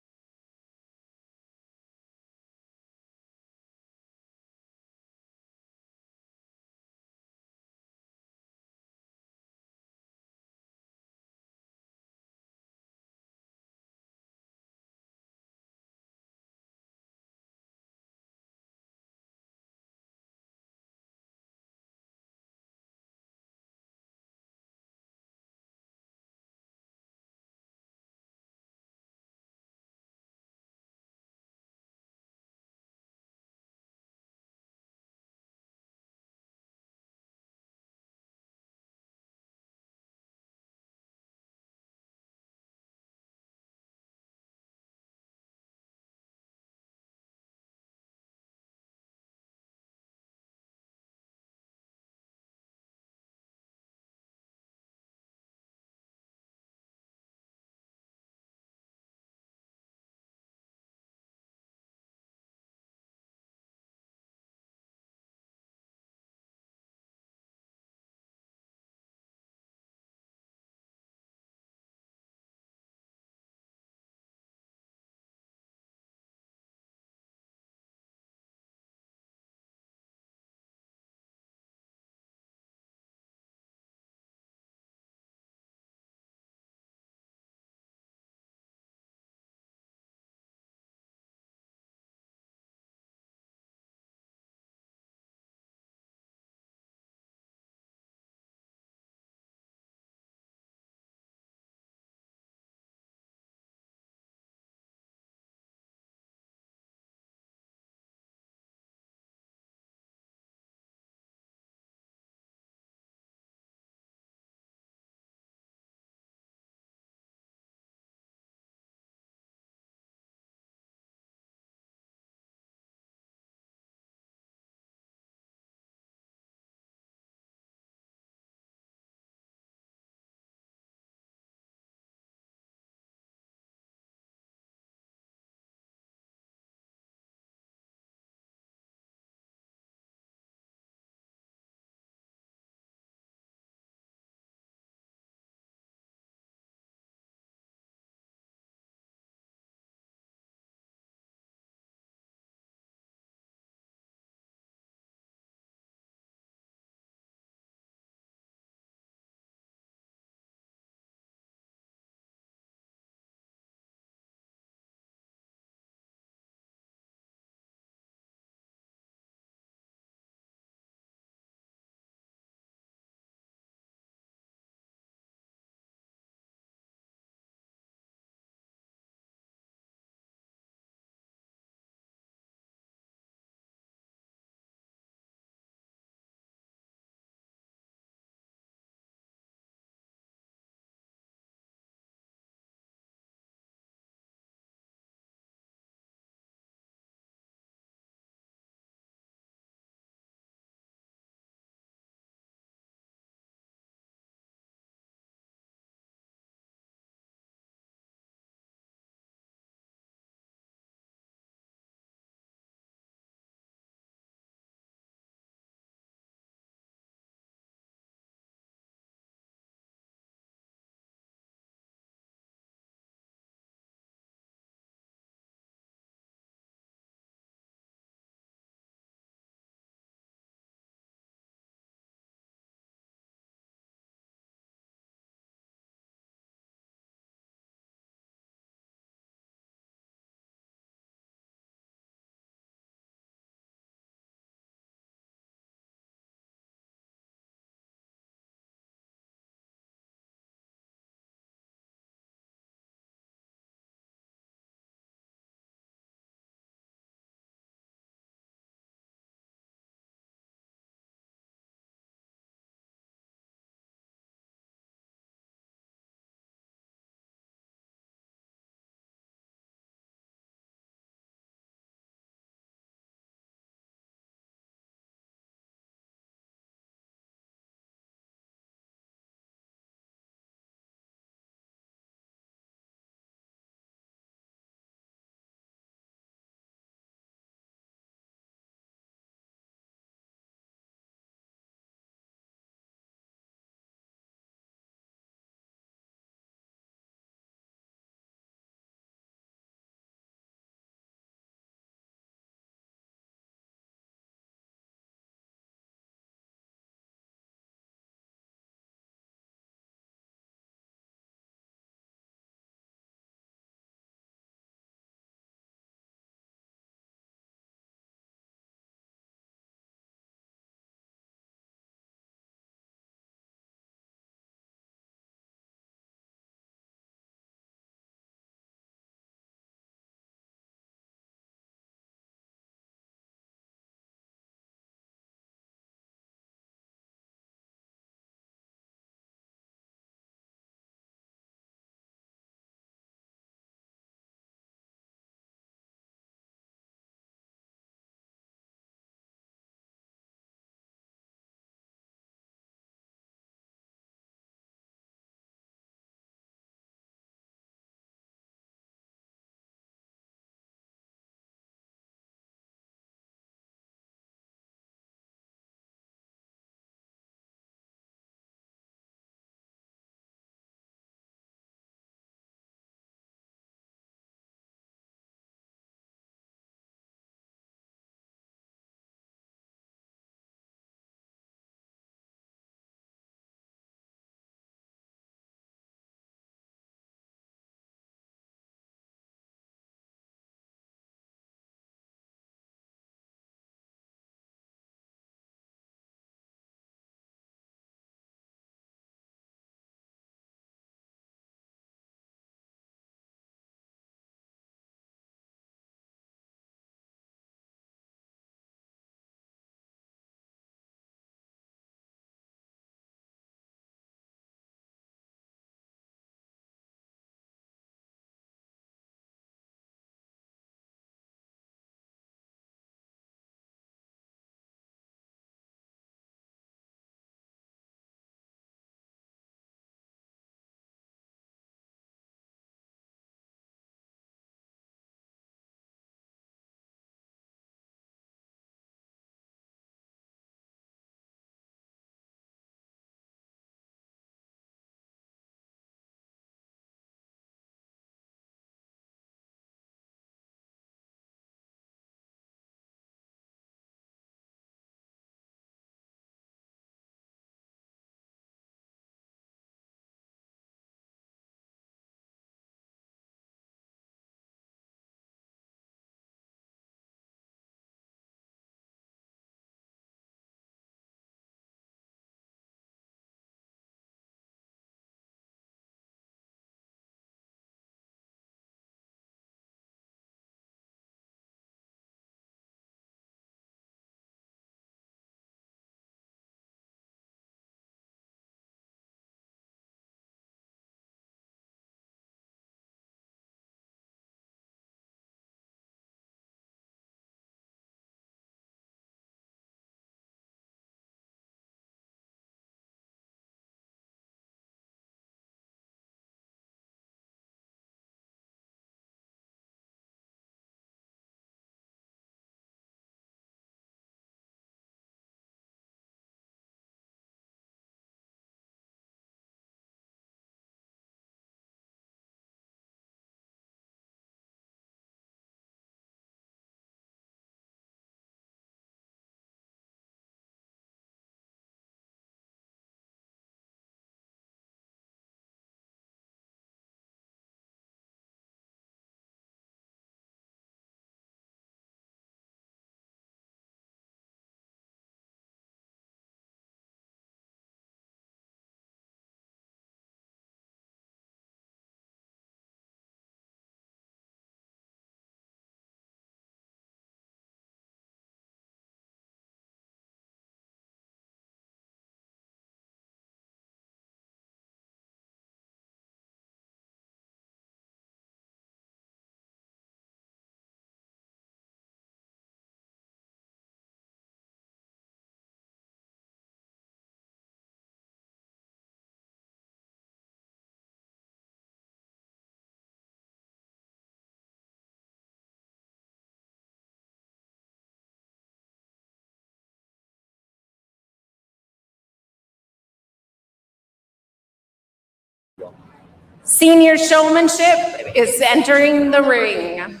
Senior showmanship is entering the ring.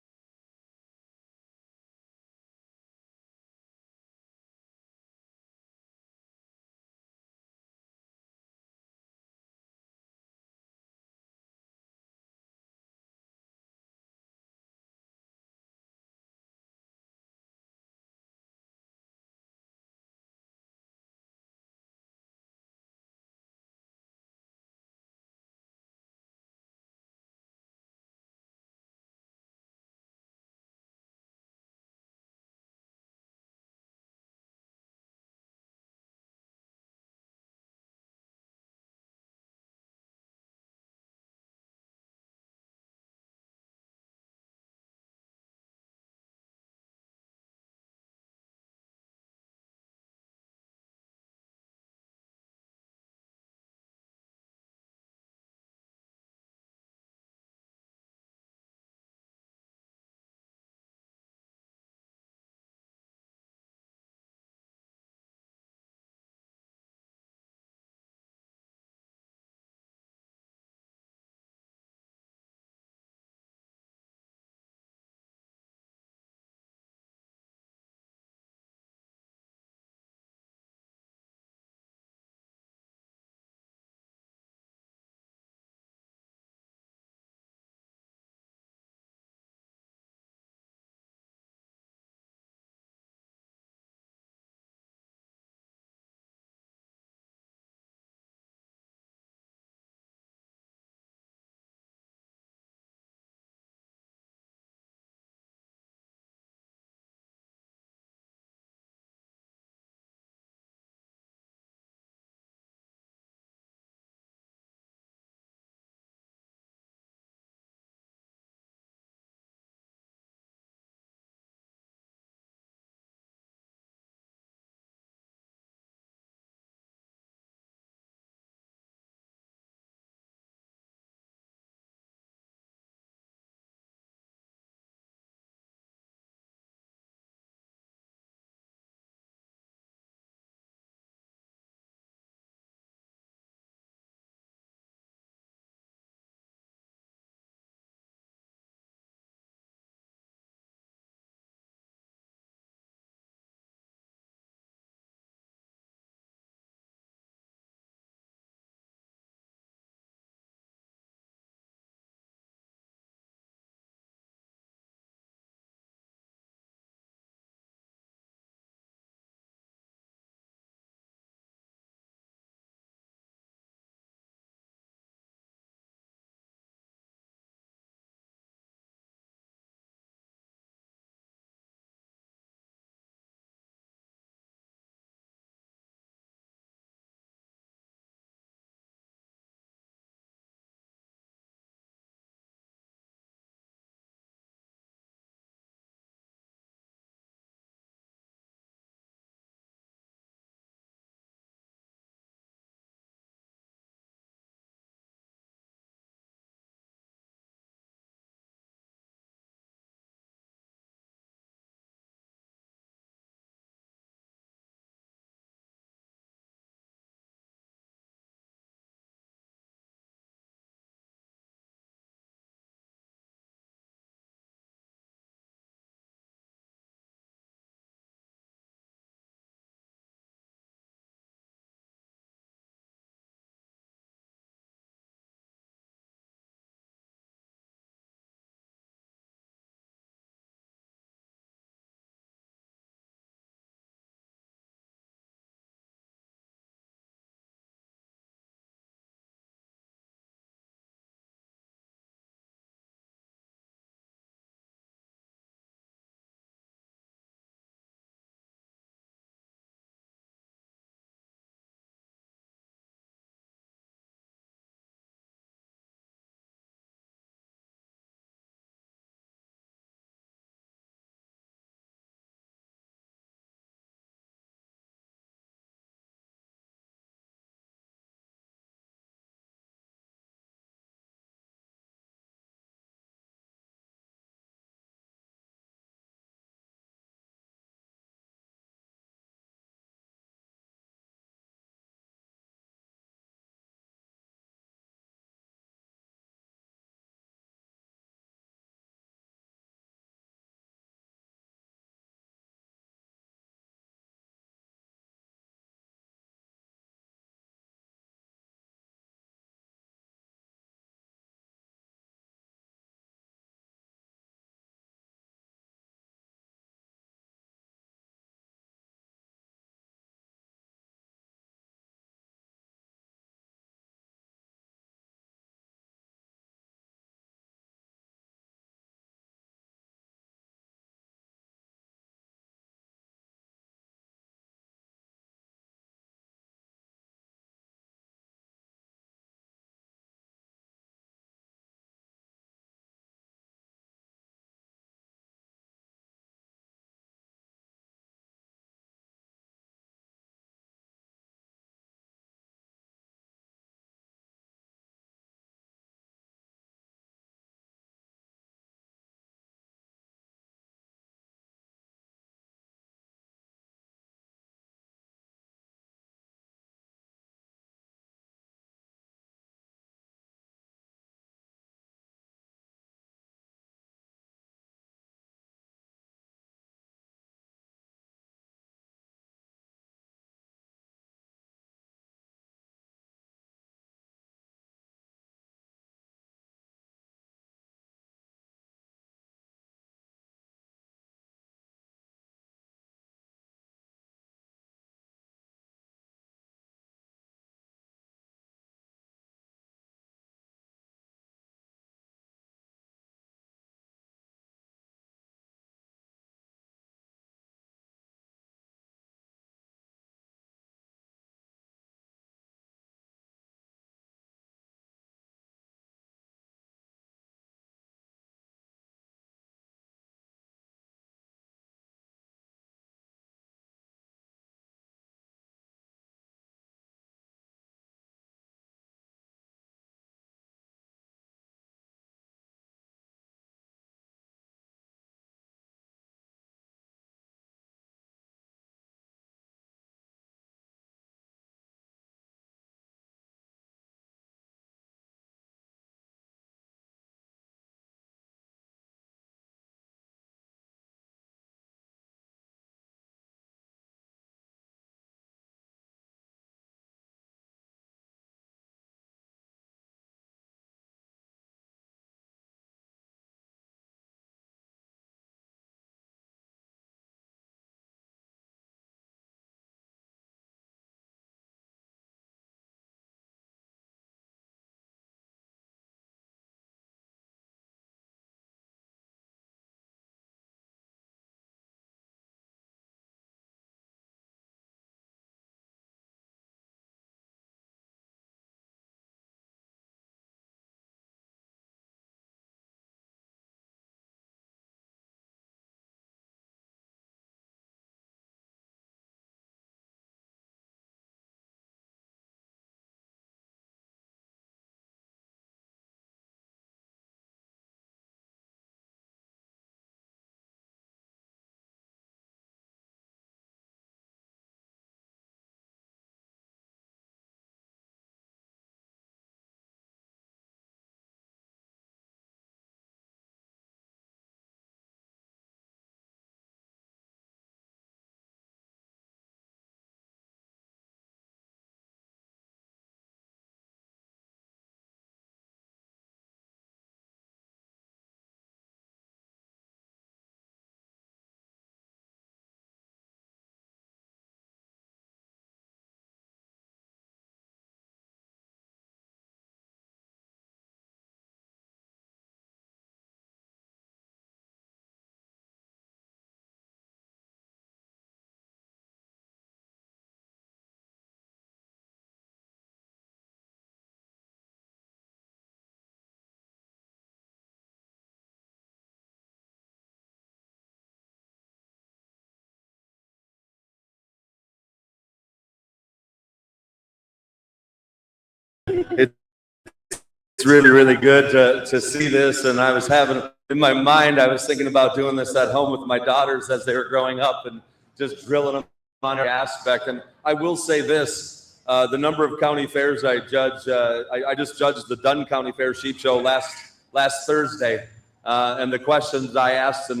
it's really, really good to see this. And I was having, in my mind, I was thinking about doing this at home with my daughters as they were growing up and just drilling them on every aspect. And I will say this, the number of county fairs I judge, I just judged the Dunn County Fair Sheep Show last Thursday. And the questions I asked in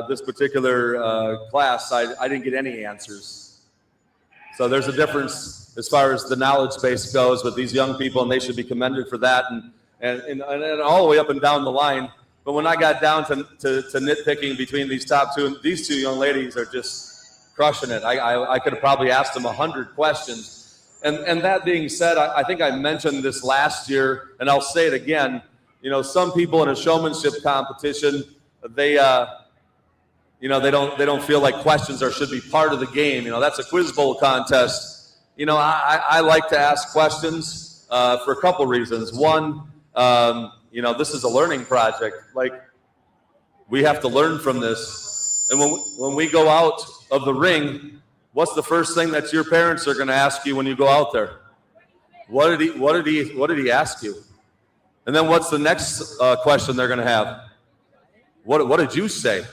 this particular class, I didn't get any answers. So there's a difference as far as the knowledge base goes with these young people, and they should be commended for that, and all the way up and down the line. But when I got down to nitpicking between these these two young ladies are just crushing it. I could have probably asked them 100 questions. And that being said, I think I mentioned this last year, and I'll say it again. You know, some people in a showmanship competition, they don't feel like questions should be part of the game. You know, that's a quiz bowl contest. You know, I like to ask questions for a couple reasons. One, you know, this is a learning project. Like, we have to learn from this. And when we go out of the ring, what's the first thing that your parents are going to ask you when you go out there? What did he ask you? And then what's the next question they're going to have? What did you say?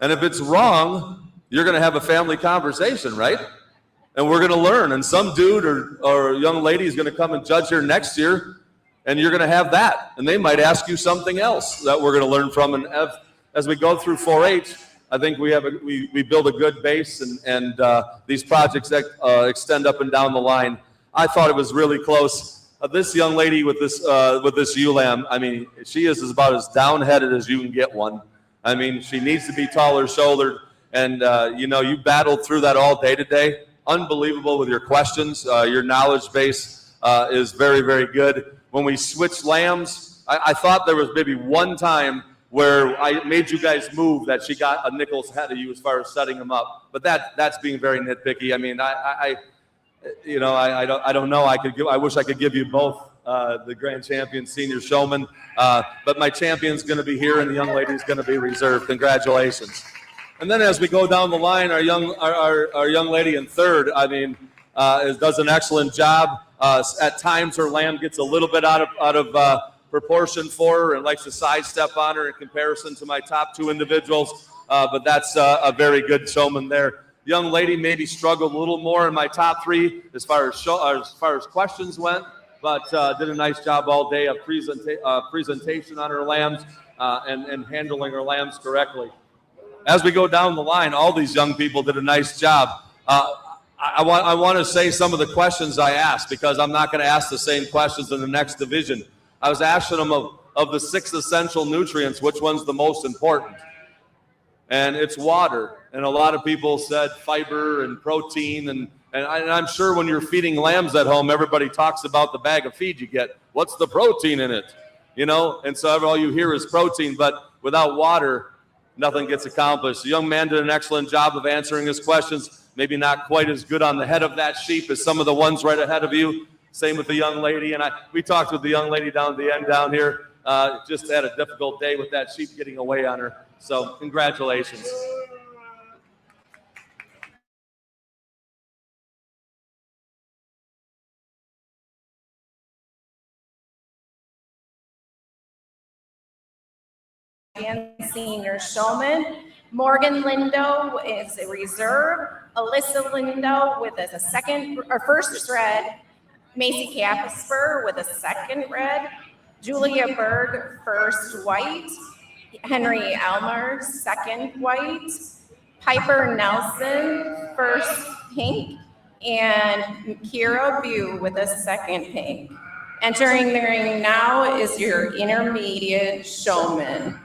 And if it's wrong, you're going to have a family conversation, right? And we're going to learn. And some dude or young lady is going to come and judge here next year, and you're going to have that. And they might ask you something else that we're going to learn from. And as we go through 4-H, I think we build a good base, and these projects extend up and down the line. I thought it was really close. This young lady with this ewe lamb, I mean, she is about as down-headed as you can get one. I mean, she needs to be taller shouldered, and you know, you battled through that all day today. Unbelievable with your questions. Your knowledge base is very, very good. When we switched lambs, I thought there was maybe one time where I made you guys move that she got a nickel's ahead of you as far as setting them up. But that's being very nitpicky. I mean, I don't know. I wish I could give you both the grand champion senior showman, but my champion's going to be here, and the young lady's going to be reserved. Congratulations. And then as we go down the line, our young lady in third, I mean, does an excellent job. At times, her lamb gets a little bit out of proportion for her and likes to sidestep on her in comparison to my top two individuals. But that's a very good showman there. Young lady maybe struggled a little more in my top three as far as questions went, but did a nice job all day of presentation on her lambs and handling her lambs correctly. As we go down the line, all these young people did a nice job. I want to say some of the questions I asked, because I'm not going to ask the same questions in the next division. I was asking them of the 6 essential nutrients, which one's the most important? And it's water. And a lot of people said fiber and protein. And I'm sure when you're feeding lambs at home, everybody talks about the bag of feed you get. What's the protein in it? You know, and so all you hear is protein, but without water, nothing gets accomplished. The young man did an excellent job of answering his questions. Maybe not quite as good on the head of that sheep as some of the ones right ahead of you. Same with the young lady. And we talked with the young lady down at the end down here. Just had a difficult day with that sheep getting away on her. So congratulations. And senior showman. Morgan Lindo is a reserve. Alyssa Lindo with a first red. Macy Casper with a second red. Julia Berg, first white. Henry Elmer, second white. Piper Nelson, first pink. And Kira Bew with a second pink. Entering the ring now is your intermediate showman.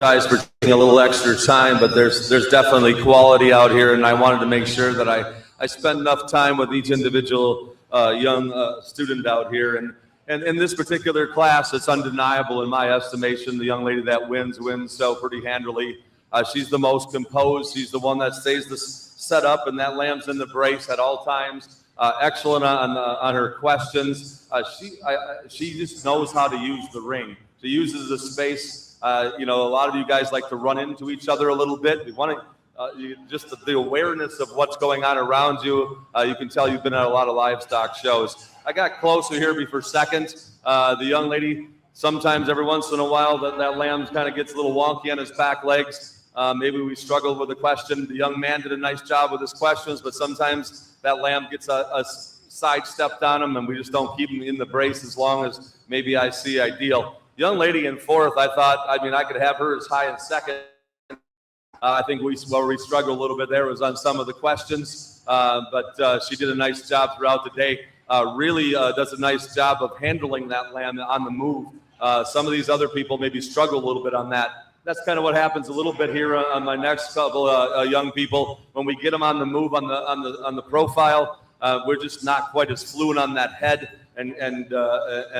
guys for taking a little extra time, but there's definitely quality out here, and I wanted to make sure that I spend enough time with each individual young student out here. And in this particular class, it's undeniable in my estimation, the young lady that wins so pretty handily. She's the most composed. She's the one that stays set up, and that lamb's in the brace at all times. Excellent on her questions. She just knows how to use the ring. She uses the space. A lot of you guys like to run into each other a little bit. You want to just the awareness of what's going on around you. You can tell you've been at a lot of livestock shows. I got closer here before second. The young lady, sometimes every once in a while, that lamb kind of gets a little wonky on his back legs. Maybe we struggled with the question. The young man did a nice job with his questions, but sometimes that lamb gets a sidestepped on him, and we just don't keep him in the brace as long as maybe I see ideal. Young lady in fourth, I thought, I could have her as high in second. I think where we struggled a little bit there was on some of the questions, but she did a nice job throughout the day. Really does a nice job of handling that lamb on the move. Some of these other people maybe struggle a little bit on that. That's kind of what happens a little bit here on my next couple young people. When we get them on the move on the profile, we're just not quite as fluent on that head and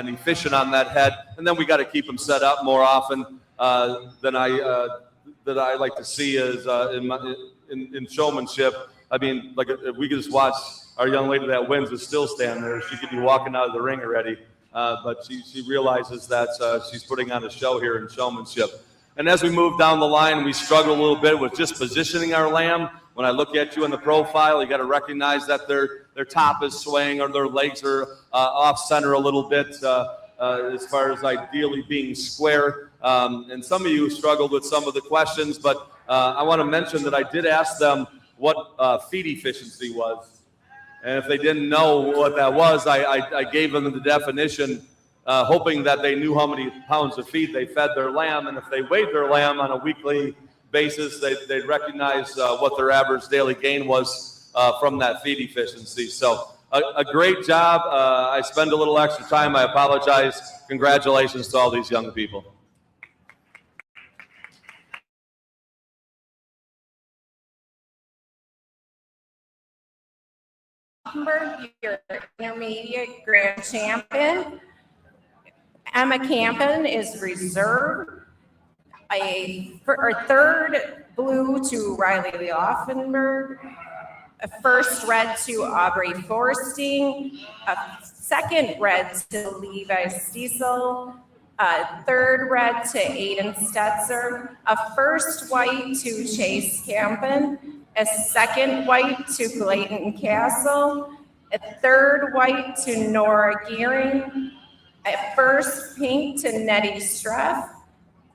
efficient on that head. And then we got to keep them set up more often than I like to see as in showmanship. Like if we could just watch our young lady that wins is still standing there. She could be walking out of the ring already. But she realizes that she's putting on a show here in showmanship. And as we move down the line, we struggle a little bit with just positioning our lamb. When I look at you in the profile, you got to recognize that their top is swaying or their legs are off center a little bit as far as ideally being square. And some of you struggled with some of the questions, but I want to mention that I did ask them what feed efficiency was. And if they didn't know what that was, I gave them the definition, hoping that they knew how many pounds of feed they fed their lamb. And if they weighed their lamb on a weekly basis, they'd recognize what their average daily gain was from that feed efficiency. So a great job. I spend a little extra time. I apologize. Congratulations to all these young people. Your intermediate grand champion. Emma Campen is reserve. A third blue to Riley Offenberg. A first red to Aubrey Forsting. A second red to Levi Stiesel. A third red to Aiden Stetzer. A first white to Chase Campen. A second white to Clayton Castle, a third white to Nora Gearing, a first pink to Nettie Streff,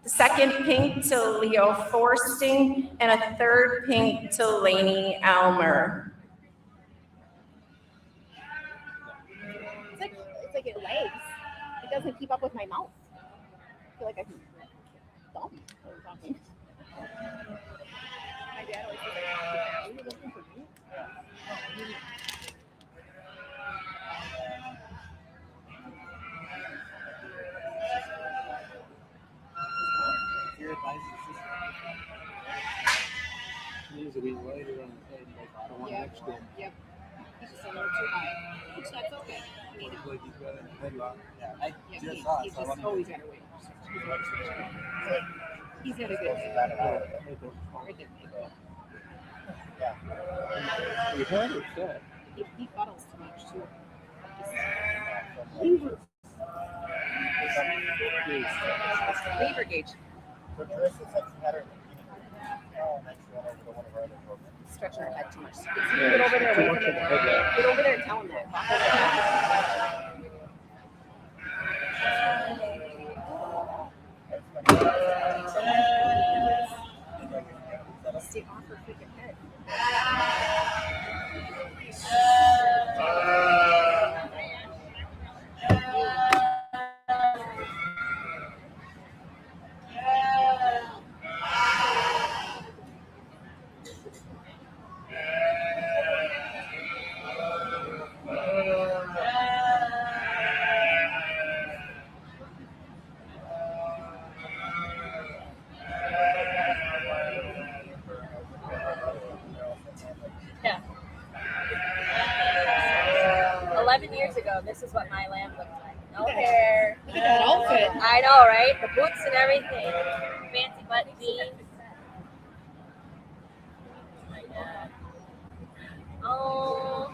the second pink to Leo Forsting, and a third pink to Lainey Elmer. It's like it lags. It doesn't keep up with my mouth. I feel like I can dump while I'm talking. My dad always says, "Are you looking for me?" Your advice is just use it later on the day, like I don't want Yep. next to him. Yep. He's just a little too high, which that's okay. I mean, Like he's got it head lock. Yeah, I yeah, just saw it, he's so I just wanted always to. got to wait. He's had a good day. Right there. You heard it said. He fuddles too much too. Lever gauge. Stretching her head too much. Get over there. Away from the Get over there and tell him that. Stay off her freaking head. 11 years ago, this is what my lamb looked like. No hair. Look at that outfit. I know, right? The boots and everything. Fancy button jeans. My God. Oh.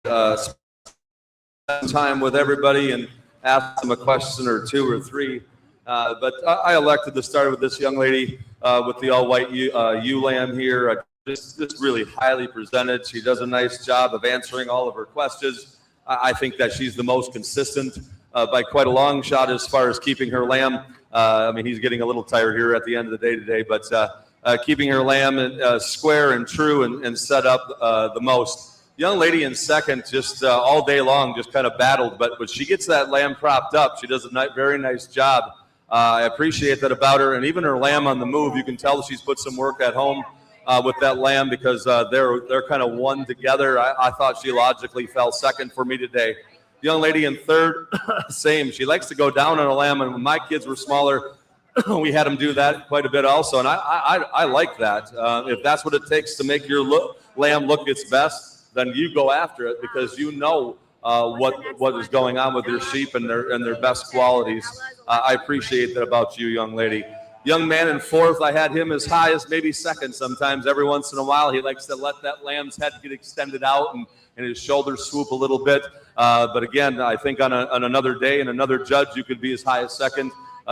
spend time with everybody and ask them a question or two or three. But I elected to start with this young lady with the all-white ewe lamb here. Just really highly presented. She does a nice job of answering all of her questions. I think that she's the most consistent by quite a long shot as far as keeping her lamb. I mean, he's getting a little tired here at the end of the day today, but keeping her lamb square and true and set up the most. Young lady in second, just all day long, just kind of battled, but when she gets that lamb propped up, she does a very nice job. I appreciate that about her, and even her lamb on the move, you can tell she's put some work at home with that lamb because they're kind of one together. I thought she logically fell second for me today. Young lady in third, same. She likes to go down on a lamb, and when my kids were smaller, we had them do that quite a bit also, and I like that. If that's what it takes to make your lamb look its best, then you go after it because you know what is going on with your sheep and their best qualities. I appreciate that about you, young lady. Young man in fourth, I had him as high as maybe second sometimes. Every once in a while, he likes to let that lamb's head get extended out and his shoulders swoop a little bit. But again, I think on another day and another judge, you could be as high as second.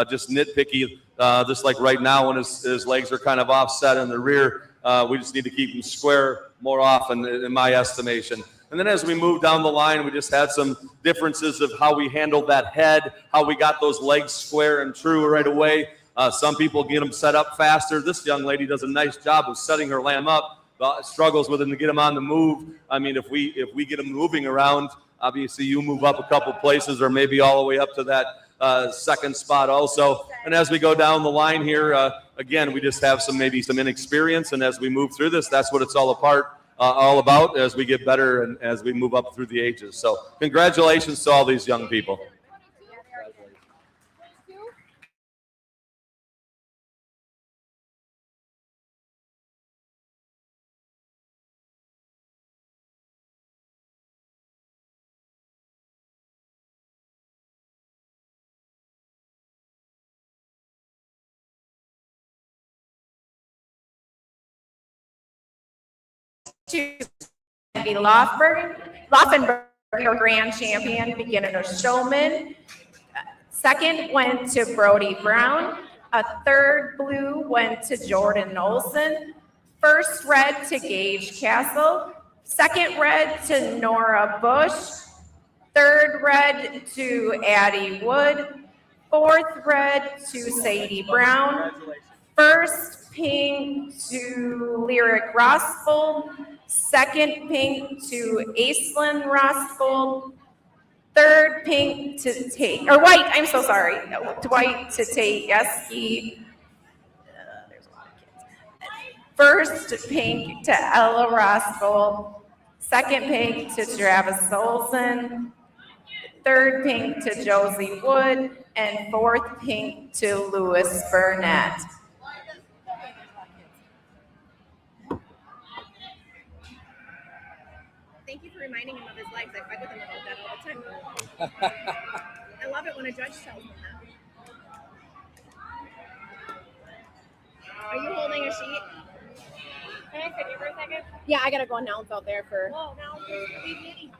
Just nitpicky, just like right now when his legs are kind of offset in the rear. We just need to keep him square more often, in my estimation. And then as we move down the line, we just had some differences of how we handled that head, how we got those legs square and true right away. Some people get them set up faster. This young lady does a nice job of setting her lamb up, struggles with them to get them on the move. I mean, if we get them moving around, obviously you move up a couple places or maybe all the way up to that second spot also. And as we go down the line here, again, we just have some inexperience. And as we move through this, that's what it's all about as we get better and as we move up through the ages. So congratulations to all these young people. To be Laufenberg, your grand champion, beginner showman. Second went to Brody Brown. A third blue went to Jordan Olson. First red to Gage Castle. Second red to Nora Bush. Third red to Addie Wood. Fourth red to Sadie Brown. First pink to Lyric Rossbold. Second pink to Aislinn Rossbold. Third pink to Tate, or white, I'm so sorry. No, white to Tate Yeski. There's a lot of kids. First pink to Ella Rossbold. Second pink to Travis Olson. Third pink to Josie Wood. And fourth pink to Lewis Burnett. Thank you for reminding him of his legs. I fight with him about that all the time. I love it when a judge tells him that. Are you holding a sheet? Can I sit here for a second? Yeah, I gotta go announce out there for. Whoa, now leave me.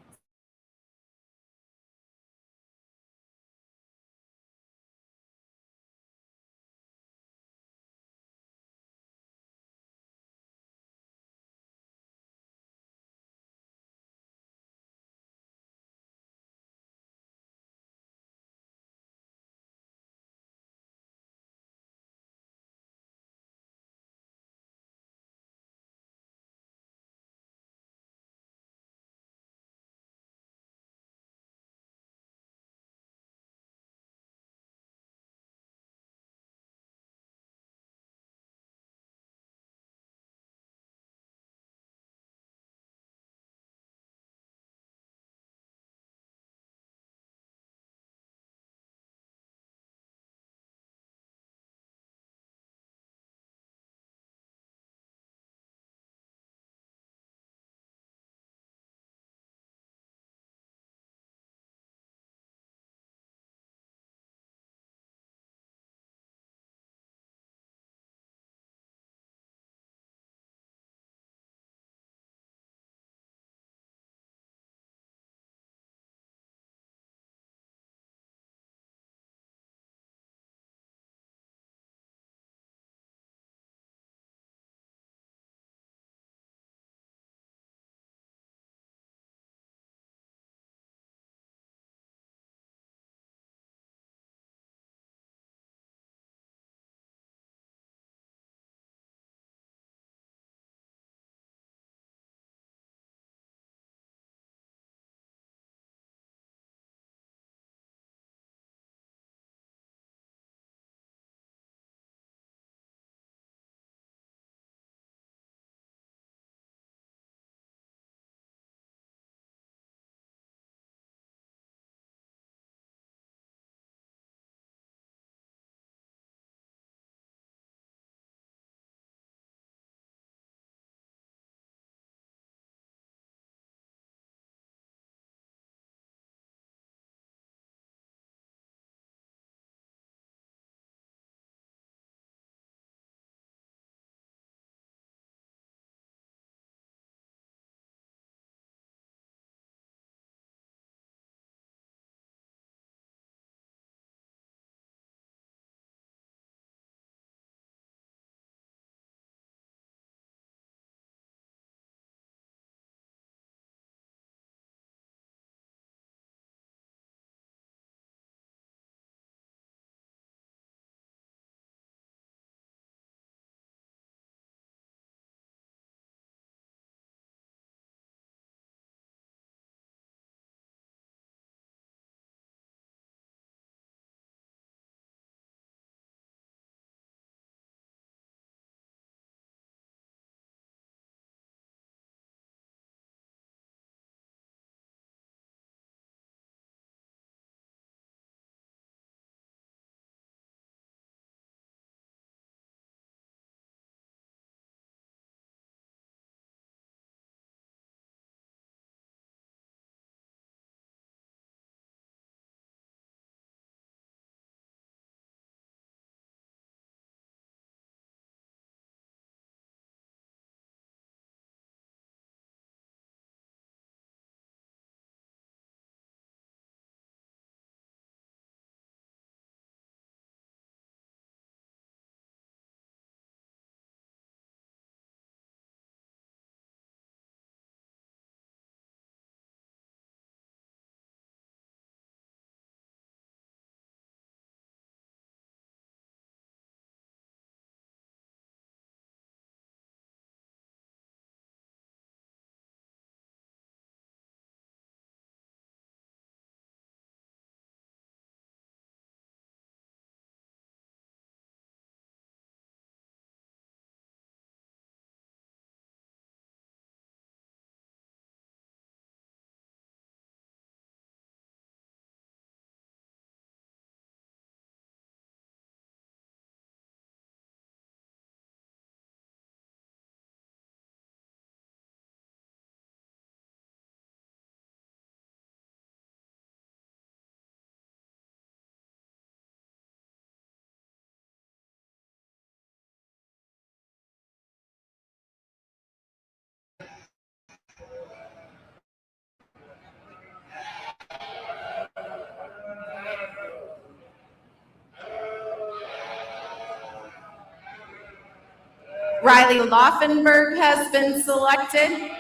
Riley Laufenberg has been selected.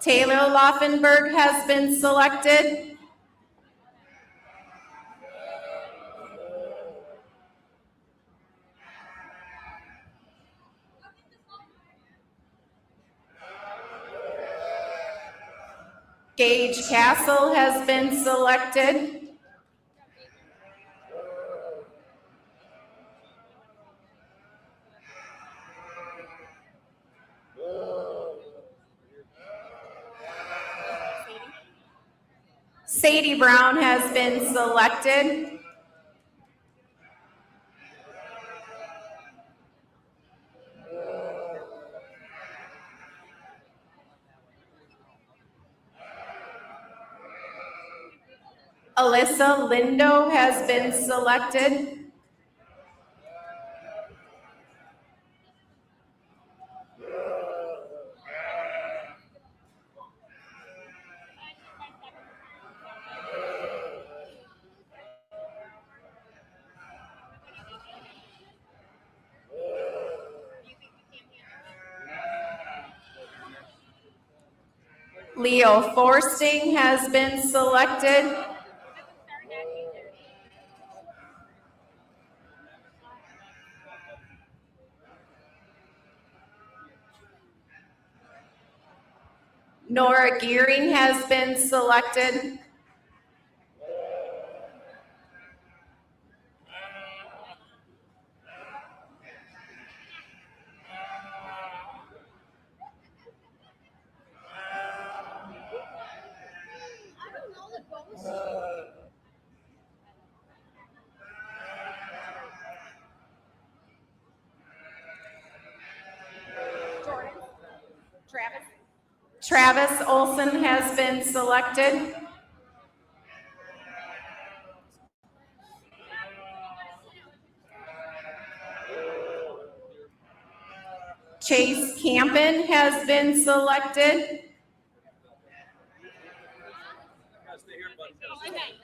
Taylor Laufenberg has been selected. Gage Castle has been selected. Sadie Brown has been selected. Alyssa Lindo has been selected. Leo Forsting has been selected. Nora Gearing has been selected. Travis Olson has been selected. Chase Campen has been selected.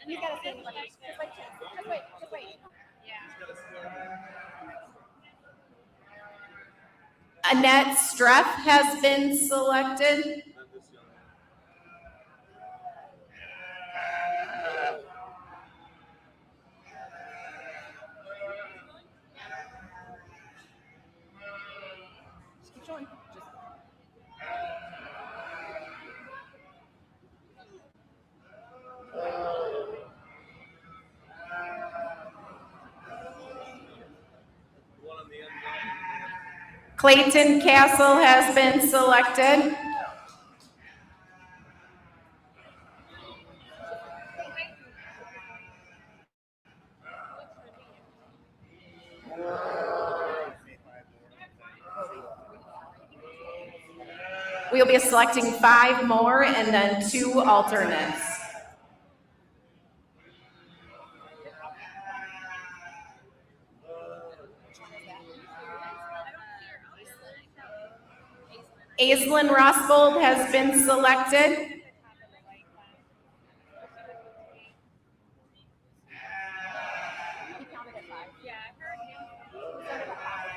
You gotta stay in the just wait, just wait, just wait. Annette Streff has been selected. Just keep showing. Clayton Castle has been selected. We'll be selecting 5 more and then 2 alternates. Aislinn Rosbold has been selected. He counted at 5. Yeah, I heard him. We started at 5.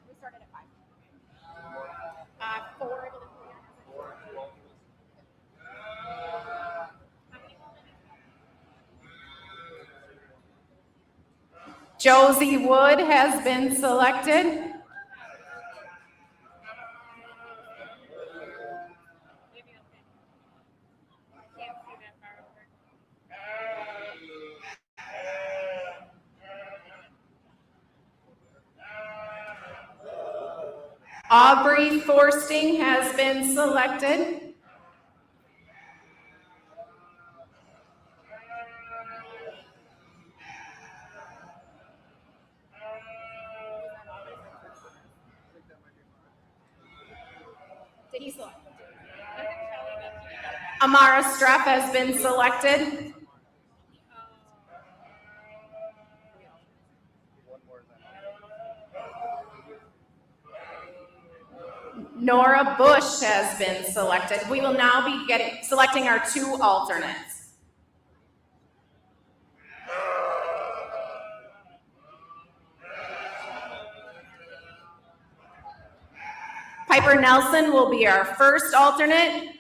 We started at 5. 4 to the Josie Wood has been selected. Aubrey Forsting has been selected. Did he select? Amara Streff has been selected. Nora Bush has been selected. We will now be selecting our 2 alternates. Piper Nelson will be our first alternate.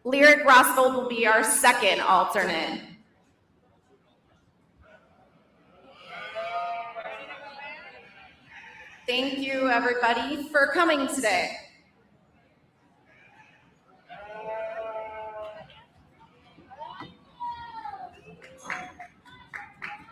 Lyric Rosvold will be our second alternate. Thank you, everybody, for coming today.